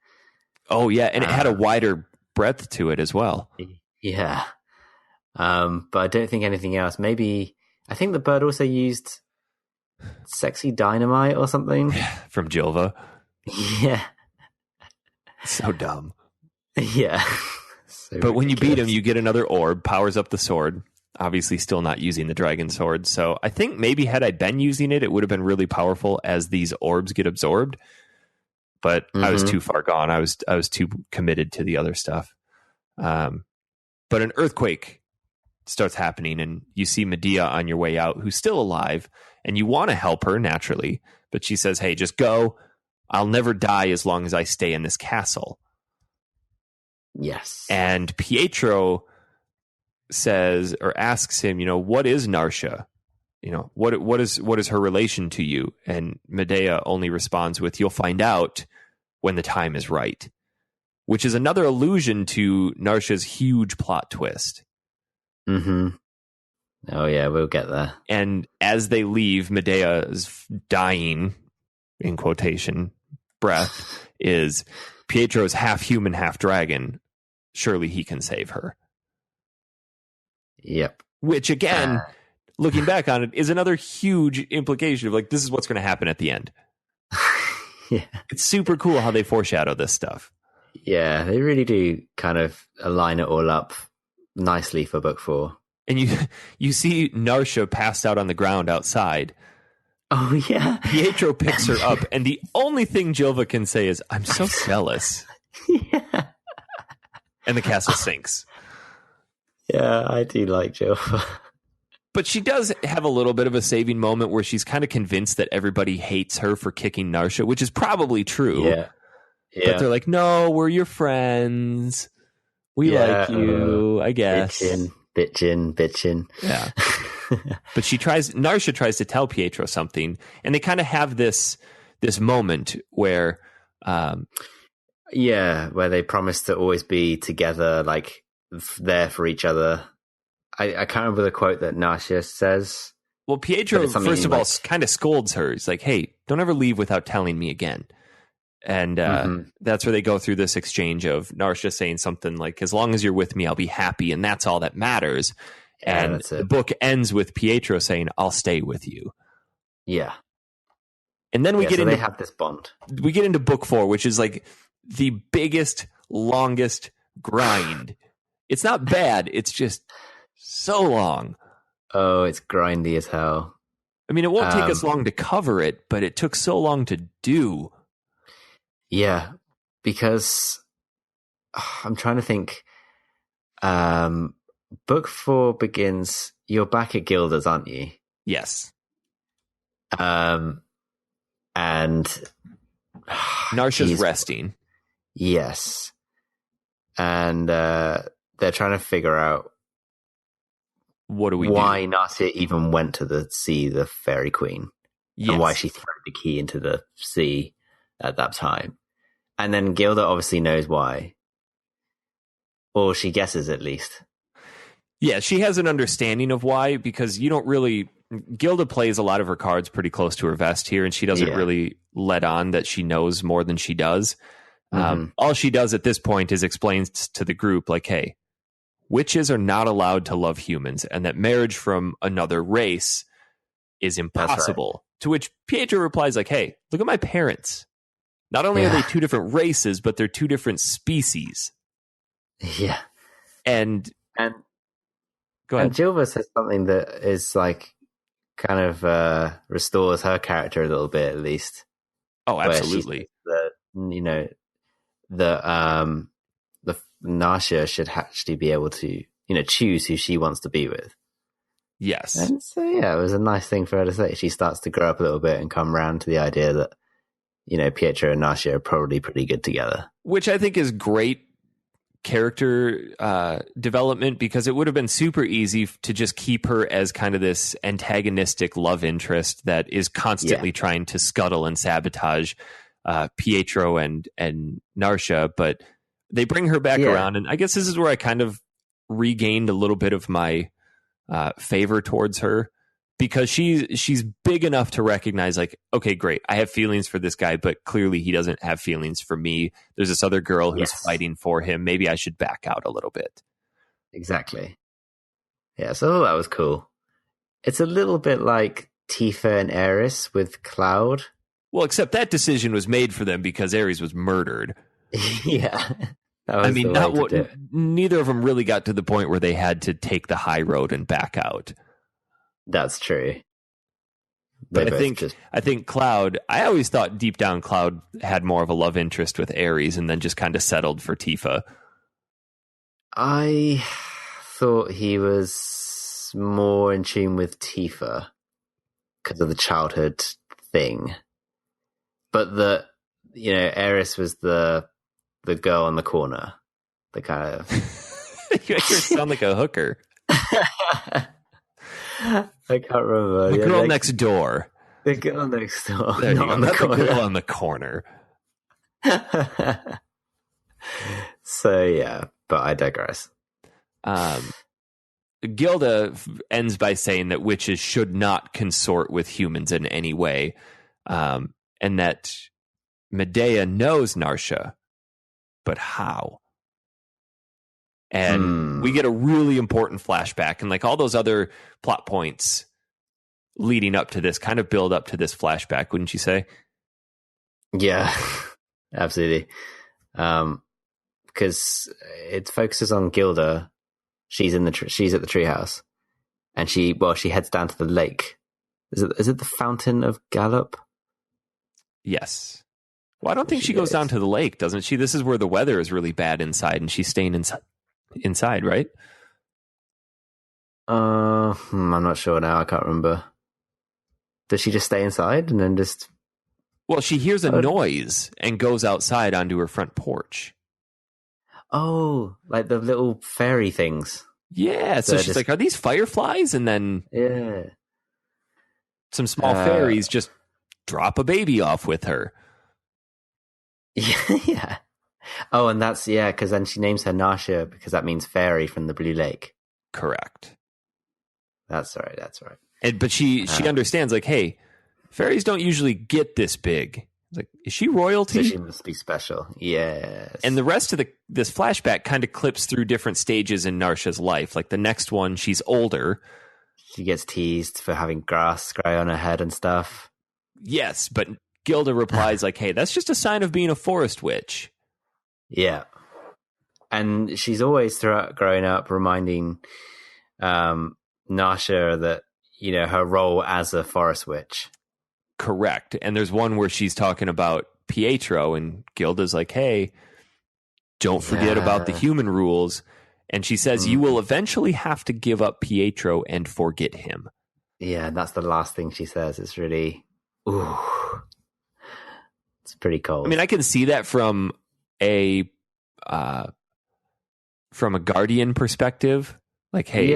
[SPEAKER 1] Oh, yeah, and it had a wider breadth to it as well.
[SPEAKER 2] Yeah. But I don't think anything else. Maybe, I think the bird also used Sexy Dynamite or something.
[SPEAKER 1] From Jilva.
[SPEAKER 2] Yeah.
[SPEAKER 1] So dumb.
[SPEAKER 2] Yeah.
[SPEAKER 1] But when you beat him, you get another orb, powers up the sword. Obviously still not using the dragon sword. So I think maybe had I been using it, it would have been really powerful as these orbs get absorbed. But I was too far gone. I was too committed to the other stuff. But an earthquake starts happening, and you see Medea on your way out, who's still alive, and you want to help her naturally, but she says, "Hey, just go. I'll never die as long as I stay in this castle."
[SPEAKER 2] Yes.
[SPEAKER 1] And Pietro says or asks him, what is Narcia? What is her relation to you? And Medea only responds with, "You'll find out when the time is right," which is another allusion to Narcia's huge plot twist.
[SPEAKER 2] Mm-hmm. Oh, yeah, we'll get there.
[SPEAKER 1] And as they leave, Medea's dying, in quotation, breath is Pietro's half human, half dragon. Surely he can save her.
[SPEAKER 2] Yep.
[SPEAKER 1] Which, again, looking back on it, is another huge implication of, this is what's going to happen at the end.
[SPEAKER 2] Yeah.
[SPEAKER 1] It's super cool how they foreshadow this stuff.
[SPEAKER 2] Yeah, they really do kind of align it all up nicely for book 4.
[SPEAKER 1] And you see Narcia passed out on the ground outside.
[SPEAKER 2] Oh, yeah.
[SPEAKER 1] Pietro picks her up, and the only thing Jilva can say is, "I'm so jealous."
[SPEAKER 2] Yeah.
[SPEAKER 1] And the castle sinks.
[SPEAKER 2] Yeah, I do like Jilva.
[SPEAKER 1] But she does have a little bit of a saving moment where she's kind of convinced that everybody hates her for kicking Narcia, which is probably true.
[SPEAKER 2] Yeah.
[SPEAKER 1] But they're like, "No, we're your friends. We like you, I guess."
[SPEAKER 2] Bitchin'.
[SPEAKER 1] Yeah. But Narcia tries to tell Pietro something, and they kind of have this moment where
[SPEAKER 2] where they promise to always be together, there for each other. I can't remember the quote that Narcia says.
[SPEAKER 1] Well, Pietro, first of all, kind of scolds her. He's like, "Hey, don't ever leave without telling me again." And that's where they go through this exchange of Narcia saying something like, "As long as you're with me, I'll be happy, and that's all that matters."
[SPEAKER 2] Yeah,
[SPEAKER 1] and the book ends with Pietro saying, "I'll stay with you."
[SPEAKER 2] Yeah.
[SPEAKER 1] And then
[SPEAKER 2] they have this bond.
[SPEAKER 1] We get into book 4, which is the biggest, longest grind. It's not bad. It's just so long.
[SPEAKER 2] Oh, it's grindy as hell.
[SPEAKER 1] I mean, it won't take us long to cover it, but it took so long to do.
[SPEAKER 2] Yeah, because I'm trying to think. Book 4 begins. You're back at Gilda's, aren't you?
[SPEAKER 1] Yes.
[SPEAKER 2] And
[SPEAKER 1] Narcia's resting.
[SPEAKER 2] Yes. And they're trying to figure out
[SPEAKER 1] what do we
[SPEAKER 2] why
[SPEAKER 1] do?
[SPEAKER 2] Narcia even went to see the fairy queen.
[SPEAKER 1] Yes.
[SPEAKER 2] And why she threw the key into the sea at that time. And then Gilda obviously knows why. Or she guesses, at least.
[SPEAKER 1] Yeah, she has an understanding of why, because you don't really... Gilda plays a lot of her cards pretty close to her vest here, and she doesn't really let on that she knows more than she does. All she does at this point is explains to the group, like, hey, witches are not allowed to love humans, and that marriage from another race is impossible. Right. To which Pietro replies, like, hey, look at my parents. Not only are they two different races, but they're two different species.
[SPEAKER 2] Yeah.
[SPEAKER 1] And go ahead.
[SPEAKER 2] And Gilda says something that is like kind of restores her character a little bit, at least.
[SPEAKER 1] Oh, absolutely.
[SPEAKER 2] The Narcia should actually be able to, choose who she wants to be with.
[SPEAKER 1] Yes.
[SPEAKER 2] And so, yeah, it was a nice thing for her to say. She starts to grow up a little bit and come around to the idea that, Pietro and Narcia are probably pretty good together.
[SPEAKER 1] Which I think is great character development, because it would have been super easy to just keep her as kind of this antagonistic love interest that is constantly trying to scuttle and sabotage Pietro and Narcia, but they bring her back around, and I guess this is where I kind of regained a little bit of my favor towards her, because she's big enough to recognize, like, okay, great, I have feelings for this guy, but clearly he doesn't have feelings for me. There's this other girl who's fighting for him. Maybe I should back out a little bit.
[SPEAKER 2] Exactly. Yeah, so that was cool. It's a little bit like Tifa and Ares with Cloud.
[SPEAKER 1] Well, except that decision was made for them because Ares was murdered.
[SPEAKER 2] Yeah.
[SPEAKER 1] I mean, neither of them really got to the point where they had to take the high road and back out.
[SPEAKER 2] That's true.
[SPEAKER 1] But I think Cloud, I always thought deep down Cloud had more of a love interest with Ares and then just kind of settled for Tifa.
[SPEAKER 2] I thought he was more in tune with Tifa because of the childhood thing. But Ares was the girl on the corner. The kind of...
[SPEAKER 1] You sound like a hooker.
[SPEAKER 2] I can't remember.
[SPEAKER 1] The girl next door.
[SPEAKER 2] The girl next door.
[SPEAKER 1] There you go. Not the girl on the corner.
[SPEAKER 2] So, yeah, but I digress.
[SPEAKER 1] Gilda ends by saying that witches should not consort with humans in any way, and that Medea knows Narcia, but how? And we get a really important flashback, and like all those other plot points leading up to this kind of build up to this flashback, wouldn't you say?
[SPEAKER 2] Yeah, absolutely. Because it focuses on Gilda. She's at the treehouse, and she heads down to the lake. Is it the Fountain of Gallop?
[SPEAKER 1] Yes. Well, I don't think she goes down to the lake, doesn't she? This is where the weather is really bad inside, and she's staying inside, right?
[SPEAKER 2] I'm not sure now. I can't remember. Does she just stay inside and then just...
[SPEAKER 1] Well, she hears a noise and goes outside onto her front porch.
[SPEAKER 2] Oh, like the little fairy things.
[SPEAKER 1] Yeah, so she's like, are these fireflies? And then some small fairies just drop a baby off with her.
[SPEAKER 2] Yeah. Oh, and that's, because then she names her Narcia because that means fairy from the Blue Lake.
[SPEAKER 1] Correct.
[SPEAKER 2] That's right.
[SPEAKER 1] But she understands, like, hey, fairies don't usually get this big. Like, is she royalty?
[SPEAKER 2] So she must be special. Yes.
[SPEAKER 1] And the rest of this flashback kind of clips through different stages in Narcia's life. Like the next one, she's older.
[SPEAKER 2] She gets teased for having grass grow on her head and stuff.
[SPEAKER 1] Yes, but Gilda replies like, hey, that's just a sign of being a forest witch.
[SPEAKER 2] Yeah. And she's always throughout growing up reminding Narcia that, her role as a forest witch.
[SPEAKER 1] Correct. And there's one where she's talking about Pietro, and Gilda's like, hey, don't forget about the human rules. And she says, you will eventually have to give up Pietro and forget him.
[SPEAKER 2] Yeah, and that's the last thing she says. It's really, it's pretty cold.
[SPEAKER 1] I mean, I can see that from a from a guardian perspective, like, hey,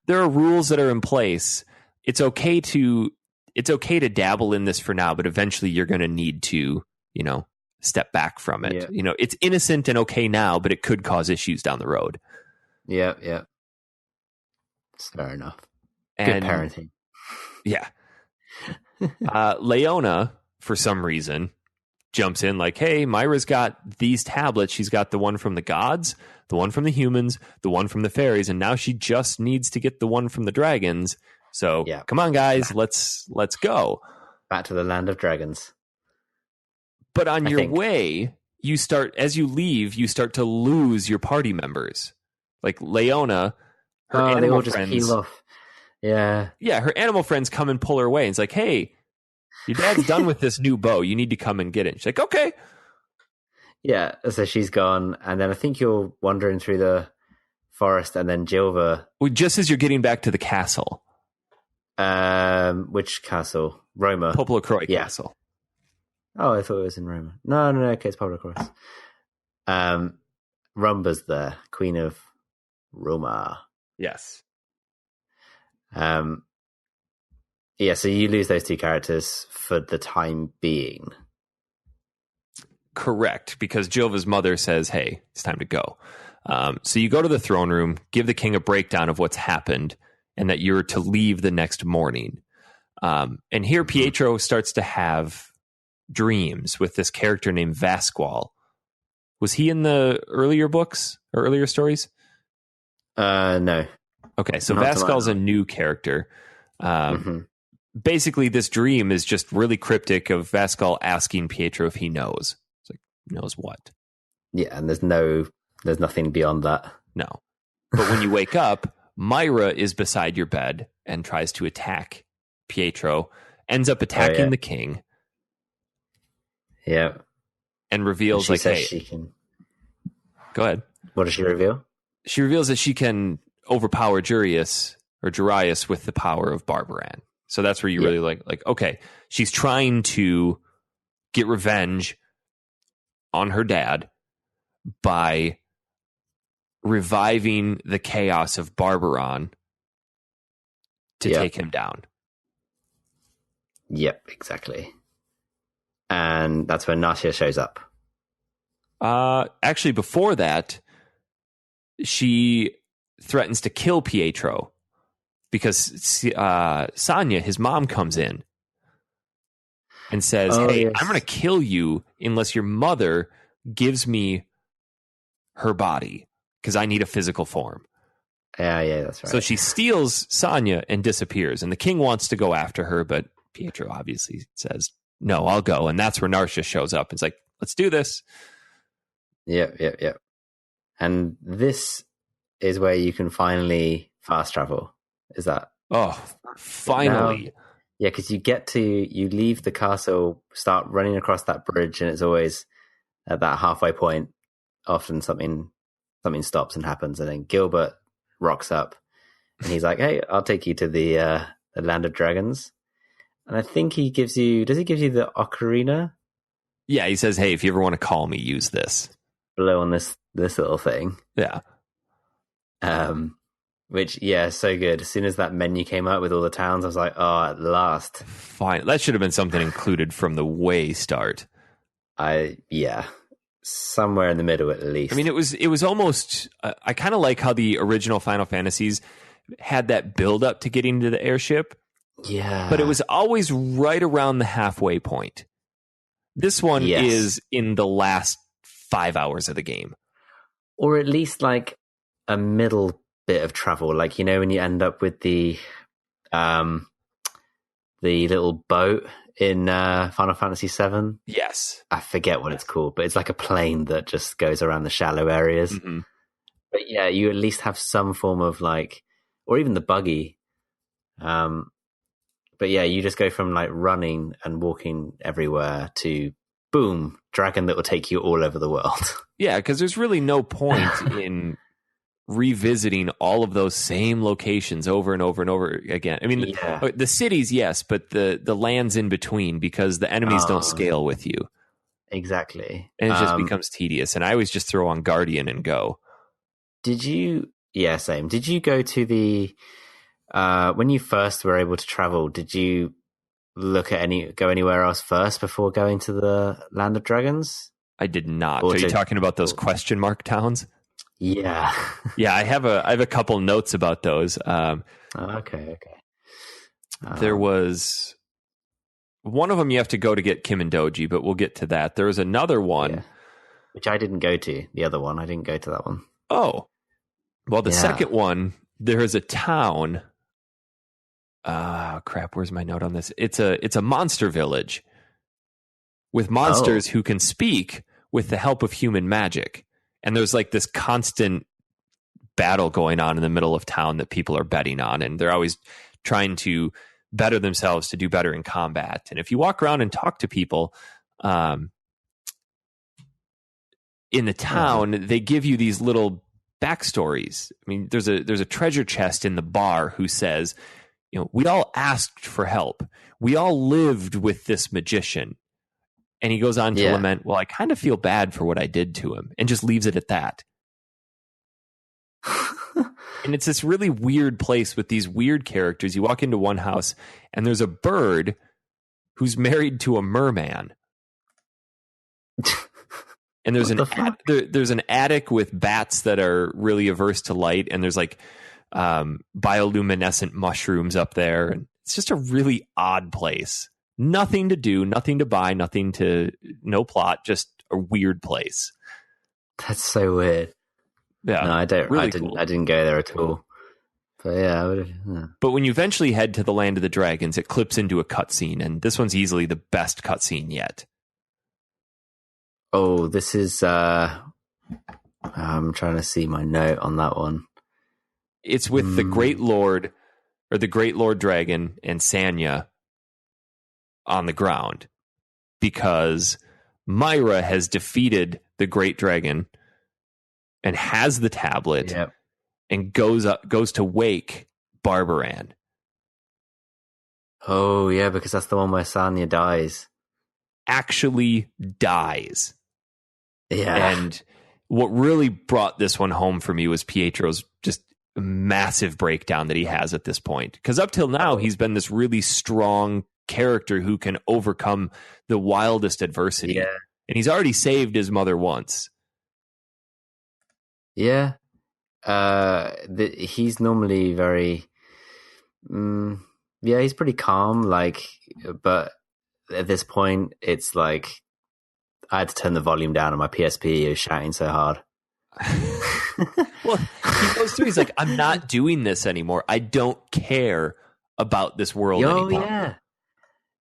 [SPEAKER 1] there are rules that are in place. It's okay to dabble in this for now, but eventually you're going to need to, step back from it. It's innocent and okay now, but it could cause issues down the road.
[SPEAKER 2] Yeah. Fair enough. Good parenting.
[SPEAKER 1] Yeah. Leona, for some reason, jumps in like, hey, Maira's got these tablets. She's got the one from the gods, the one from the humans, the one from the fairies, and now she just needs to get the one from the dragons. So come on, guys, let's go.
[SPEAKER 2] Back to the land of dragons.
[SPEAKER 1] But on your way, as you leave, you start to lose your party members. Like Leona, her animal friends just peel off.
[SPEAKER 2] Yeah.
[SPEAKER 1] Yeah, her animal friends come and pull her away. And it's like, hey, your dad's done with this new bow. You need to come and get it. She's like, okay.
[SPEAKER 2] Yeah, so she's gone. And then I think you're wandering through the forest, and then Jilva...
[SPEAKER 1] Well, just as you're getting back to the castle.
[SPEAKER 2] Which castle? Roma.
[SPEAKER 1] PoPoLoCrois castle.
[SPEAKER 2] Oh, I thought it was in Roma. No, okay, it's PoPoLoCrois. Rumba's there, Queen of Roma.
[SPEAKER 1] Yes.
[SPEAKER 2] So you lose those two characters for the time being.
[SPEAKER 1] Correct, because Jilva's mother says, hey, it's time to go. So you go to the throne room, give the king a breakdown of what's happened, and that you're to leave the next morning. And here Pietro starts to have dreams with this character named Vasqual. Was he in the earlier books or earlier stories?
[SPEAKER 2] No.
[SPEAKER 1] Okay, so Vasqual's a new character. Basically, this dream is just really cryptic of Vasqual asking Pietro if he knows. It's like, knows what?
[SPEAKER 2] Yeah, and there's nothing beyond that.
[SPEAKER 1] No. But when you wake up, Maira is beside your bed and tries to attack Pietro, ends up attacking the king.
[SPEAKER 2] Yeah.
[SPEAKER 1] And reveals,
[SPEAKER 2] and
[SPEAKER 1] hey,
[SPEAKER 2] she can...
[SPEAKER 1] Go ahead.
[SPEAKER 2] What does she reveal?
[SPEAKER 1] She reveals that she can overpower Jarius with the power of Barbaran. So that's where you really like, okay, she's trying to get revenge on her dad by reviving the chaos of Barbaran to take him down.
[SPEAKER 2] Yep, exactly. And that's when Narcia shows up.
[SPEAKER 1] Actually, before that, she threatens to kill Pietro because Sonia, his mom, comes in and says, hey, I'm going to kill you unless your mother gives me her body because I need a physical form.
[SPEAKER 2] Yeah, that's right.
[SPEAKER 1] So she steals Sonia and disappears, and the king wants to go after her, but Pietro obviously says, no, I'll go. And that's where Narcia shows up. It's like, let's do this.
[SPEAKER 2] Yep. And this is where you can finally fast travel. Is that?
[SPEAKER 1] Oh, finally.
[SPEAKER 2] Yeah, because you leave the castle, start running across that bridge, and it's always at that halfway point. Often something stops and happens, and then Gilbert rocks up, and he's like, "Hey, I'll take you to the land of dragons." And I think does he give you the ocarina?
[SPEAKER 1] Yeah, he says, "Hey, if you ever want to call me, use this."
[SPEAKER 2] Blow on this little thing.
[SPEAKER 1] Yeah.
[SPEAKER 2] Which, so good. As soon as that menu came out with all the towns, I was like, oh, at last.
[SPEAKER 1] Fine. That should have been something included from the way start.
[SPEAKER 2] Somewhere in the middle at least.
[SPEAKER 1] I mean, it was almost, I kind of like how the original Final Fantasies had that build up to getting to the airship.
[SPEAKER 2] Yeah.
[SPEAKER 1] But it was always right around the halfway point. This one is in the last 5 hours of the game.
[SPEAKER 2] Or at least like a middle bit of travel. Like, when you end up with the little boat in Final Fantasy VII.
[SPEAKER 1] Yes.
[SPEAKER 2] I forget what it's called, but it's like a plane that just goes around the shallow areas.
[SPEAKER 1] Mm-hmm.
[SPEAKER 2] But yeah, you at least have some form of or even the buggy. But yeah, you just go from like running and walking everywhere to boom, dragon that will take you all over the world.
[SPEAKER 1] Yeah, because there's really no point in revisiting all of those same locations over and over and over again. I mean, the cities, yes, but the lands in between, because the enemies don't scale with you.
[SPEAKER 2] exactly.
[SPEAKER 1] And it just becomes tedious. And I always just throw on Guardian and go.
[SPEAKER 2] Did you? Yeah, same. Did you go to the when you first were able to travel? Did you go anywhere else first before going to the Land of Dragons?
[SPEAKER 1] I did not. Are you talking about those question mark towns?
[SPEAKER 2] Yeah.
[SPEAKER 1] Yeah, I have a couple notes about those.
[SPEAKER 2] Okay.
[SPEAKER 1] There was one of them you have to go to get Kim and Doji, but we'll get to that. There was another one.
[SPEAKER 2] Which I didn't go to. The other one. I didn't go to that one.
[SPEAKER 1] Oh. Well, the second one, there is a town. Crap, where's my note on this? It's a monster village with monsters who can speak with the help of human magic. And there's like this constant battle going on in the middle of town that people are betting on. And they're always trying to better themselves to do better in combat. And if you walk around and talk to people in the town, they give you these little backstories. I mean, there's a treasure chest in the bar who says, we all asked for help. We all lived with this magician. And he goes on to lament, well, I kind of feel bad for what I did to him, and just leaves it at that. And it's this really weird place with these weird characters. You walk into one house and there's a bird who's married to a merman. And there's there's an attic with bats that are really averse to light. And there's like bioluminescent mushrooms up there. And it's just a really odd place. Nothing to do, nothing to buy, no plot, just a weird place.
[SPEAKER 2] That's so weird.
[SPEAKER 1] Yeah,
[SPEAKER 2] no, I
[SPEAKER 1] cool.
[SPEAKER 2] didn't go there at all. But yeah, I would have.
[SPEAKER 1] But when you eventually head to the Land of the Dragons, it clips into a cutscene, and this one's easily the best cutscene yet.
[SPEAKER 2] Oh, this is. I'm trying to see my note on that one.
[SPEAKER 1] It's with the Great Lord, or the Great Lord Dragon, and Sanya on the ground, because Maira has defeated the Great Dragon and has the tablet, and goes to wake Barbaran.
[SPEAKER 2] Oh yeah, because that's the one where Sanya dies.
[SPEAKER 1] Actually dies.
[SPEAKER 2] Yeah.
[SPEAKER 1] And what really brought this one home for me was Pietro's just massive breakdown that he has at this point. Because up till now, he's been this really strong character who can overcome the wildest adversity.
[SPEAKER 2] Yeah.
[SPEAKER 1] And he's already saved his mother once.
[SPEAKER 2] Yeah. He's normally very... he's pretty calm, but at this point, it's like I had to turn the volume down on my PSP. He was shouting so hard.
[SPEAKER 1] Well, he goes through, he's like, I'm not doing this anymore. I don't care about this world anymore.
[SPEAKER 2] Oh, yeah.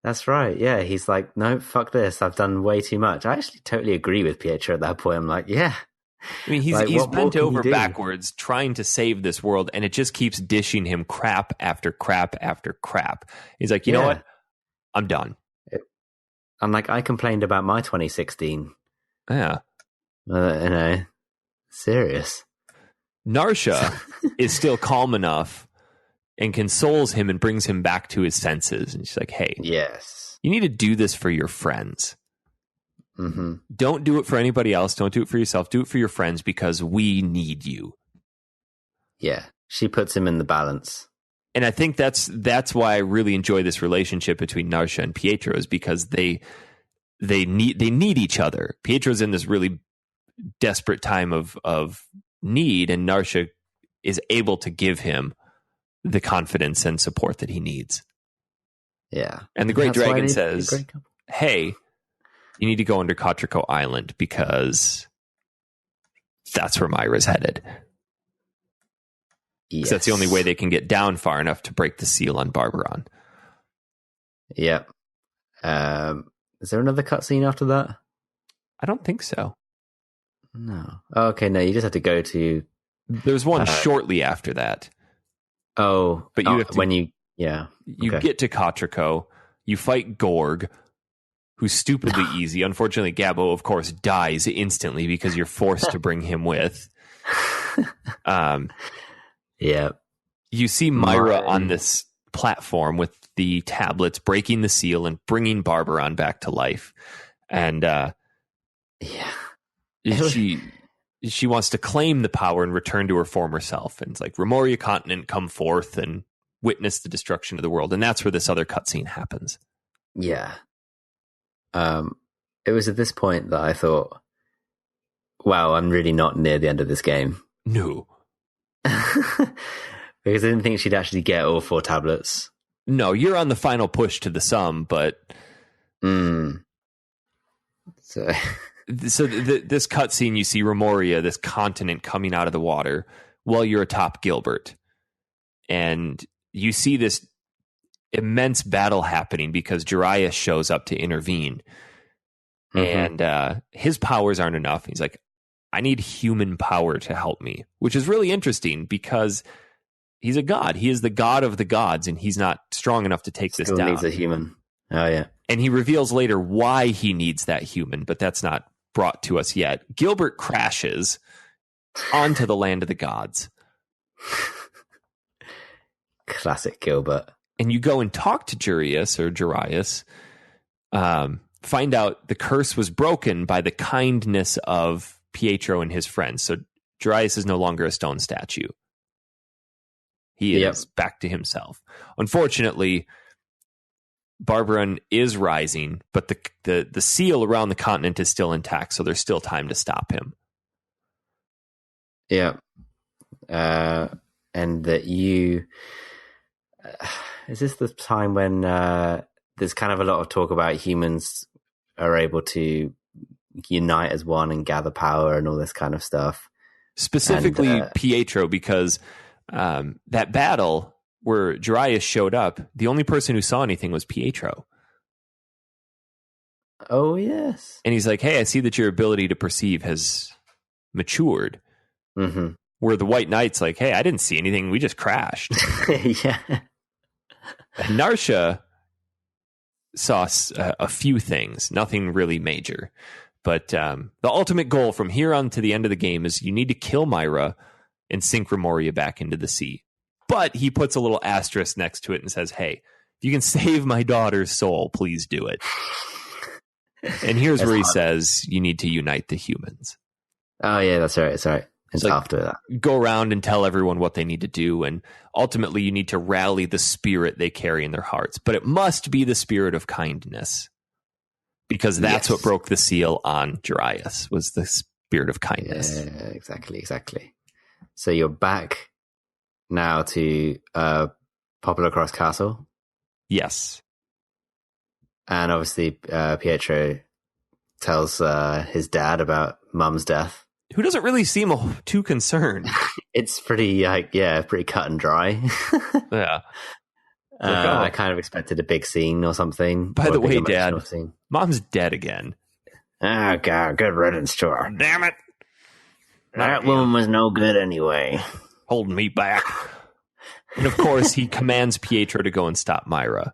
[SPEAKER 2] That's right. Yeah, he's like, no, fuck this. I've done way too much. I actually totally agree with Pietro at that point. I'm like, yeah.
[SPEAKER 1] I mean, he's bent over backwards trying to save this world, and it just keeps dishing him crap after crap after crap. He's like, you know what? I'm done.
[SPEAKER 2] I'm like, I complained about my 2016.
[SPEAKER 1] Yeah.
[SPEAKER 2] Serious.
[SPEAKER 1] Narcia is still calm enough and consoles him and brings him back to his senses. And she's like, hey,
[SPEAKER 2] yes,
[SPEAKER 1] you need to do this for your friends.
[SPEAKER 2] Mm-hmm.
[SPEAKER 1] Don't do it for anybody else. Don't do it for yourself. Do it for your friends, because we need you.
[SPEAKER 2] Yeah. She puts him in the balance.
[SPEAKER 1] And I think that's why I really enjoy this relationship between Narcia and Pietro, is because they need each other. Pietro's in this really desperate time of need, and Narcia is able to give him the confidence and support that he needs.
[SPEAKER 2] Yeah.
[SPEAKER 1] And the Great Dragon says, hey, you need to go under Kotriko Island, because that's where Maira's headed. Because that's the only way they can get down far enough to break the seal on Barbaran.
[SPEAKER 2] Yep. Is there another cutscene after that?
[SPEAKER 1] I don't think so.
[SPEAKER 2] No. Oh, okay, no, you just have to go to...
[SPEAKER 1] There's one shortly after that.
[SPEAKER 2] Oh.
[SPEAKER 1] But you have to...
[SPEAKER 2] When you... Yeah.
[SPEAKER 1] You get to Kotriko, you fight Gorg, who's stupidly easy. Unfortunately, Gabo, of course, dies instantly because you're forced to bring him with.
[SPEAKER 2] Yeah.
[SPEAKER 1] You see Maira on this platform with the tablets, breaking the seal and bringing Barbaran back to life. And
[SPEAKER 2] Yeah.
[SPEAKER 1] She wants to claim the power and return to her former self. And it's like, Remoria continent, come forth and witness the destruction of the world. And that's where this other cutscene happens.
[SPEAKER 2] Yeah. It was at this point that I thought, wow, I'm really not near the end of this game.
[SPEAKER 1] No.
[SPEAKER 2] Because I didn't think she'd actually get all 4 tablets.
[SPEAKER 1] No, you're on the final push to the sum, but...
[SPEAKER 2] So
[SPEAKER 1] this cutscene, you see Remoria, this continent coming out of the water, while you're atop Gilbert. And you see this immense battle happening because Darius shows up to intervene. And his powers aren't enough. He's like, I need human power to help me, which is really interesting because he's a god. He is the god of the gods, and he's not strong enough to take this down.
[SPEAKER 2] Still needs a human. Oh, yeah.
[SPEAKER 1] And he reveals later why he needs that human, but that's not brought to us yet. Gilbert crashes onto the land of the gods.
[SPEAKER 2] Classic Gilbert.
[SPEAKER 1] And you go and talk to Darius, find out the curse was broken by the kindness of Pietro and his friends. So Darius is no longer a stone statue. He is back to himself. Unfortunately, Barbaran is rising, but the seal around the continent is still intact, so there's still time to stop him.
[SPEAKER 2] Yeah. And that you... is this the time when there's kind of a lot of talk about humans are able to unite as one and gather power and all this kind of stuff?
[SPEAKER 1] Specifically Pietro, because that battle where Darius showed up, the only person who saw anything was Pietro.
[SPEAKER 2] Oh, yes.
[SPEAKER 1] And he's like, hey, I see that your ability to perceive has matured.
[SPEAKER 2] Mm-hmm.
[SPEAKER 1] Where the White Knight's like, hey, I didn't see anything. We just crashed.
[SPEAKER 2] Yeah.
[SPEAKER 1] And Narcia saw a few things, nothing really major. But the ultimate goal from here on to the end of the game is you need to kill Maira and sink Remoria back into the sea. But he puts a little asterisk next to it and says, hey, if you can save my daughter's soul, please do it. And here's where he says you need to unite the humans.
[SPEAKER 2] Oh, yeah, that's right. It's right. It's like, after that.
[SPEAKER 1] Go around and tell everyone what they need to do. And ultimately, you need to rally the spirit they carry in their hearts. But it must be the spirit of kindness. Because that's what broke the seal on Darius, was the spirit of kindness.
[SPEAKER 2] Yeah, exactly. So you're back now to PoPoLoCrois Castle.
[SPEAKER 1] Yes.
[SPEAKER 2] And obviously, Pietro tells his dad about Mum's death.
[SPEAKER 1] Who doesn't really seem too concerned.
[SPEAKER 2] It's pretty, pretty cut and dry.
[SPEAKER 1] Yeah.
[SPEAKER 2] I kind of expected a big scene or something.
[SPEAKER 1] By the way, Dad, Mom's dead again.
[SPEAKER 2] Oh, God, good riddance to her.
[SPEAKER 1] Damn it.
[SPEAKER 2] That woman was no good anyway.
[SPEAKER 1] Holding me back. And of course, he commands Pietro to go and stop Maira.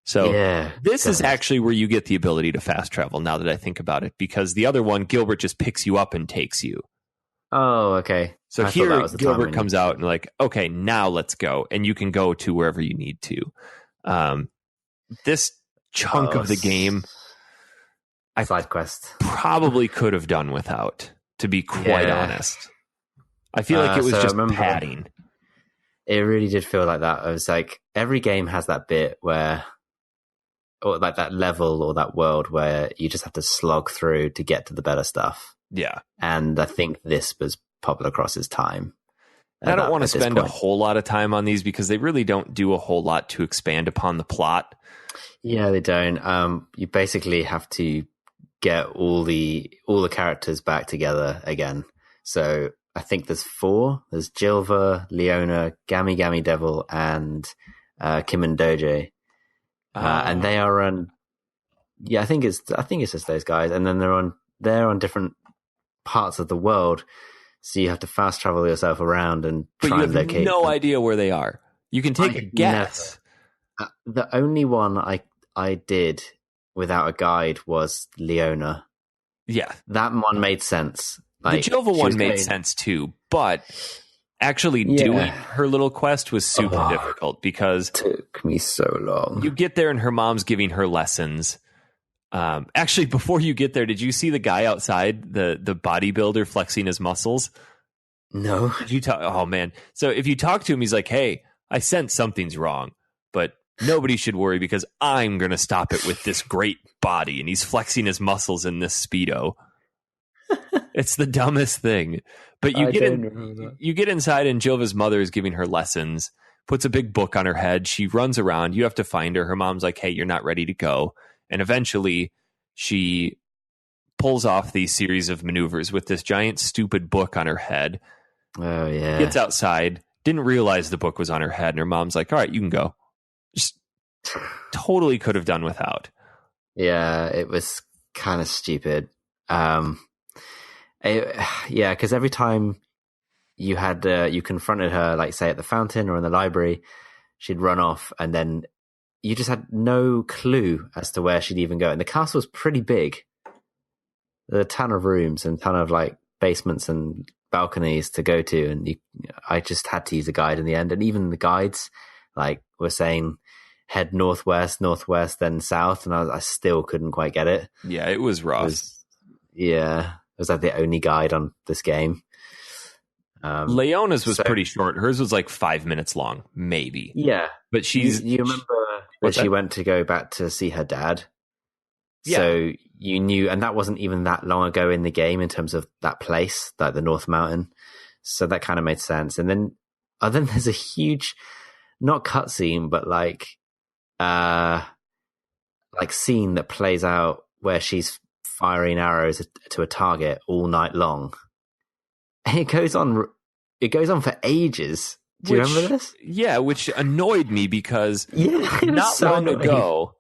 [SPEAKER 1] So this is actually where you get the ability to fast travel, now that I think about it, because the other one, Gilbert just picks you up and takes you.
[SPEAKER 2] Oh, okay.
[SPEAKER 1] So here, Gilbert comes out and like, okay, now let's go. And you can go to wherever you need to. This chunk of the game,
[SPEAKER 2] side quest,
[SPEAKER 1] probably could have done without, to be quite honest. I feel like it was just padding.
[SPEAKER 2] It really did feel like that. I was like, every game has that bit where, or like that level or that world where you just have to slog through to get to the better stuff.
[SPEAKER 1] Yeah.
[SPEAKER 2] And I think this was PoPoLoCrois's time.
[SPEAKER 1] I don't want to spend a whole lot of time on these because they really don't do a whole lot to expand upon the plot. Yeah,
[SPEAKER 2] they don't. You basically have to get all the characters back together again. So I think there's 4. There's Jilva, Leona, Gami Gami Devil, and Kim and Doje. And they are on. Yeah, I think it's just those guys, and then they're on different parts of the world, so you have to fast travel yourself around and try and locate.
[SPEAKER 1] But you have no idea where they are. You can take a guess.
[SPEAKER 2] The only one I did without a guide was Leona.
[SPEAKER 1] Yeah,
[SPEAKER 2] that one made sense.
[SPEAKER 1] Like, the Jilva one made sense too, but actually doing her little quest was super difficult because
[SPEAKER 2] it took me so long.
[SPEAKER 1] You get there and her mom's giving her lessons. Actually, before you get there, did you see the guy outside, the bodybuilder flexing his muscles?
[SPEAKER 2] No.
[SPEAKER 1] Did you talk? Oh man! So if you talk to him, he's like, "Hey, I sense something's wrong, but nobody should worry because I'm going to stop it with this great body." And he's flexing his muscles in this Speedo. It's the dumbest thing. But you get inside, and Jilva's mother is giving her lessons. Puts a big book on her head. She runs around. You have to find her. Her mom's like, "Hey, you're not ready to go." And eventually, she pulls off these series of maneuvers with this giant, stupid book on her head.
[SPEAKER 2] Oh, yeah.
[SPEAKER 1] Gets outside, didn't realize the book was on her head, and her mom's like, "All right, you can go." Just totally could have done without.
[SPEAKER 2] Yeah, it was kind of stupid. Because every time you confronted her, like say at the fountain or in the library, she'd run off, and then you just had no clue as to where she'd even go. And the castle's pretty big. There are a ton of rooms and a ton of like basements and balconies to go to, and I just had to use a guide in the end. And even the guides like were saying head northwest, then south, and I still couldn't quite get it.
[SPEAKER 1] Yeah, it was rough.
[SPEAKER 2] It was like the only guide on this game.
[SPEAKER 1] Leona's was pretty short. Hers was like 5 minutes long, maybe.
[SPEAKER 2] Yeah,
[SPEAKER 1] but
[SPEAKER 2] you remember that she went to go back to see her dad. Yeah. So you knew, and that wasn't even that long ago in the game in terms of that place, like the North Mountain. So that kind of made sense. And then there's a huge, not cutscene, but like scene that plays out where she's firing arrows to a target all night long. And it goes on for ages. Do you remember this?
[SPEAKER 1] Yeah, which annoyed me because
[SPEAKER 2] not so
[SPEAKER 1] long ago,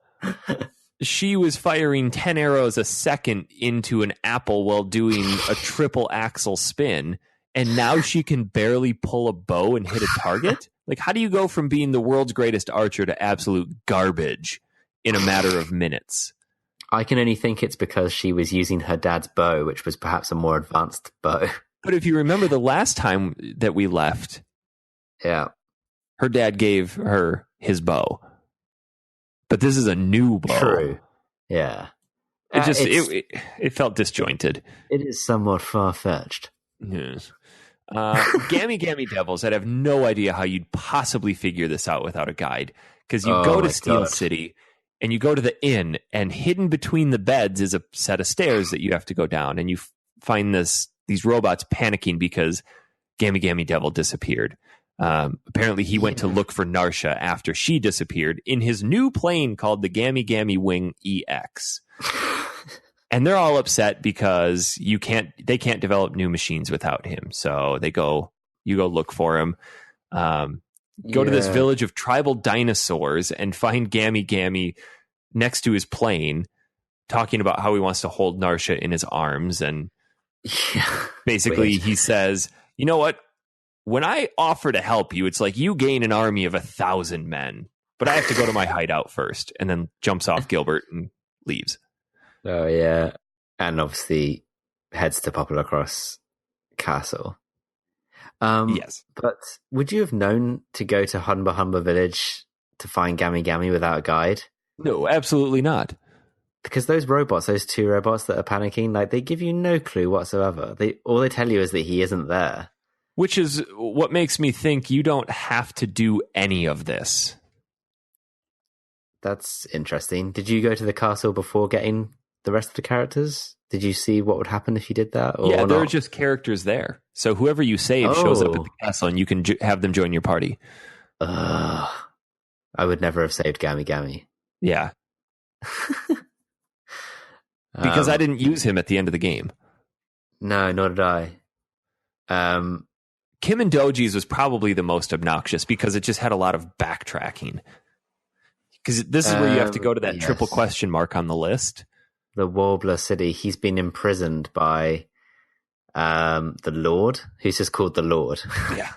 [SPEAKER 1] she was firing 10 arrows a second into an apple while doing a triple axel spin, and now she can barely pull a bow and hit a target? Like, how do you go from being the world's greatest archer to absolute garbage in a matter of minutes?
[SPEAKER 2] I can only think it's because she was using her dad's bow, which was perhaps a more advanced bow.
[SPEAKER 1] But if you remember the last time that we left,
[SPEAKER 2] yeah,
[SPEAKER 1] her dad gave her his bow. But this is a new bow.
[SPEAKER 2] True. Yeah.
[SPEAKER 1] It felt disjointed.
[SPEAKER 2] It is somewhat far-fetched.
[SPEAKER 1] Yes. Gammy Gammy Devils, I'd have no idea how you'd possibly figure this out without a guide. Because you go to Steel City, and you go to the inn, and hidden between the beds is a set of stairs that you have to go down, and you find these robots panicking because Gammy Gammy Devil disappeared. Apparently he went to look for Narcia after she disappeared in his new plane called the Gammy Gammy Wing EX. And they're all upset because they can't develop new machines without him. So you go look for him. Go to this village of tribal dinosaurs and find Gammy Gammy next to his plane, talking about how he wants to hold Narcia in his arms. And basically he says, "You know what? When I offer to help you, it's like you gain an army of 1,000 men, but I have to go to my hideout first," and then jumps off Gilbert and leaves.
[SPEAKER 2] Oh, yeah. And obviously heads to PoPoLoCrois Castle.
[SPEAKER 1] Yes.
[SPEAKER 2] But would you have known to go to Humba Humba Village to find Gammy Gammy without a guide?
[SPEAKER 1] No, absolutely not.
[SPEAKER 2] Because those two robots that are panicking, like they give you no clue whatsoever. All they tell you is that he isn't there.
[SPEAKER 1] Which is what makes me think you don't have to do any of this.
[SPEAKER 2] That's interesting. Did you go to the castle before getting the rest of the characters? Did you see what would happen if you did that?
[SPEAKER 1] Or there are just characters there. So whoever you save shows up at the castle, and you can have them join your party.
[SPEAKER 2] I would never have saved Gammy Gammy.
[SPEAKER 1] Yeah. Because I didn't use him at the end of the game.
[SPEAKER 2] No, nor did I.
[SPEAKER 1] Kim and Doji's was probably the most obnoxious because it just had a lot of backtracking. Because this is where you have to go to that triple question mark on the list.
[SPEAKER 2] The Warbler City. He's been imprisoned by the Lord, who's just called the Lord.
[SPEAKER 1] Yeah.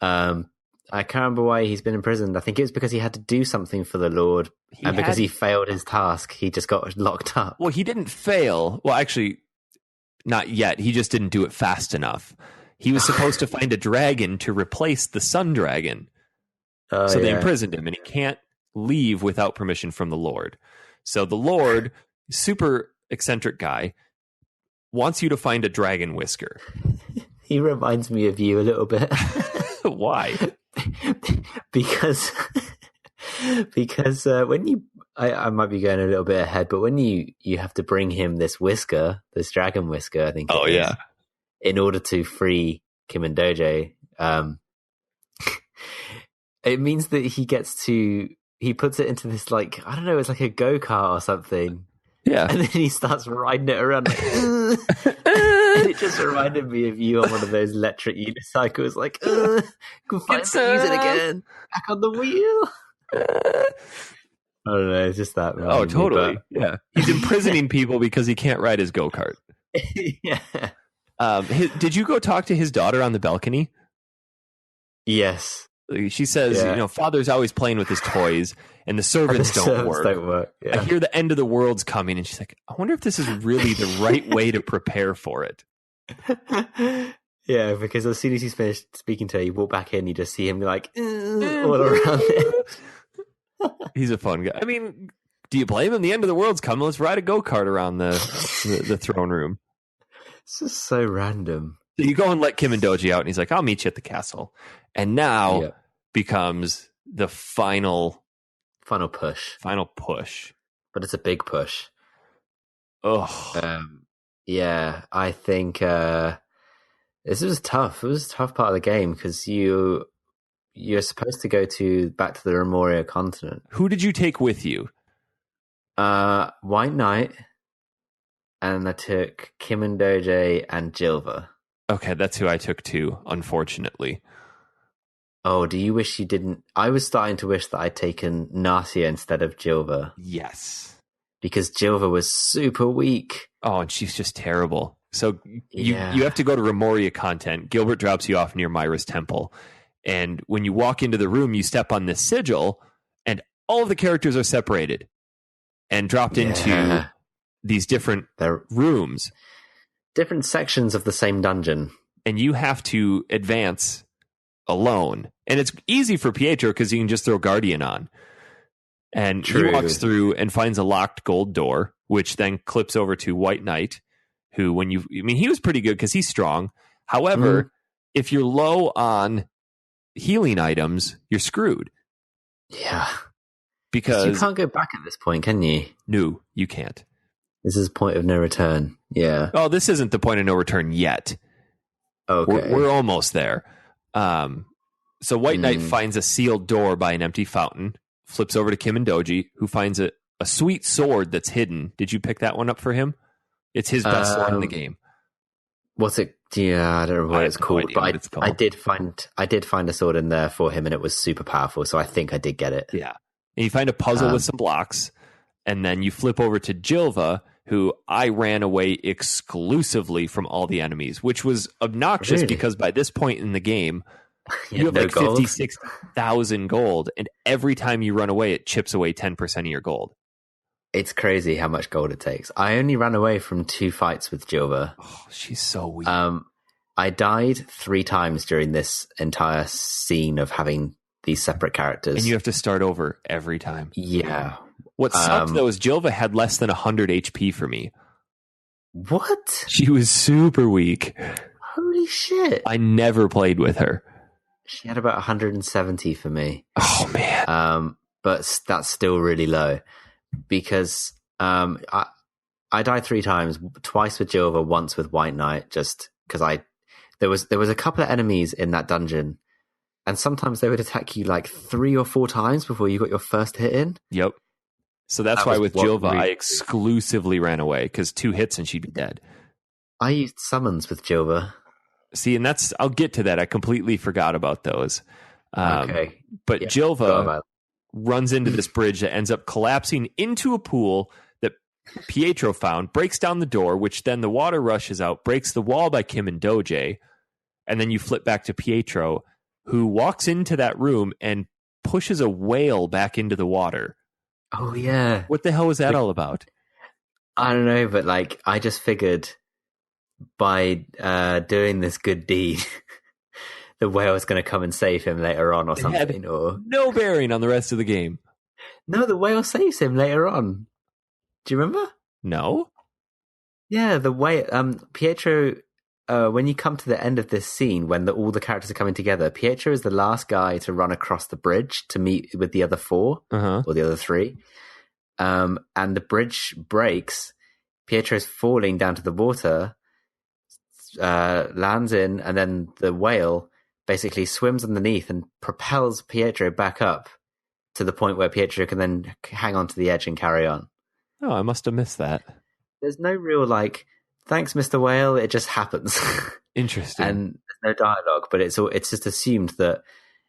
[SPEAKER 2] I can't remember why he's been imprisoned. I think it was because he had to do something for the Lord, because he failed his task, he just got locked up.
[SPEAKER 1] Well, he didn't fail. Well, actually, not yet. He just didn't do it fast enough. He was supposed to find a dragon to replace the Sun Dragon. So they imprisoned him, and he can't leave without permission from the Lord. So the Lord, super eccentric guy, wants you to find a dragon whisker.
[SPEAKER 2] He reminds me of you a little bit.
[SPEAKER 1] Why?
[SPEAKER 2] because when you, I might be going a little bit ahead, but when you have to bring him this whisker, this dragon whisker, I think it is, in order to free Kim and Doje, it means that he puts it into this, like, I don't know, it's like a go-kart or something.
[SPEAKER 1] Yeah.
[SPEAKER 2] And then he starts riding it around like, and it just reminded me of you on one of those electric unicycles, like, can finally use it again. Back on the wheel. I don't know, it's just that.
[SPEAKER 1] Oh, totally. Yeah. He's imprisoning people because he can't ride his go-kart.
[SPEAKER 2] Yeah.
[SPEAKER 1] Did you go talk to his daughter on the balcony?
[SPEAKER 2] Yes.
[SPEAKER 1] She says, father's always playing with his toys and the servants don't work.
[SPEAKER 2] Yeah.
[SPEAKER 1] I hear the end of the world's coming. And she's like, I wonder if this is really the right way to prepare for it.
[SPEAKER 2] Yeah, because as soon as he's finished speaking to her, you walk back in, you just see him like, all around it.
[SPEAKER 1] He's a fun guy. I mean, do you blame him? The end of the world's coming. Let's ride a go-kart around the throne room.
[SPEAKER 2] It's just so random.
[SPEAKER 1] So you go and let Kim and Doji out, and he's like, I'll meet you at the castle. And now becomes the final push.
[SPEAKER 2] But it's a big push.
[SPEAKER 1] Oh.
[SPEAKER 2] Yeah, I think this was tough. It was a tough part of the game because you're supposed to go back to the Remoria continent.
[SPEAKER 1] Who did you take with you?
[SPEAKER 2] White Knight, and I took Kim and Doje and Jilva.
[SPEAKER 1] Okay, that's who I took too, unfortunately.
[SPEAKER 2] Oh, do you wish you didn't? I was starting to wish that I'd taken Narcia instead of Jilva.
[SPEAKER 1] Yes.
[SPEAKER 2] Because Jilva was super weak.
[SPEAKER 1] Oh, and she's just terrible. So you have to go to Remoria content. Gilbert drops you off near Maira's temple. And when you walk into the room, you step on this sigil, and all of the characters are separated and dropped into these different rooms.
[SPEAKER 2] Different sections of the same dungeon.
[SPEAKER 1] And you have to advance alone. And it's easy for Pietro because you can just throw Guardian on. And he walks through and finds a locked gold door, which then clips over to White Knight, who he was pretty good because he's strong. However, if you're low on healing items, you're screwed.
[SPEAKER 2] Yeah.
[SPEAKER 1] Because
[SPEAKER 2] you can't go back at this point, can you?
[SPEAKER 1] No, you can't.
[SPEAKER 2] This is point of no return. Yeah.
[SPEAKER 1] Oh, this isn't the point of no return yet.
[SPEAKER 2] Okay.
[SPEAKER 1] We're almost there. So White Knight finds a sealed door by an empty fountain, flips over to Kim and Doji, who finds a sweet sword that's hidden. Did you pick that one up for him? It's his best sword in the game.
[SPEAKER 2] What's it? Yeah, I don't know what it's called, but
[SPEAKER 1] it's called.
[SPEAKER 2] I did find a sword in there for him, and it was super powerful. So I think I did get it.
[SPEAKER 1] Yeah, and you find a puzzle with some blocks, and then you flip over to Jilva, who I ran away exclusively from all the enemies, which was obnoxious because by this point in the game, you have like 56,000 gold, and every time you run away, it chips away 10% of your gold.
[SPEAKER 2] It's crazy how much gold it takes. I only ran away from 2 fights with Jilva.
[SPEAKER 1] Oh, she's so weak.
[SPEAKER 2] I died 3 times during this entire scene of having these separate characters.
[SPEAKER 1] And you have to start over every time.
[SPEAKER 2] Yeah.
[SPEAKER 1] What sucked, though, is Jilva had less than 100 HP for me.
[SPEAKER 2] What?
[SPEAKER 1] She was super weak.
[SPEAKER 2] Holy shit.
[SPEAKER 1] I never played with her.
[SPEAKER 2] She had about 170 for me.
[SPEAKER 1] Oh, man.
[SPEAKER 2] But that's still really low. Because I died 3 times, twice with Jilva, once with White Knight, just because there was a couple of enemies in that dungeon, and sometimes they would attack you like 3 or 4 times before you got your first hit in.
[SPEAKER 1] Yep. So that's why with Jilva, I exclusively ran away, because 2 hits and she'd be dead.
[SPEAKER 2] I used summons with Jilva.
[SPEAKER 1] See, and I'll get to that. I completely forgot about those.
[SPEAKER 2] Okay.
[SPEAKER 1] But yeah, Jilva runs into this bridge that ends up collapsing into a pool that Pietro found, breaks down the door, which then the water rushes out, breaks the wall by Kim and Doje, and then you flip back to Pietro, who walks into that room and pushes a whale back into the water.
[SPEAKER 2] Oh, yeah.
[SPEAKER 1] What the hell was that all about?
[SPEAKER 2] I don't know, but I just figured by doing this good deed, the whale is going to come and save him later on or something. Or
[SPEAKER 1] no bearing on the rest of the game.
[SPEAKER 2] No, the whale saves him later on. Do you remember?
[SPEAKER 1] No.
[SPEAKER 2] Yeah, the way Pietro. When you come to the end of this scene, when all the characters are coming together, Pietro is the last guy to run across the bridge to meet with the other four or the other three. And the bridge breaks. Pietro's falling down to the water, lands in, and then the whale basically swims underneath and propels Pietro back up to the point where Pietro can then hang on to the edge and carry on.
[SPEAKER 1] Oh, I must have missed that.
[SPEAKER 2] There's no real thanks, Mr. Whale. It just happens.
[SPEAKER 1] Interesting.
[SPEAKER 2] And there's no dialogue, but it's just assumed that,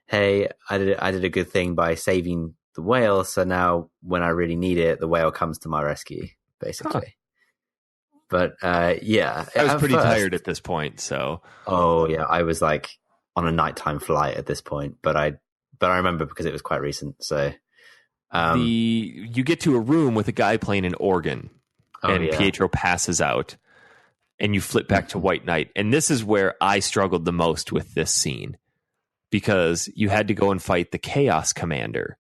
[SPEAKER 2] hey, I did a good thing by saving the whale, so now when I really need it, the whale comes to my rescue, basically. But yeah,
[SPEAKER 1] I was pretty tired at this point, so.
[SPEAKER 2] Oh yeah, I was on a nighttime flight at this point, but I remember because it was quite recent. So
[SPEAKER 1] you get to a room with a guy playing an organ, and Pietro passes out, and you flip back to White Knight, and this is where I struggled the most with this scene, because you had to go and fight the Chaos Commander.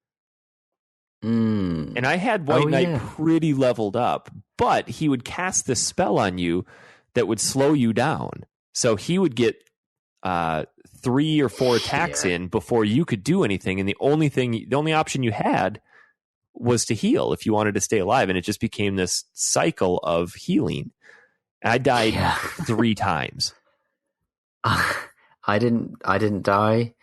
[SPEAKER 1] And I had White Knight pretty leveled up, but he would cast this spell on you that would slow you down. So he would get 3 or 4 attacks in before you could do anything. And the only option you had was to heal if you wanted to stay alive. And it just became this cycle of healing. And I died 3 times.
[SPEAKER 2] I didn't die.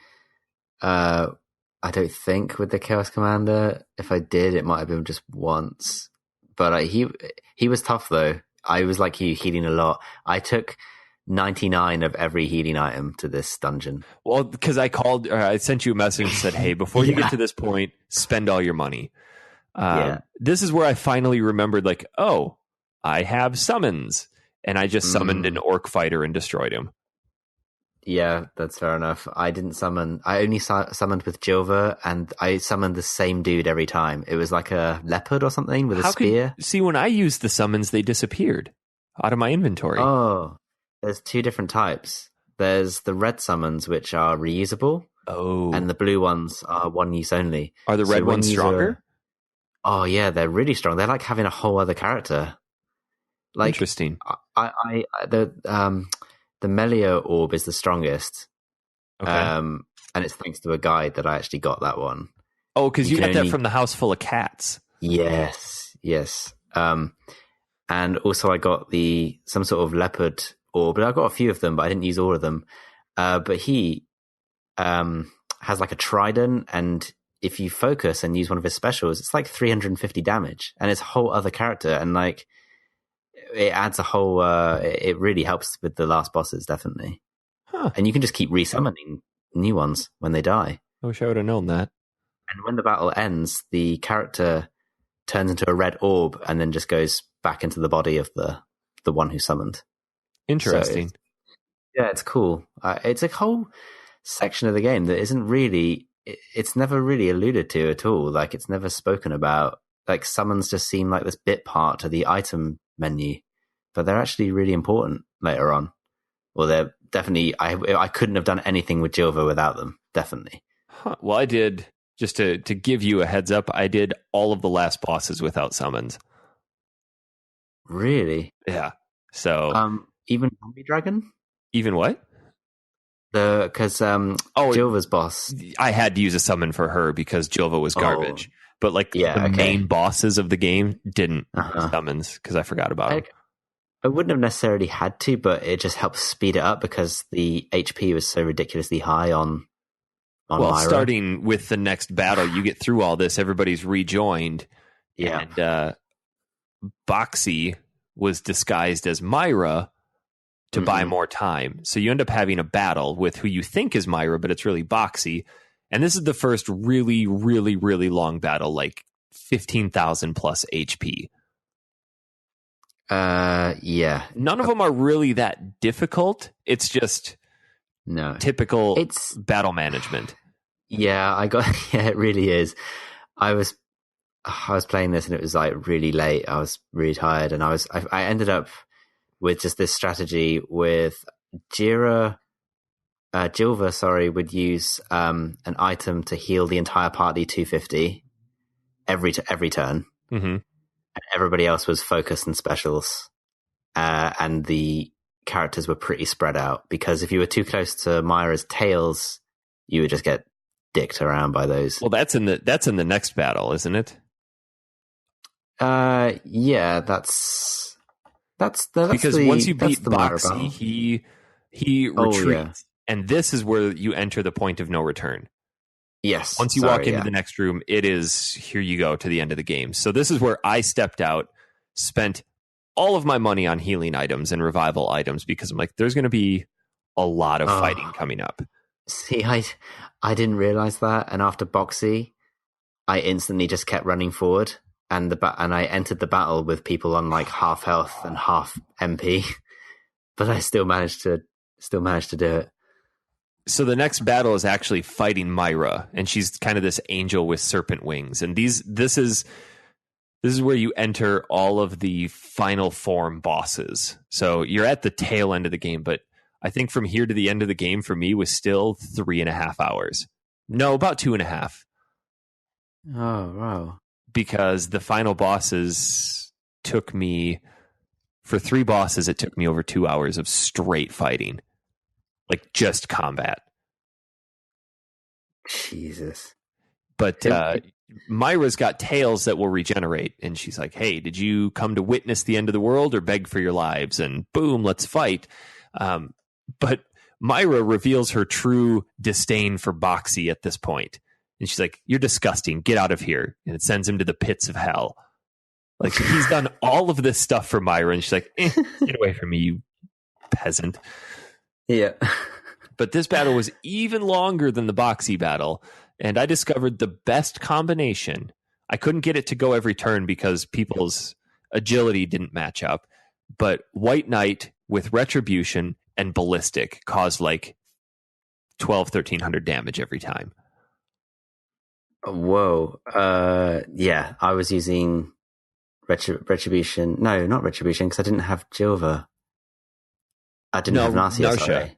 [SPEAKER 2] I don't think with the Chaos Commander. If I did, it might have been just once. But he was tough though. I was like you, healing a lot. I took 99 of every healing item to this dungeon.
[SPEAKER 1] Well, because I sent you a message and said, hey, before you get to this point, spend all your money. This is where I finally remembered, I have summons. And I just summoned an orc fighter and destroyed him.
[SPEAKER 2] Yeah, that's fair enough. I didn't summon. I only summoned with Jova, and I summoned the same dude every time. It was like a leopard or something with a spear.
[SPEAKER 1] See, when I used the summons, they disappeared out of my inventory.
[SPEAKER 2] Oh, there's 2 different types. There's the red summons, which are reusable.
[SPEAKER 1] Oh.
[SPEAKER 2] And the blue ones are one use only.
[SPEAKER 1] Are the red ones stronger?
[SPEAKER 2] Oh, yeah, they're really strong. They're like having a whole other character.
[SPEAKER 1] Interesting.
[SPEAKER 2] The Melia orb is the strongest.
[SPEAKER 1] Okay.
[SPEAKER 2] And it's thanks to a guide that I actually got that one.
[SPEAKER 1] Oh, because you got that from the House Full of Cats.
[SPEAKER 2] Yes. And also I got some sort of leopard orb, but I got a few of them, but I didn't use all of them. But he has a trident, and if you focus and use one of his specials, it's 350 damage, and it's a whole other character, and it adds a whole. It really helps with the last bosses, definitely.
[SPEAKER 1] Huh.
[SPEAKER 2] And you can just keep resummoning new ones when they die.
[SPEAKER 1] I wish I would have known that.
[SPEAKER 2] And when the battle ends, the character turns into a red orb and then just goes back into the body of the one who summoned.
[SPEAKER 1] Interesting.
[SPEAKER 2] So it's cool. It's a whole section of the game that isn't really. It's never really alluded to at all. It's never spoken about. Summons just seem like this bit part to the item menu, but they're actually really important later on. Well, they're definitely. I couldn't have done anything with Jova without them. Definitely.
[SPEAKER 1] Huh. Well, I did. Just to give you a heads up, I did all of the last bosses without summons.
[SPEAKER 2] Really?
[SPEAKER 1] Yeah. So
[SPEAKER 2] even Zombie Dragon.
[SPEAKER 1] Even what?
[SPEAKER 2] Because Jova's boss.
[SPEAKER 1] I had to use a summon for her because Jova was garbage. But the main bosses of the game didn't use summons because I forgot about them.
[SPEAKER 2] I wouldn't have necessarily had to, but it just helps speed it up because the HP was so ridiculously high on Maira.
[SPEAKER 1] Starting with the next battle, you get through all this, everybody's rejoined.
[SPEAKER 2] Yeah.
[SPEAKER 1] And Boxy was disguised as Maira to buy more time. So you end up having a battle with who you think is Maira, but it's really Boxy. And this is the first really, really, really long battle, 15,000 plus HP.
[SPEAKER 2] Yeah.
[SPEAKER 1] None of them are really that difficult. It's just typical battle management.
[SPEAKER 2] Yeah, it really is. I was playing this and it was really late. I was really tired, and I ended up with just this strategy with Jilva, would use an item to heal the entire party 250 every turn.
[SPEAKER 1] Mm-hmm.
[SPEAKER 2] everybody else was focus and specials, and the characters were pretty spread out. Because if you were too close to Maira's tails, you would just get dicked around by those.
[SPEAKER 1] Well, that's in the next battle, isn't it?
[SPEAKER 2] Yeah, that's
[SPEAKER 1] because once you beat
[SPEAKER 2] Maira
[SPEAKER 1] Boxy,
[SPEAKER 2] battle.
[SPEAKER 1] he retreats,
[SPEAKER 2] yeah.
[SPEAKER 1] and this is where you enter the point of no return.
[SPEAKER 2] Yes.
[SPEAKER 1] Once you walk into the next room, it is here you go to the end of the game. So this is where I stepped out, spent all of my money on healing items and revival items because I'm like, there's going to be a lot of fighting coming up.
[SPEAKER 2] See, I didn't realize that, and after Boxy, I instantly just kept running forward, and I entered the battle with people on like half health and half MP, but I still managed to do it.
[SPEAKER 1] So the next battle is actually fighting Maira, and she's kind of this angel with serpent wings. And this is where you enter all of the final form bosses. So you're at the tail end of the game, but I think from here to the end of the game for me was still 3.5 hours. No, about 2.5.
[SPEAKER 2] Oh, wow.
[SPEAKER 1] Because the final bosses took me, for 3 bosses, it took me over 2 hours of straight fighting. Like just combat.
[SPEAKER 2] Jesus.
[SPEAKER 1] But Maira's got tails that will regenerate. And she's like, hey, did you come to witness the end of the world or beg for your lives? And boom, let's fight. But Maira reveals her true disdain for Boxy at this point. And she's like, you're disgusting. Get out of here. And it sends him to the pits of hell. Like he's done all of this stuff for Maira. And she's like, get away from me, you peasant.
[SPEAKER 2] Yeah.
[SPEAKER 1] But this battle was even longer than the Boxy battle, and I discovered the best combination. I couldn't get it to go every turn because people's agility didn't match up, but White Knight with Retribution and Ballistic caused like 1,300 damage every time.
[SPEAKER 2] Whoa. Yeah, I was using Retribution. No, not Retribution, because I didn't have Jilva. I didn't have Narcia. Sorry.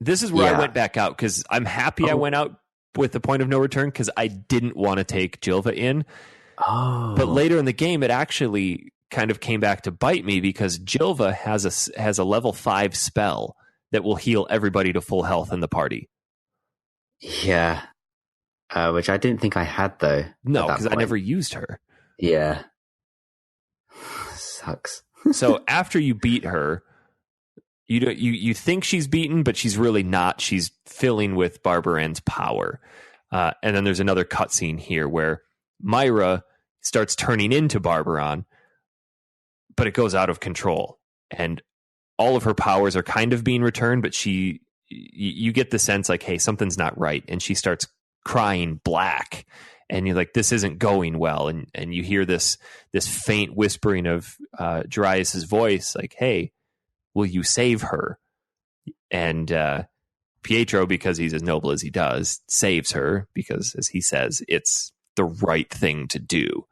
[SPEAKER 1] This is where I went back out because I'm happy I went out with the point of no return because I didn't want to take Jilva in.
[SPEAKER 2] Oh.
[SPEAKER 1] But later in the game, it actually kind of came back to bite me because Jilva has a level 5 spell that will heal everybody to full health in the party.
[SPEAKER 2] Yeah. Which I didn't think I had, though.
[SPEAKER 1] No, because I never used her.
[SPEAKER 2] Yeah. Sucks.
[SPEAKER 1] So after you beat her, you think she's beaten, but she's really not. She's filling with Barbaran's power. And then there's another cutscene here where Maira starts turning into Barbaran, but it goes out of control. And all of her powers are kind of being returned, but you get the sense like, hey, something's not right. And she starts crying black. And you're like, this isn't going well. And you hear this faint whispering of Darius's voice, like, hey, will you save her? And Pietro, because he's as noble as he does, saves her because, as he says, it's the right thing to do.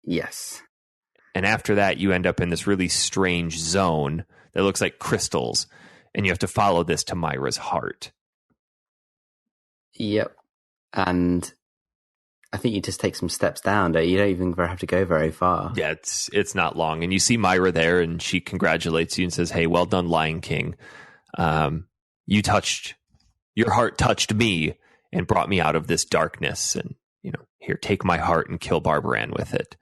[SPEAKER 2] Yes.
[SPEAKER 1] And after that, you end up in this really strange zone that looks like crystals, and you have to follow this to Maira's heart.
[SPEAKER 2] Yep. And I think you just take some steps down. You don't even have to go very far.
[SPEAKER 1] Yeah, it's not long. And you see Maira there, and she congratulates you and says, hey, well done, Lion King. Your heart touched me and brought me out of this darkness. And, here, take my heart and kill Barbaran with it.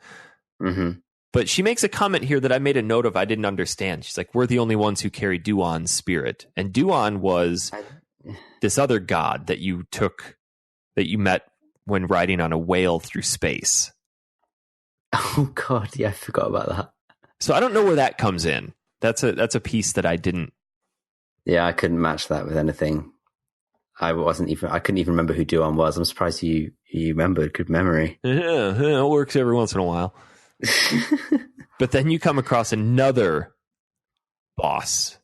[SPEAKER 2] Mm-hmm.
[SPEAKER 1] But she makes a comment here that I made a note of I didn't understand. She's like, we're the only ones who carry Duan's spirit. And Duan was this other god that you met when riding on a whale through space.
[SPEAKER 2] Oh God, yeah, I forgot about that.
[SPEAKER 1] So I don't know where that comes in. That's a piece that I didn't. Yeah,
[SPEAKER 2] I couldn't match that with anything. I couldn't even remember who Duan was. I'm surprised you remembered. Good memory.
[SPEAKER 1] Yeah, it works every once in a while. But then you come across another boss,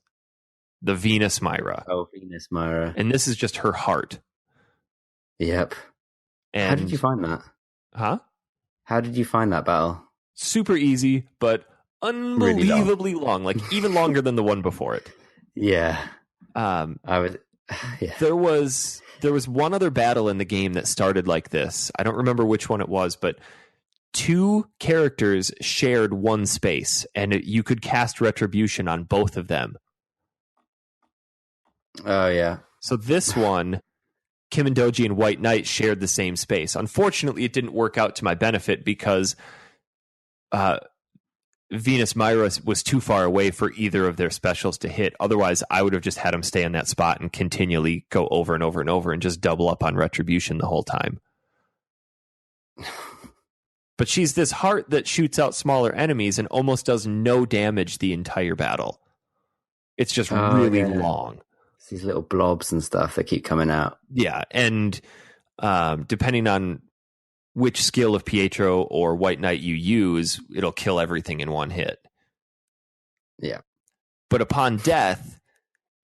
[SPEAKER 1] the Venus Maira.
[SPEAKER 2] Oh, Venus Maira.
[SPEAKER 1] And this is just her heart.
[SPEAKER 2] Yep.
[SPEAKER 1] And
[SPEAKER 2] how did you find that?
[SPEAKER 1] Huh?
[SPEAKER 2] How did you find that battle?
[SPEAKER 1] Super easy, but unbelievably really long. Like even longer than the one before it.
[SPEAKER 2] Yeah.
[SPEAKER 1] Yeah. There was one other battle in the game that started like this. I don't remember which one it was, but two characters shared one space, and you could cast Retribution on both of them.
[SPEAKER 2] Oh, yeah.
[SPEAKER 1] So this one, Kim and Doji and White Knight shared the same space. Unfortunately, it didn't work out to my benefit because Venus Maira was too far away for either of their specials to hit. Otherwise, I would have just had them stay in that spot and continually go over and over and over and just double up on Retribution the whole time. But she's this heart that shoots out smaller enemies and almost does no damage the entire battle. It's just really long.
[SPEAKER 2] It's these little blobs and stuff that keep coming out.
[SPEAKER 1] Yeah, and depending on which skill of Pietro or White Knight you use, it'll kill everything in one hit.
[SPEAKER 2] Yeah.
[SPEAKER 1] But upon death,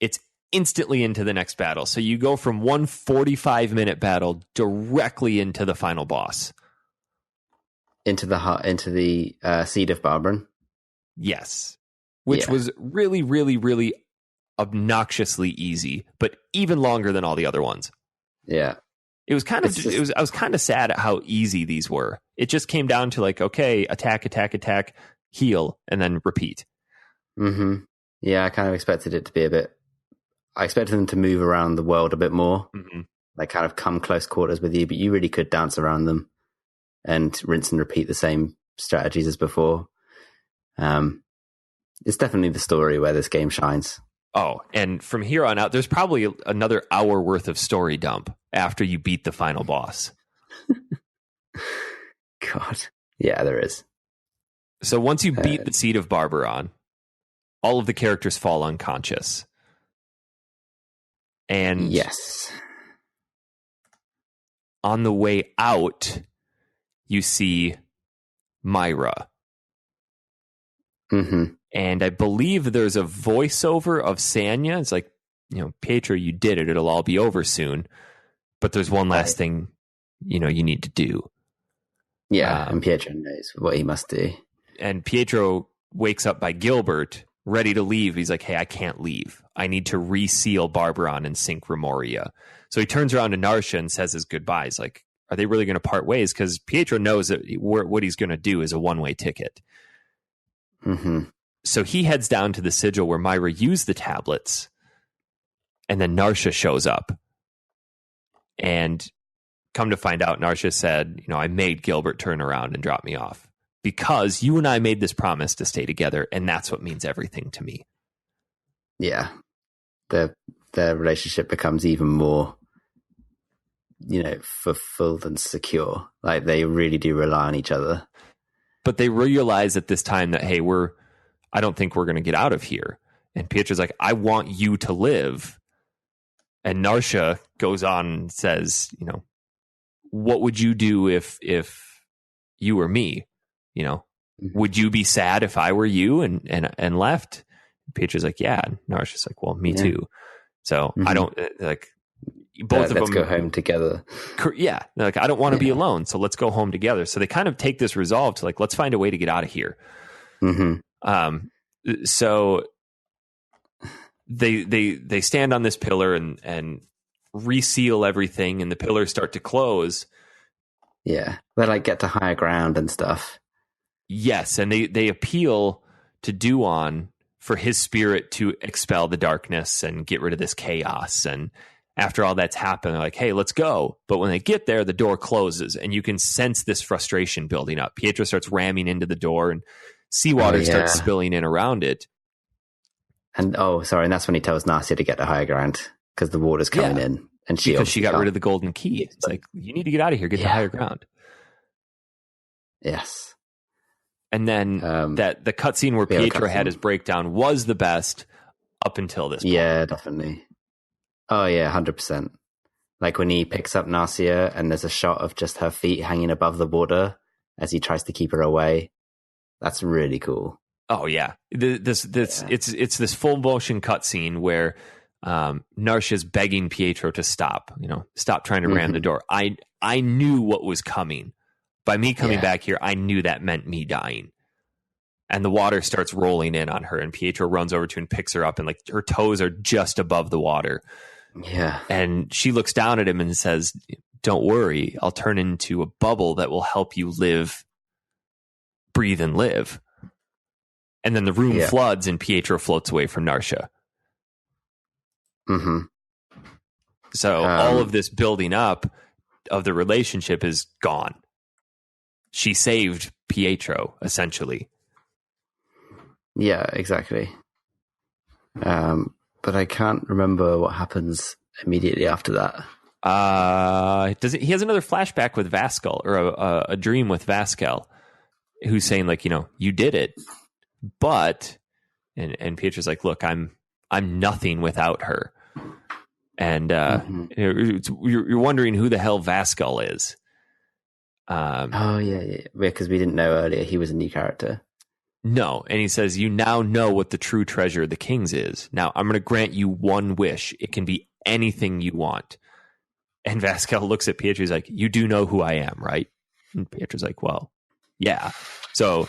[SPEAKER 1] it's instantly into the next battle. So you go from one 45-minute battle directly into the final boss.
[SPEAKER 2] Into the Seed of Barbaran.
[SPEAKER 1] Yes. Which was really, really, really obnoxiously easy, but even longer than all the other ones.
[SPEAKER 2] Yeah.
[SPEAKER 1] It was kind of I was kind of sad at how easy these were. It just came down to like, okay, attack, heal, and then repeat.
[SPEAKER 2] Mm-hmm. Yeah, I kind of expected it to be I expected them to move around the world a bit more.
[SPEAKER 1] Mm-hmm.
[SPEAKER 2] Like kind of come close quarters with you, but you really could dance around them and rinse and repeat the same strategies as before. It's definitely the story where this game shines.
[SPEAKER 1] Oh, and from here on out, there's probably another hour worth of story dump after you beat the final boss.
[SPEAKER 2] God. Yeah, there is.
[SPEAKER 1] So once you beat the Seed of Barbaran, all of the characters fall unconscious. And
[SPEAKER 2] yes,
[SPEAKER 1] on the way out, you see Maira.
[SPEAKER 2] Mm-hmm.
[SPEAKER 1] And I believe there's a voiceover of Sanya. It's like, Pietro, you did it. It'll all be over soon. But there's one last thing, you need to do.
[SPEAKER 2] Yeah, and Pietro knows what he must do.
[SPEAKER 1] And Pietro wakes up by Gilbert, ready to leave. He's like, hey, I can't leave. I need to reseal Barbaran and sink Remoria. So he turns around to Narcia and says his goodbyes. Like, are they really going to part ways? Because Pietro knows that what he's going to do is a one-way ticket.
[SPEAKER 2] Mm-hmm.
[SPEAKER 1] So he heads down to the sigil where Maira used the tablets, and then Narcia shows up. And come to find out, Narcia said, I made Gilbert turn around and drop me off because you and I made this promise to stay together, and that's what means everything to me.
[SPEAKER 2] Yeah. Their relationship becomes even more, fulfilled and secure. Like, they really do rely on each other.
[SPEAKER 1] But they realize at this time that, hey, I don't think we're going to get out of here. And Pietro's like, I want you to live. And Narcia goes on and says, what would you do if you were me? Would you be sad if I were you and left? Pietro's like, yeah. And Narcia's like, well, me too. So I don't like both of them.
[SPEAKER 2] Let's go home together.
[SPEAKER 1] Yeah. They're like, I don't want to be alone. So let's go home together. So they kind of take this resolve to like, let's find a way to get out of here.
[SPEAKER 2] Mm-hmm.
[SPEAKER 1] So they stand on this pillar and reseal everything, and the pillars start to close.
[SPEAKER 2] Yeah. They like get to higher ground and stuff.
[SPEAKER 1] Yes. And they appeal to Duan for his spirit to expel the darkness and get rid of this chaos. And after all that's happened, they're like, hey, let's go. But when they get there, the door closes, and you can sense this frustration building up. Pietro starts ramming into the door, and seawater starts spilling in around it. And
[SPEAKER 2] and that's when he tells Narcia to get to higher ground because the water's coming in. And she
[SPEAKER 1] got rid of the golden key. It's like, you need to get out of here, get to higher ground.
[SPEAKER 2] Yes.
[SPEAKER 1] And then that the cutscene where Pietro had his breakdown was the best up until this point.
[SPEAKER 2] Yeah, definitely. Oh, yeah, 100%. Like when he picks up Narcia and there's a shot of just her feet hanging above the water as he tries to keep her away. That's really cool.
[SPEAKER 1] Oh, yeah. It's this full motion cutscene where Narcia's begging Pietro to stop, stop trying to ram the door. I knew what was coming. By me coming back here, I knew that meant me dying. And the water starts rolling in on her, and Pietro runs over to and picks her up, and like her toes are just above the water.
[SPEAKER 2] Yeah.
[SPEAKER 1] And she looks down at him and says, don't worry, I'll turn into a bubble that will help you live breathe and live. And then the room floods and Pietro floats away from Narcia.
[SPEAKER 2] Mm-hmm.
[SPEAKER 1] So all of this building up of the relationship is gone. She saved Pietro, essentially.
[SPEAKER 2] Yeah, exactly. But I can't remember what happens immediately after that.
[SPEAKER 1] He has another flashback with Vascal, or a dream with Vascal, who's saying, like, you did it, but and Pietro's like, look, I'm nothing without her. And you're wondering who the hell Vascal is.
[SPEAKER 2] Because we didn't know earlier he was a new character.
[SPEAKER 1] No, and he says, you now know what the true treasure of the kings is. Now, I'm going to grant you one wish. It can be anything you want. And Vascal looks at Pietro. He's like, you do know who I am, right? And Pietro's like, well, yeah. So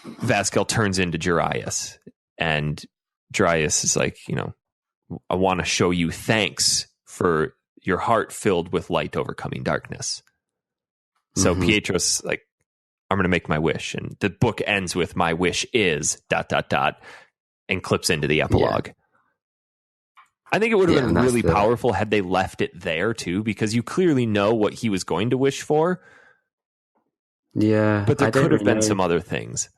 [SPEAKER 1] Vascal turns into Darius. And Darius is like, I want to show you thanks for your heart filled with light overcoming darkness. So Pietro's like, I'm going to make my wish. And the book ends with my wish is ... and clips into the epilogue. Yeah. I think it would have been really powerful had they left it there too, because you clearly know what he was going to wish for.
[SPEAKER 2] Yeah.
[SPEAKER 1] But there could have been some other things.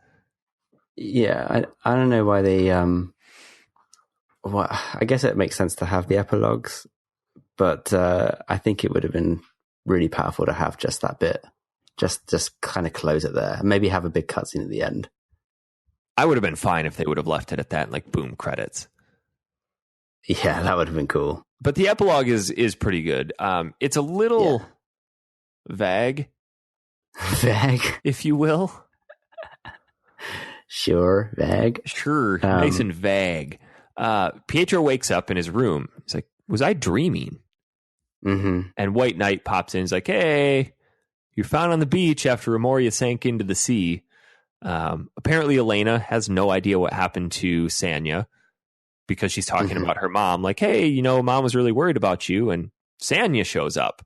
[SPEAKER 2] Yeah. I don't know why they, I guess it makes sense to have the epilogues, but I think it would have been really powerful to have just that bit. Just kind of close it there. Maybe have a big cutscene at the end.
[SPEAKER 1] I would have been fine if they would have left it at that, like boom, credits.
[SPEAKER 2] Yeah, that would have been cool.
[SPEAKER 1] But the epilogue is pretty good. It's a little vague, if you will.
[SPEAKER 2] Sure, vague.
[SPEAKER 1] Sure, nice and vague. Pietro wakes up in his room. He's like, was I dreaming?
[SPEAKER 2] Mm-hmm.
[SPEAKER 1] And White Knight pops in. He's like, hey, you're found on the beach after Amoria sank into the sea. Apparently, Elena has no idea what happened to Sanya because she's talking about her mom. Like, hey, mom was really worried about you. And Sanya shows up.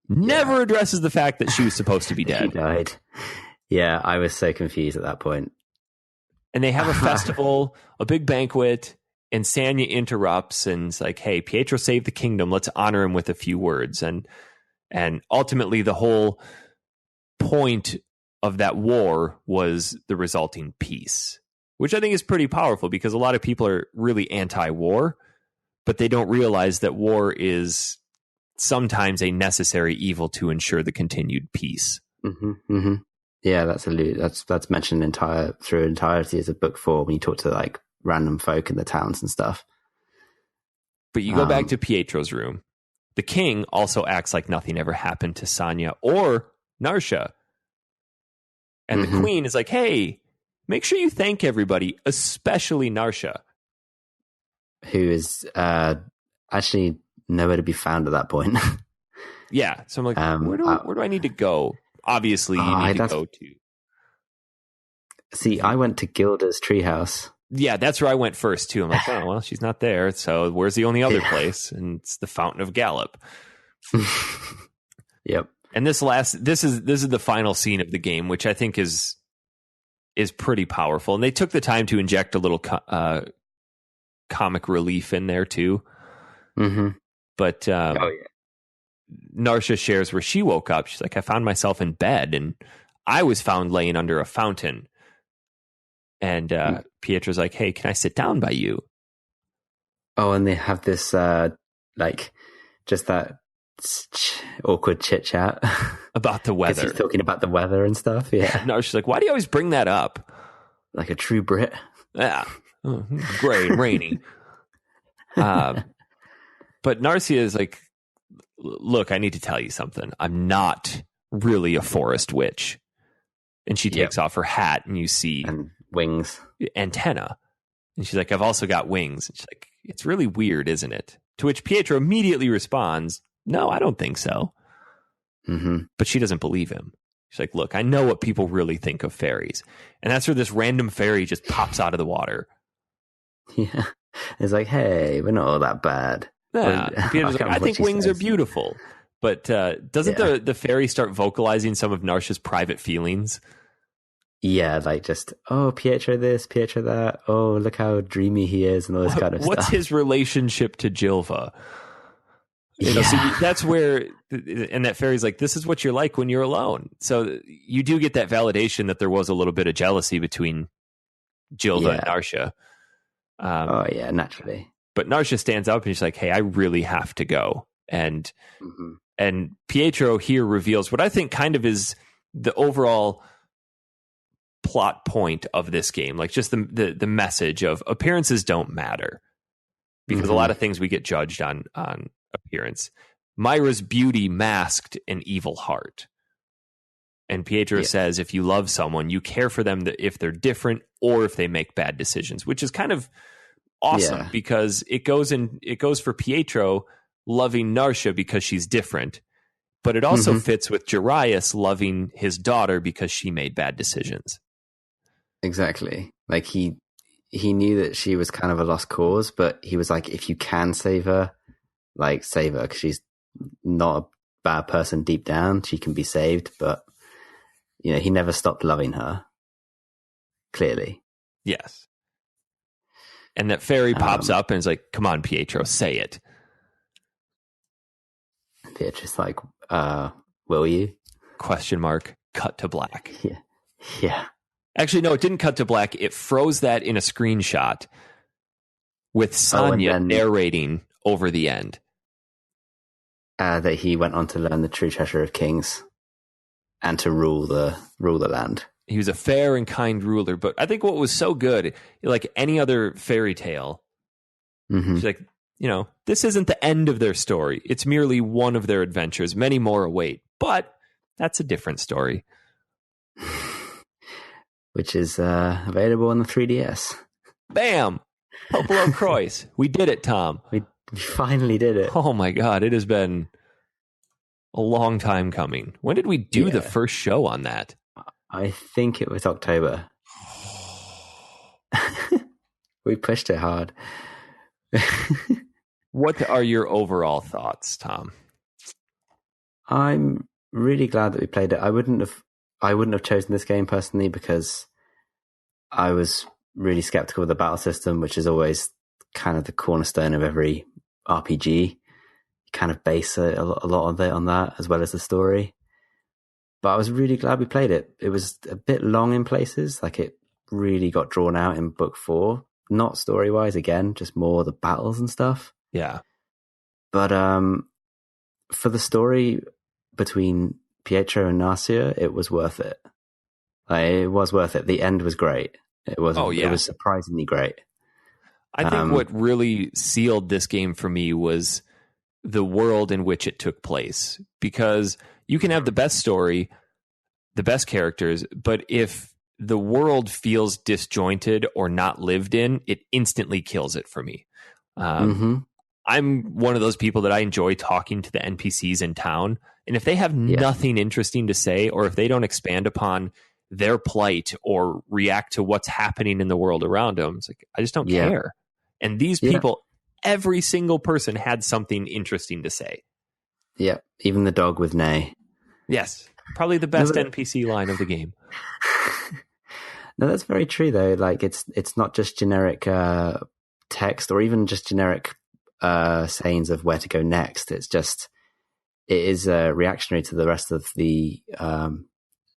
[SPEAKER 1] Never addresses the fact that she was supposed to be dead.
[SPEAKER 2] She died. Yeah, I was so confused at that point.
[SPEAKER 1] And they have a festival, a big banquet, and Sanya interrupts and is like, hey, Pietro saved the kingdom. Let's honor him with a few words. And ultimately, the whole point of that war was the resulting peace, which I think is pretty powerful because a lot of people are really anti-war, but they don't realize that war is sometimes a necessary evil to ensure the continued peace.
[SPEAKER 2] Mm-hmm, mm-hmm. Yeah, that's mentioned through entirety as a book 4 when you talk to like random folk in the towns and stuff.
[SPEAKER 1] But you go back to Pietro's room. The king also acts like nothing ever happened to Sanya or Narcia. And the queen is like, hey, make sure you thank everybody, especially Narcia.
[SPEAKER 2] Who is actually nowhere to be found at that point.
[SPEAKER 1] Yeah. So I'm like, where do I need to go? Obviously, you need to go to.
[SPEAKER 2] See, I went to Gilda's treehouse.
[SPEAKER 1] Yeah, that's where I went first, too. I'm like, oh, well, she's not there. So where's the only other place? And it's the Fountain of Gallop.
[SPEAKER 2] Yep.
[SPEAKER 1] And this is the final scene of the game, which I think is pretty powerful. And they took the time to inject a little comic relief in there, too.
[SPEAKER 2] Mm-hmm.
[SPEAKER 1] But Narcia shares where she woke up. She's like, I found myself in bed, and I was found laying under a fountain. And Pietro's like, hey, can I sit down by you?
[SPEAKER 2] Oh, and they have this, just that awkward chit-chat.
[SPEAKER 1] About the weather.
[SPEAKER 2] He's talking about the weather and stuff, yeah.
[SPEAKER 1] Narcia's like, why do you always bring that up?
[SPEAKER 2] Like a true Brit.
[SPEAKER 1] Yeah. Oh, gray and rainy. But Narcia is like, look, I need to tell you something. I'm not really a forest witch. And she takes off her hat, and you see...
[SPEAKER 2] And wings.
[SPEAKER 1] Antenna. And she's like, I've also got wings. And she's like, it's really weird, isn't it? To which Pietro immediately responds, no, I don't think so.
[SPEAKER 2] Mm-hmm.
[SPEAKER 1] But she doesn't believe him. She's like, look, I know what people really think of fairies. And that's where this random fairy just pops out of the water.
[SPEAKER 2] Yeah. It's like, hey, we're not all that bad.
[SPEAKER 1] Yeah. Pietro's like, I think wings are beautiful. But doesn't the fairy start vocalizing some of Narcia's private feelings?
[SPEAKER 2] Yeah, like just, oh, Pietro this, Pietro that. Oh, look how dreamy he is and all this kind of
[SPEAKER 1] What's
[SPEAKER 2] stuff.
[SPEAKER 1] his relationship to Jilva?
[SPEAKER 2] Yeah.
[SPEAKER 1] So that's where, and that fairy's like, this is what you're like when you're alone. So you do get that validation that there was a little bit of jealousy between Jilva and Narcia.
[SPEAKER 2] Oh, yeah, naturally.
[SPEAKER 1] But Narcia stands up and she's like, hey, I really have to go. And Pietro here reveals what I think kind of is the overall plot point of this game, like just the message of appearances don't matter, because a lot of things we get judged on appearance. Maira's beauty masked an evil heart, and Pietro says if you love someone, you care for them if they're different or if they make bad decisions, which is kind of awesome because it goes for Pietro loving Narcia because she's different, but it also fits with Jarius loving his daughter because she made bad decisions.
[SPEAKER 2] Exactly. Like he knew that she was kind of a lost cause, but he was like, if you can save her, like save her, because she's not a bad person deep down. She can be saved, but he never stopped loving her. Clearly.
[SPEAKER 1] Yes. And that fairy pops up and is like, come on, Pietro, say it.
[SPEAKER 2] Pietro's like, will you?
[SPEAKER 1] Question mark, cut to black.
[SPEAKER 2] Yeah.
[SPEAKER 1] Actually, no, it didn't cut to black. It froze that in a screenshot with Sonya narrating over the end.
[SPEAKER 2] That he went on to learn the true treasure of kings and to rule the land.
[SPEAKER 1] He was a fair and kind ruler, but I think what was so good, like any other fairy tale, she's like, this isn't the end of their story. It's merely one of their adventures. Many more await, but that's a different story.
[SPEAKER 2] Which is available on the 3DS.
[SPEAKER 1] Bam! PoPoLoCrois. We did it, Tom.
[SPEAKER 2] We finally did it.
[SPEAKER 1] Oh my God, it has been a long time coming. When did we do the first show on that?
[SPEAKER 2] I think it was October. We pushed it hard.
[SPEAKER 1] What are your overall thoughts, Tom?
[SPEAKER 2] I'm really glad that we played it. I wouldn't have chosen this game personally because I was really skeptical of the battle system, which is always kind of the cornerstone of every RPG. You kind of base a lot of it on that, as well as the story. But I was really glad we played it. It was a bit long in places. Like it really got drawn out in book 4. Not story-wise, again, just more the battles and stuff.
[SPEAKER 1] Yeah.
[SPEAKER 2] But for the story between Pietro and Narcia, it was worth it. It was worth it. The end was great. It was surprisingly great.
[SPEAKER 1] I think what really sealed this game for me was the world in which it took place, because you can have the best story, the best characters, but if the world feels disjointed or not lived in, it instantly kills it for me. I'm one of those people that I enjoy talking to the NPCs in town, and if they have nothing interesting to say, or if they don't expand upon their plight or react to what's happening in the world around them, it's like, I just don't care. And these people, every single person had something interesting to say.
[SPEAKER 2] Yeah, even the dog with Nay.
[SPEAKER 1] Yes, probably the best NPC line of the game.
[SPEAKER 2] No, that's very true though. Like it's not just generic text or even just generic sayings of where to go next. It is reactionary to the rest of the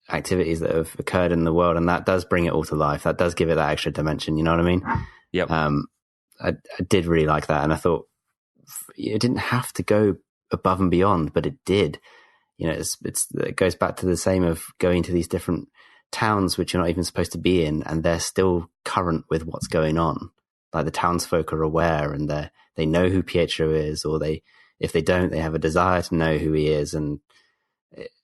[SPEAKER 2] activities that have occurred in the world, and that does bring it all to life. That does give it that extra dimension. You know what I mean?
[SPEAKER 1] Yep.
[SPEAKER 2] I did really like that, and I thought it didn't have to go above and beyond, but it did. It goes back to the same of going to these different towns which you're not even supposed to be in, and they're still current with what's going on. Like the townsfolk are aware, and they know who Pietro is, or if they don't, they have a desire to know who he is, and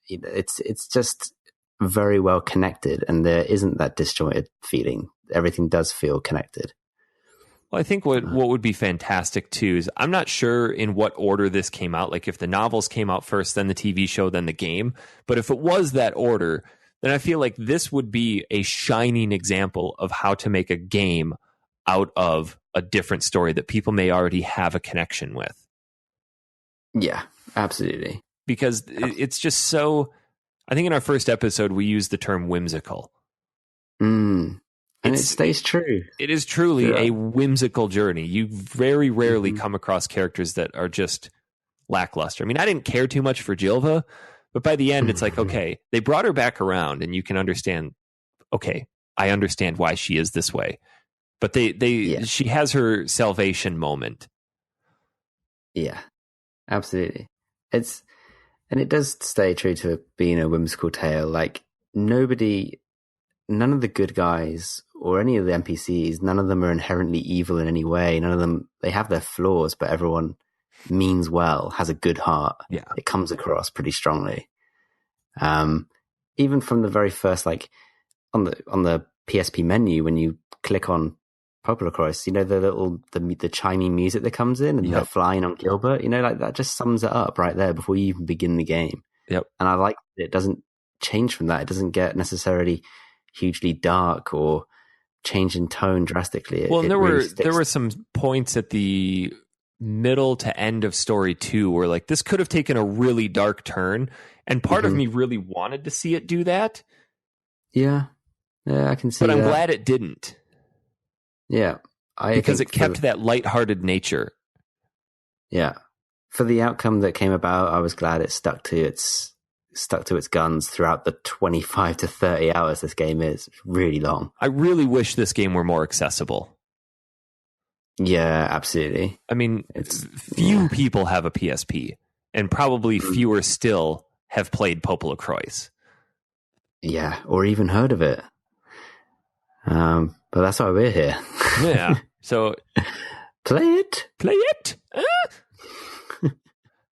[SPEAKER 2] it's just very well connected, and there isn't that disjointed feeling. Everything does feel connected.
[SPEAKER 1] Well, I think what would be fantastic too is, I'm not sure in what order this came out, like if the novels came out first, then the TV show, then the game. But if it was that order, then I feel like this would be a shining example of how to make a game out of a different story that people may already have a connection with.
[SPEAKER 2] Yeah, absolutely.
[SPEAKER 1] Because it's just so, I think in our first episode, we used the term whimsical.
[SPEAKER 2] And it stays true.
[SPEAKER 1] It is truly a whimsical journey. You very rarely come across characters that are just lackluster. I mean, I didn't care too much for Jilva, but by the end, it's like, okay, they brought her back around, and you can understand. Okay, I understand why she is this way, but she has her salvation moment.
[SPEAKER 2] Yeah, absolutely. And it does stay true to being a whimsical tale. Like none of the good guys or any of the NPCs, none of them are inherently evil in any way. None of them, they have their flaws, but everyone means well, has a good heart.
[SPEAKER 1] Yeah.
[SPEAKER 2] It comes across pretty strongly. Even from the very first, like on the PSP menu, when you click on PoPoLoCrois, the chimey music that comes in and they're flying on Gilbert, like that just sums it up right there before you even begin the game.
[SPEAKER 1] Yep.
[SPEAKER 2] And I like that it doesn't change from that. It doesn't get necessarily hugely dark or change in tone drastically.
[SPEAKER 1] Well, there were some points at the middle to end of story 2 where like this could have taken a really dark turn, and part of me really wanted to see it do that.
[SPEAKER 2] Yeah, I can see.
[SPEAKER 1] But I'm glad it didn't.
[SPEAKER 2] Yeah,
[SPEAKER 1] because it kept that lighthearted nature.
[SPEAKER 2] Yeah, for the outcome that came about, I was glad it stuck to its guns throughout the 25 to 30 hours this game is. It's really long.
[SPEAKER 1] I really wish this game were more accessible.
[SPEAKER 2] Yeah, absolutely.
[SPEAKER 1] I mean, few people have a PSP, and probably fewer still have played PoPoLoCrois.
[SPEAKER 2] Yeah, or even heard of it. But that's why we're here.
[SPEAKER 1] Yeah. So
[SPEAKER 2] play it.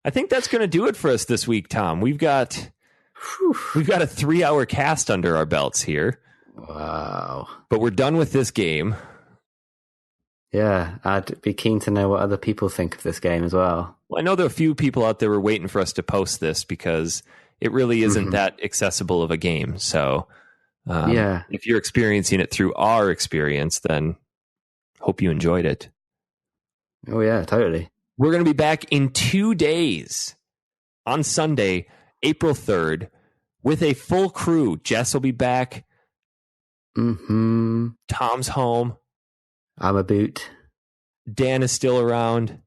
[SPEAKER 1] I think that's going to do it for us this week, Tom. We've got a 3-hour cast under our belts here.
[SPEAKER 2] Wow.
[SPEAKER 1] But we're done with this game.
[SPEAKER 2] Yeah, I'd be keen to know what other people think of this game as well.
[SPEAKER 1] Well, I know there are a few people out there who are waiting for us to post this because it really isn't that accessible of a game. So if you're experiencing it through our experience, then hope you enjoyed it.
[SPEAKER 2] Oh, yeah, totally.
[SPEAKER 1] We're going to be back in 2 days on Sunday, April 3rd, with a full crew. Jess will be back. Tom's home.
[SPEAKER 2] I'm a boot.
[SPEAKER 1] Dan is still around.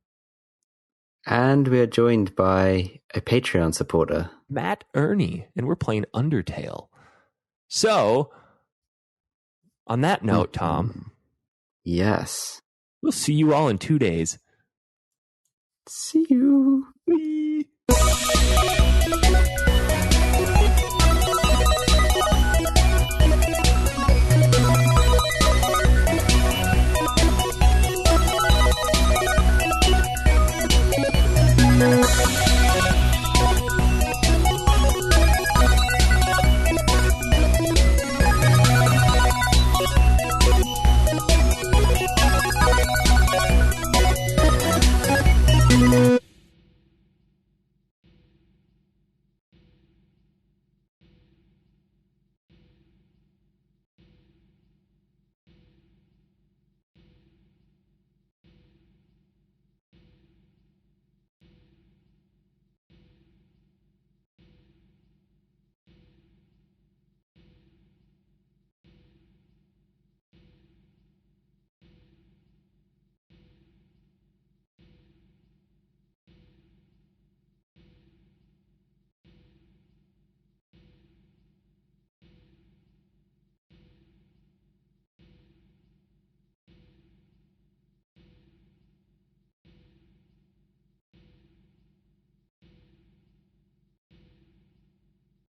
[SPEAKER 2] And we are joined by a Patreon supporter,
[SPEAKER 1] Matt Ernie, and we're playing Undertale. So, on that note, Tom.
[SPEAKER 2] Yes.
[SPEAKER 1] We'll see you all in 2 days.
[SPEAKER 2] See you.